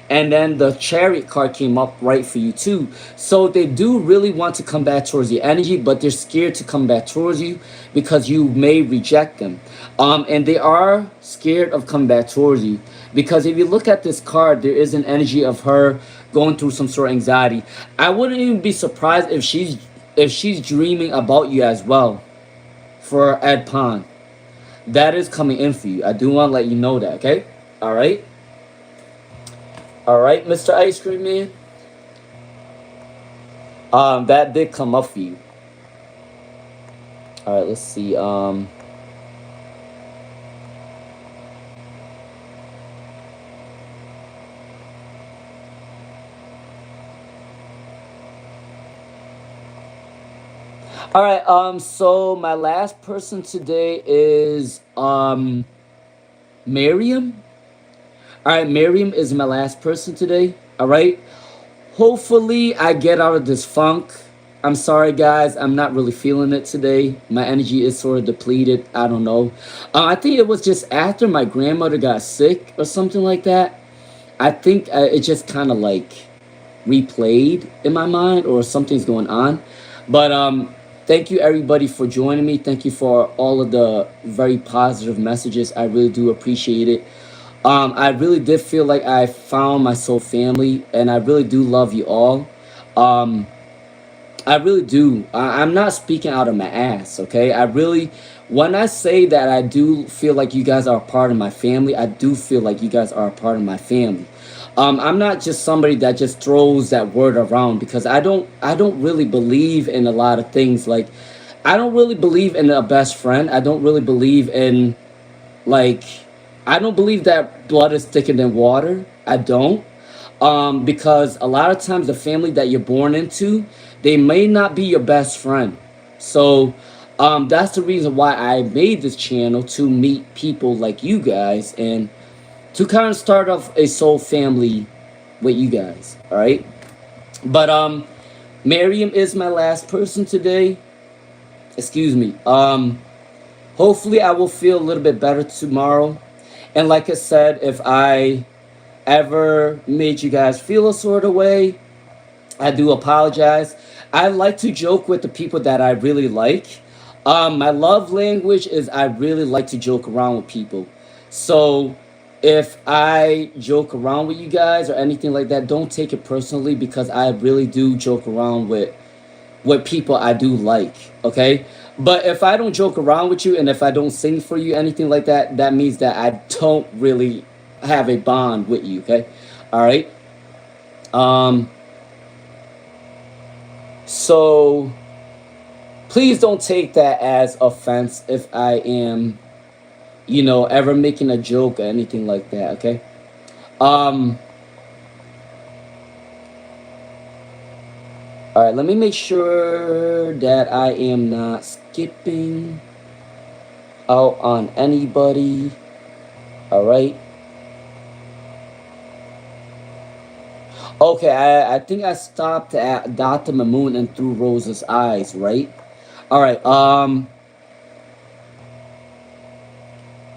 And then the Chariot card came up right for you too. So they do really want to come back towards your energy, but they're scared to come back towards you because you may reject them. And they are scared of coming back towards you. Because if you look at this card, there is an energy of her going through some sort of anxiety. I wouldn't even be surprised if she's dreaming about you as well. For Ed Pond. That is coming in for you. I do want to let you know that, okay? Alright? All right, Mr. Ice Cream Man. That did come up for you. All right, let's see. All right. So my last person today is Miriam. All right, Miriam is my last person today. All right. Hopefully, I get out of this funk. I'm sorry, guys. I'm not really feeling it today. My energy is sort of depleted. I don't know. I think it was just after my grandmother got sick or something like that. I think it just kind of like replayed in my mind or something's going on. But thank you everybody for joining me. Thank you for all of the very positive messages. I really do appreciate it. I really did feel like I found my soul family, and I really do love you all. Um, I really do. I'm not speaking out of my ass, okay? I really, when I say that I do feel like you guys are a part of my family, I do feel like you guys are a part of my family. I'm not just somebody that just throws that word around because I don't really believe in a lot of things. Like, I don't really believe in a best friend. I don't really believe in like, I don't believe that blood is thicker than water. I don't. Because a lot of times the family that you're born into, they may not be your best friend. So, that's the reason why I made this channel to meet people like you guys and to kind of start off a soul family with you guys. All right. But, Miriam is my last person today. Excuse me. Hopefully I will feel a little bit better tomorrow. And like I said, if I ever made you guys feel a sort of way, I do apologize. I like to joke with the people that I really like. My love language is I really like to joke around with people. So if I joke around with you guys or anything like that, don't take it personally because I really do joke around with what people I do like, okay? But if I don't joke around with you and if I don't sing for you, anything like that, that means that I don't really have a bond with you, okay? All right? Um, so please don't take that as offense if I am, ever making a joke or anything like that, okay? Um, all right, let me make sure that I am not skipping out on anybody. All right. Okay, I think I stopped at Dr. Mamoon and Through Rose's Eyes, right? All right.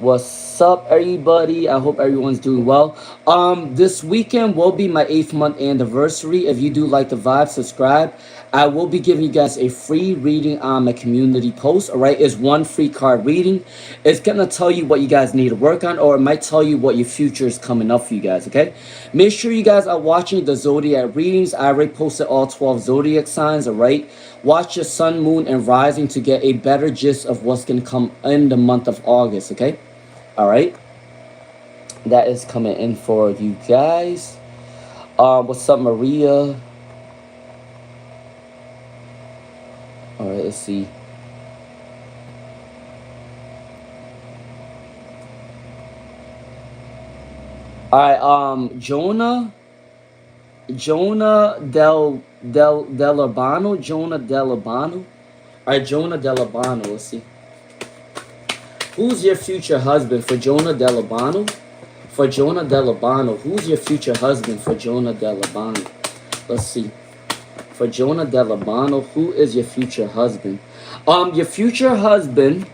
What's up, everybody? I hope everyone's doing well. This weekend will be my 8th month anniversary. If you do like the vibe, subscribe. I will be giving you guys a free reading on my community post. All right, it's one free card reading. It's gonna tell you what you guys need to work on, or it might tell you what your future is coming up for you guys. Okay, make sure you guys are watching the zodiac readings. I already posted all 12 zodiac signs. All right, watch your sun, moon, and rising to get a better gist of what's gonna come in the month of August. Okay. All right, that is coming in for you guys. What's up, Maria? All right, let's see. All right, Jonah Del Urbano. All right, Jonah Del Urbano. Let's see. Who's your future husband for Jonah Del Urbano? For Jonah Del Urbano, who's your future husband for Jonah Del Urbano? Let's see. For Jonah Del Urbano, who is your future husband? Your future husband,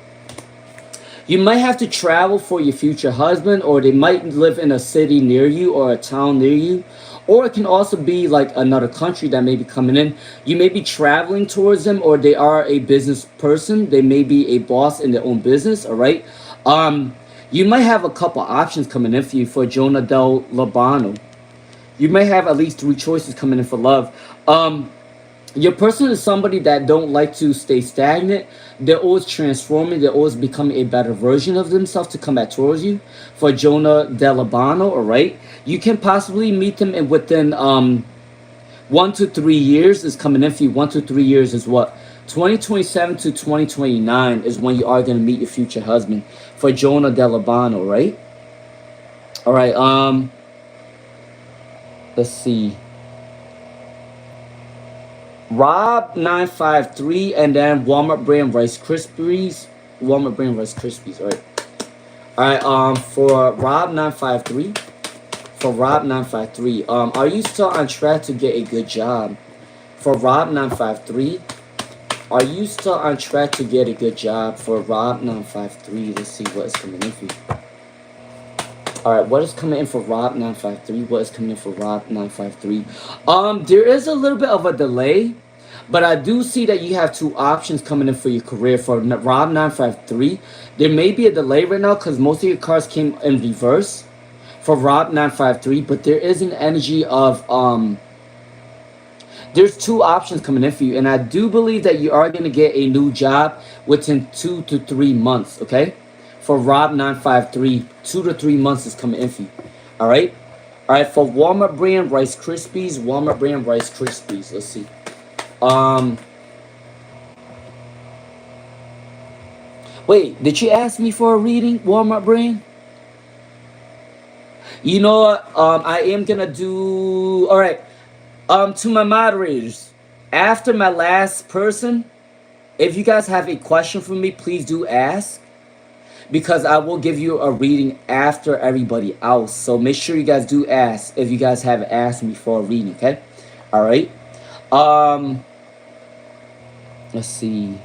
you might have to travel for your future husband, or they might live in a city near you or a town near you. Or it can also be like another country that may be coming in. You may be traveling towards them, or they are a business person. They may be a boss in their own business, all right? You might have a couple options coming in for you for Jonah Del Labano. You may have at least 3 choices coming in for love. Your person is somebody that don't like to stay stagnant. They're always transforming. They're always becoming a better version of themselves to come back towards you. For Jonah Delabano, all right, you can possibly meet them in within 1 to 3 years is coming in for you. 1 to 3 years is what 2027 to 2029 is when you are going to meet your future husband. For Jonah Delabano, right? All right. Let's see. Rob953, and then Walmart brand Rice Krispies. Walmart brand Rice Krispies, all right. All right, for Rob953, are you still on track to get a good job? For Rob953, are you still on track to get a good job? For Rob953, let's see what is coming in for you. Alright, what is coming in for Rob953? What is coming in for Rob953? There is a little bit of a delay, but I do see that you have two options coming in for your career. For Rob953, there may be a delay right now because most of your cards came in reverse for Rob953, but there is an energy of there's two options coming in for you, and I do believe that you are going to get a new job within 2 to 3 months, okay? For Rob953, 2 to 3 months is coming in for you, all right? All right, for Walmart brand Rice Krispies, let's see. Wait, did you ask me for a reading, Walmart brand? You know what? I am going to do, all right. To my moderators, after my last person, if you guys have a question for me, please do ask, because I will give you a reading after everybody else. So make sure you guys do ask if you guys have asked me for a reading, okay? All right. Let's see.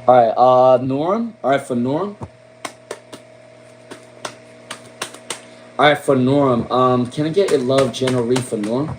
All right. Norm. All right, for Norm. All right, for Norm. Can I get a love general read for Norm?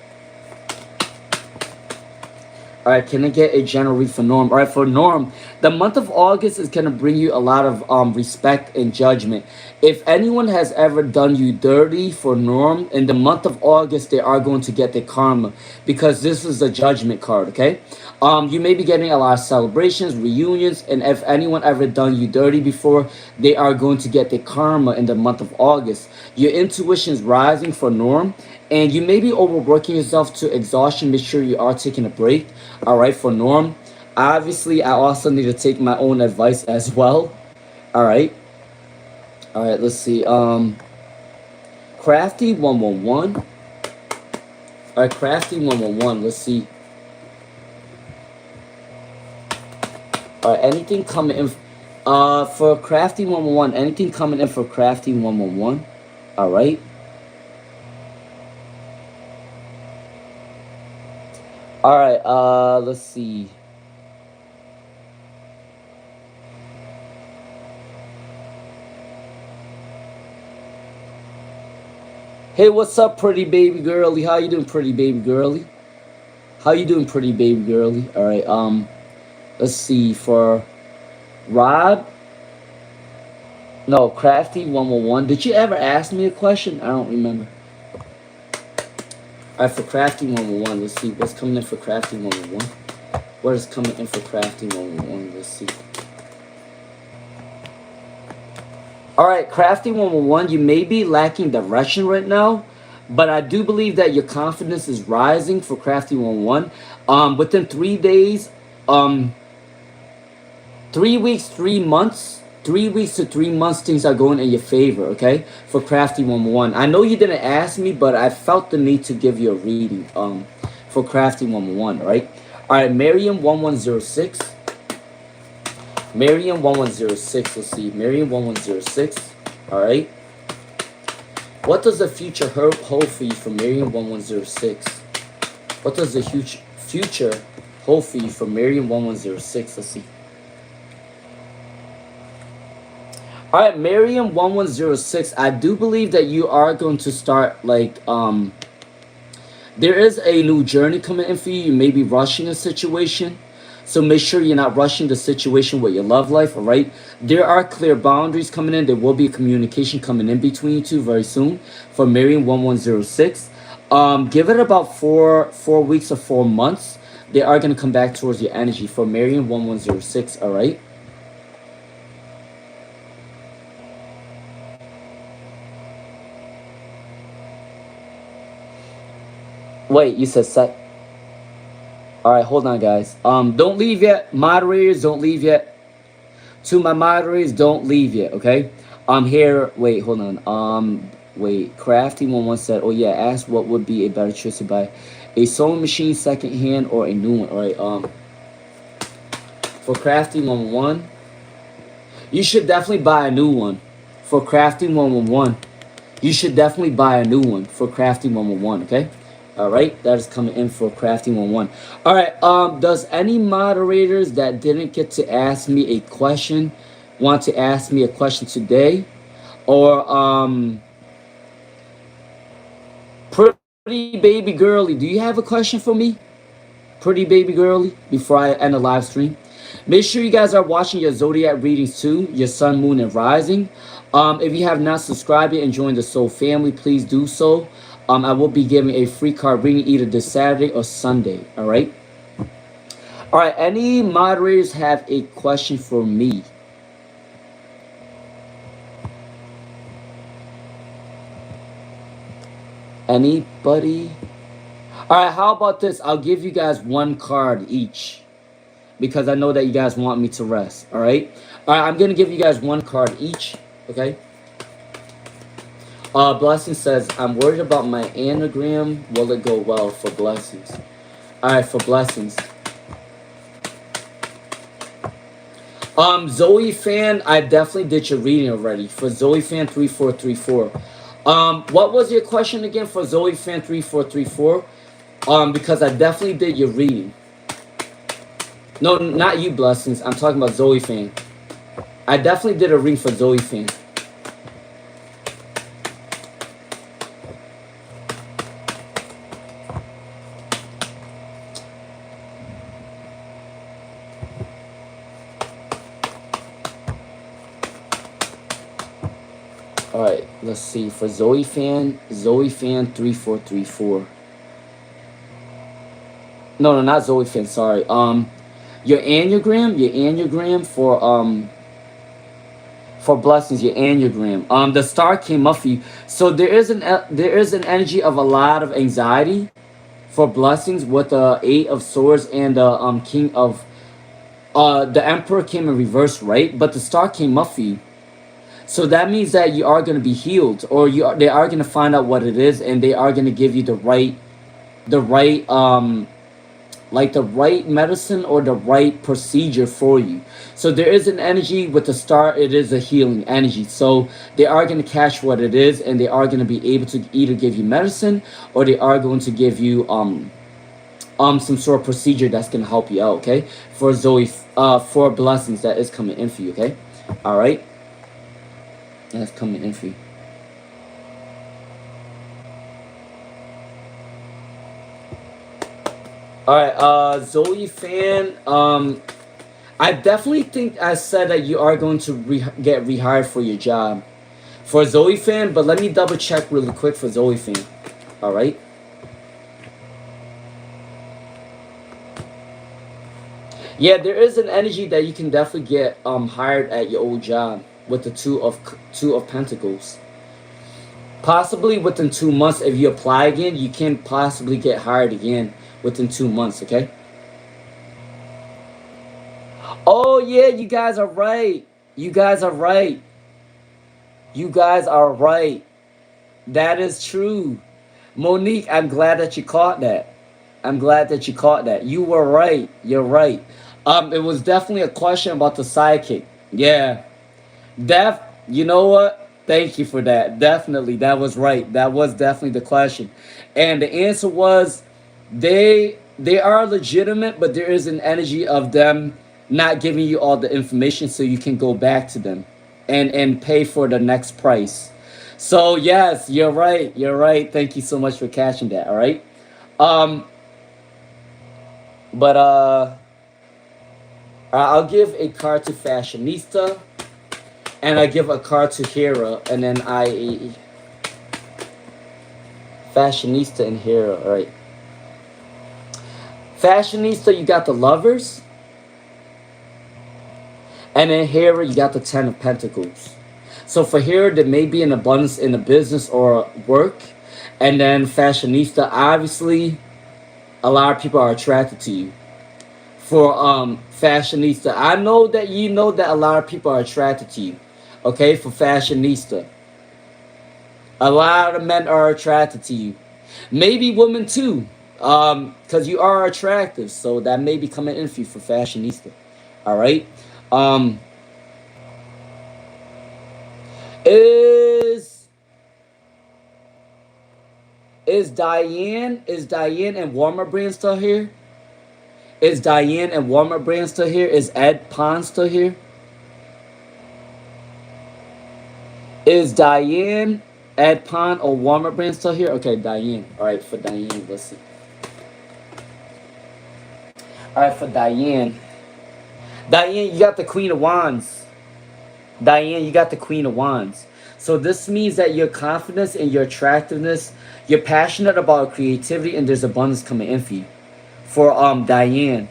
All right, can I get a general read for Norm? All right, for Norm, the month of August is going to bring you a lot of respect and judgment. If anyone has ever done you dirty, for Norm, in the month of August, they are going to get their karma, because this is a judgment card, okay? You may be getting a lot of celebrations, reunions, and if anyone ever done you dirty before, they are going to get their karma in the month of August. Your intuition is rising for Norm, and you may be overworking yourself to exhaustion. Make sure you are taking a break. All right, for Norm. Obviously, I also need to take my own advice as well. All right. All right, let's see. Crafty 111. All right, Crafty 111. Let's see. All right, anything coming in for Crafty 111? Anything coming in for Crafty 111? All right. All right, let's see. Hey, what's up, pretty baby girly? How you doing, pretty baby girly? How you doing, pretty baby girly? All right, let's see, for Rob. No, Crafty 111. Did you ever ask me a question? I don't remember. All right, for Crafty 111, let's see what's coming in for Crafty 111. What is coming in for Crafty 111? Let's see. All right, Crafty 111, you may be lacking direction right now, but I do believe that your confidence is rising for Crafty 111. Within 3 days, 3 weeks, 3 months, 3 weeks to 3 months, things are going in your favor, okay? For Crafty 111. I know you didn't ask me, but I felt the need to give you a reading for Crafty 111, right? All right, Miriam 1106. Miriam 1106, let's see. Miriam 1106, all right? What does the future hold for you for Miriam 1106? What does the future hold for you for Miriam 1106? Let's see. All right, Miriam 1106. I do believe that you are going to start, like, there is a new journey coming in for you. You may be rushing a situation, so make sure you're not rushing the situation with your love life. All right, there are clear boundaries coming in. There will be communication coming in between you two very soon for Miriam 1106. Give it about four weeks or 4 months. They are going to come back towards your energy for Miriam 1106. All right. Wait, you said set. All right, hold on, guys. Don't leave yet. Moderators, don't leave yet. To my moderators, don't leave yet, okay? Here, wait, hold on. Wait, Crafty11 said, oh yeah, ask what would be a better choice to buy, a sewing machine second hand or a new one. All right. For Crafty11, you should definitely buy a new one. For Crafty11, you should definitely buy a new one for Crafty11. Okay. All right, that is coming in for Crafty11. All right. Does any moderators that didn't get to ask me a question want to ask me a question today? Or pretty baby girly, do you have a question for me? Pretty baby girly, before I end the live stream. Make sure you guys are watching your zodiac readings too, your sun, moon, and rising. If you have not subscribed yet and joined the Soul family, please do so. I will be giving a free card reading either this Saturday or Sunday. All right. All right. Any moderators have a question for me? Anybody? All right, how about this? I'll give you guys one card each because I know that you guys want me to rest. All right. All right, I'm going to give you guys one card each. Okay. Blessing says, I'm worried about my anagram. Will it go well? For blessings? All right, for blessings. Zoe fan, I definitely did your reading already. For Zoe fan 3434. What was your question again for Zoe fan 3434? Because I definitely did your reading. No, not you, blessings. I'm talking about Zoe fan. I definitely did a reading for Zoe fan. All right, let's see. For Zoe fan 3434. No, not Zoe fan. Sorry. Your anagram for blessings, your anagram. The star came up for you. So there is an energy of a lot of anxiety for blessings with the Eight of Swords and the King of the Emperor came in reverse, right? But the star came up for you. So that means that you are going to be healed, or they are going to find out what it is, and they are going to give you the right like the right medicine or the right procedure for you. So there is an energy with the star. It is a healing energy. So they are going to catch what it is, and they are going to be able to either give you medicine, or they are going to give you some sort of procedure that's going to help you out. Okay, for Zoe, for blessings that is coming in for you. Okay, all right. That's coming in for you. All right, Zoe fan. I definitely think I said that you are going to get rehired for your job, for Zoe fan. But let me double check really quick for Zoe fan. All right. Yeah, there is an energy that you can definitely get hired at your old job with the two of Pentacles. Possibly within 2 months, if you apply again, you can possibly get hired again within 2 months. Okay. Oh yeah, you guys are right. You guys are right. You guys are right. That is true. Monique, I'm glad that you caught that. I'm glad that you caught that. You were right. You're right. It was definitely a question about the sidekick. Yeah. You know what? Thank you for that. Definitely, that was right. That was definitely the question, and the answer was, they are legitimate, but there is an energy of them not giving you all the information, so you can go back to them, and pay for the next price. So yes, you're right. You're right. Thank you so much for catching that. All right. Um, but I'll give a card to Fashionista. And I give a card to Hera, and then Fashionista and Hera. All right. Fashionista, you got the Lovers, and then Hera, you got the Ten of Pentacles. So for Hera, there may be an abundance in the business or work, and then Fashionista, obviously, a lot of people are attracted to you. For Fashionista, I know that you know that a lot of people are attracted to you. Okay, for fashionista. A lot of men are attracted to you. Maybe women too. Because you are attractive. So that may be coming in for you for fashionista. Alright? Um is Diane and Walmart brand still here? Is Diane and Walmart brand still here? Is Ed Pond still here? Is Diane, Ed Pond, or Walmart brand still here? Okay, Diane. Alright, for Diane, let's see. Alright, for Diane. Diane, you got the Queen of Wands. Diane, you got the Queen of Wands. So this means that your confidence and your attractiveness, you're passionate about creativity, and there's abundance coming in for you. For Diane.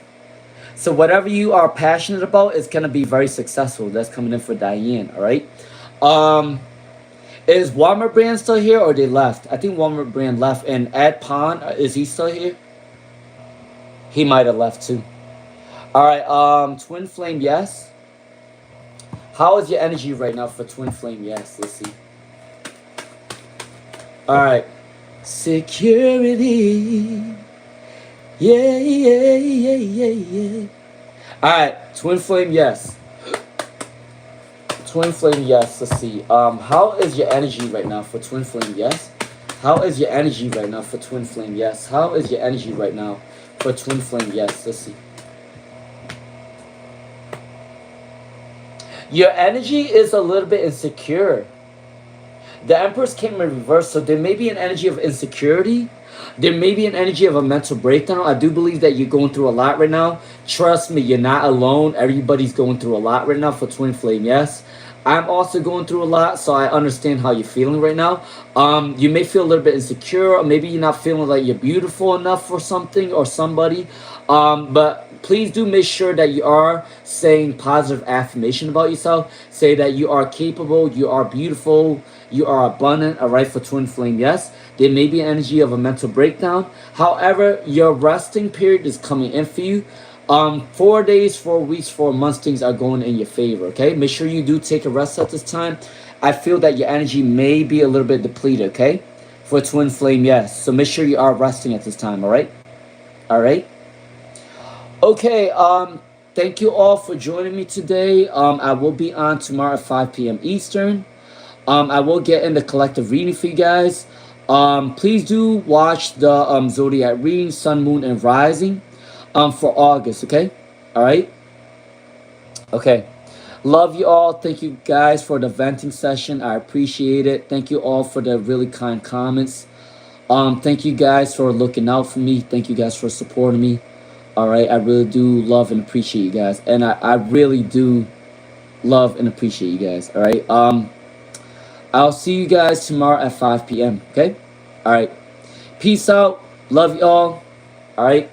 So whatever you are passionate about is gonna be very successful. That's coming in for Diane, alright? Is Walmart brand still here or they left? I think Walmart brand left. And Ed Pond, is he still here? He might have left too. Alright, Twin Flame, yes. How is your energy right now for Twin Flame? Yes, let's see. Alright. Security. Yeah, yeah, yeah, yeah, yeah. Alright, Twin Flame, yes. Twin Flame, yes. Let's see. How is your energy right now for Twin Flame? Yes. How is your energy right now for Twin Flame? Yes. How is your energy right now for Twin Flame? Yes. Let's see. Your energy is a little bit insecure. The Empress came in reverse, so there may be an energy of insecurity. There may be an energy of a mental breakdown. I do believe that you're going through a lot right now. Trust me, you're not alone. Everybody's going through a lot right now for Twin Flame, yes. I'm also going through a lot, so I understand how you're feeling right now. You may feel a little bit insecure, or maybe you're not feeling like you're beautiful enough for something or somebody. But please do make sure that you are saying positive affirmation about yourself. Say that you are capable, you are beautiful, you are abundant, alright, for Twin Flame, yes. There may be an energy of a mental breakdown. However, your resting period is coming in for you. 4 days, 4 weeks, 4 months, things are going in your favor, okay? Make sure you do take a rest at this time. I feel that your energy may be a little bit depleted, okay? For Twin Flame, yes. So make sure you are resting at this time, alright? Alright? Okay, thank you all for joining me today. I will be on tomorrow at 5 p.m. Eastern. I will get in the collective reading for you guys. Please do watch the zodiac reading, sun, moon, and rising for August, okay? Alright? Okay. Love you all. Thank you guys for the venting session. I appreciate it. Thank you all for the really kind comments. Thank you guys for looking out for me. Thank you guys for supporting me. Alright, I really do love and appreciate you guys. And I really do love and appreciate you guys. Alright? I'll see you guys tomorrow at 5 p.m. Okay? Alright. Peace out. Love you all. Alright?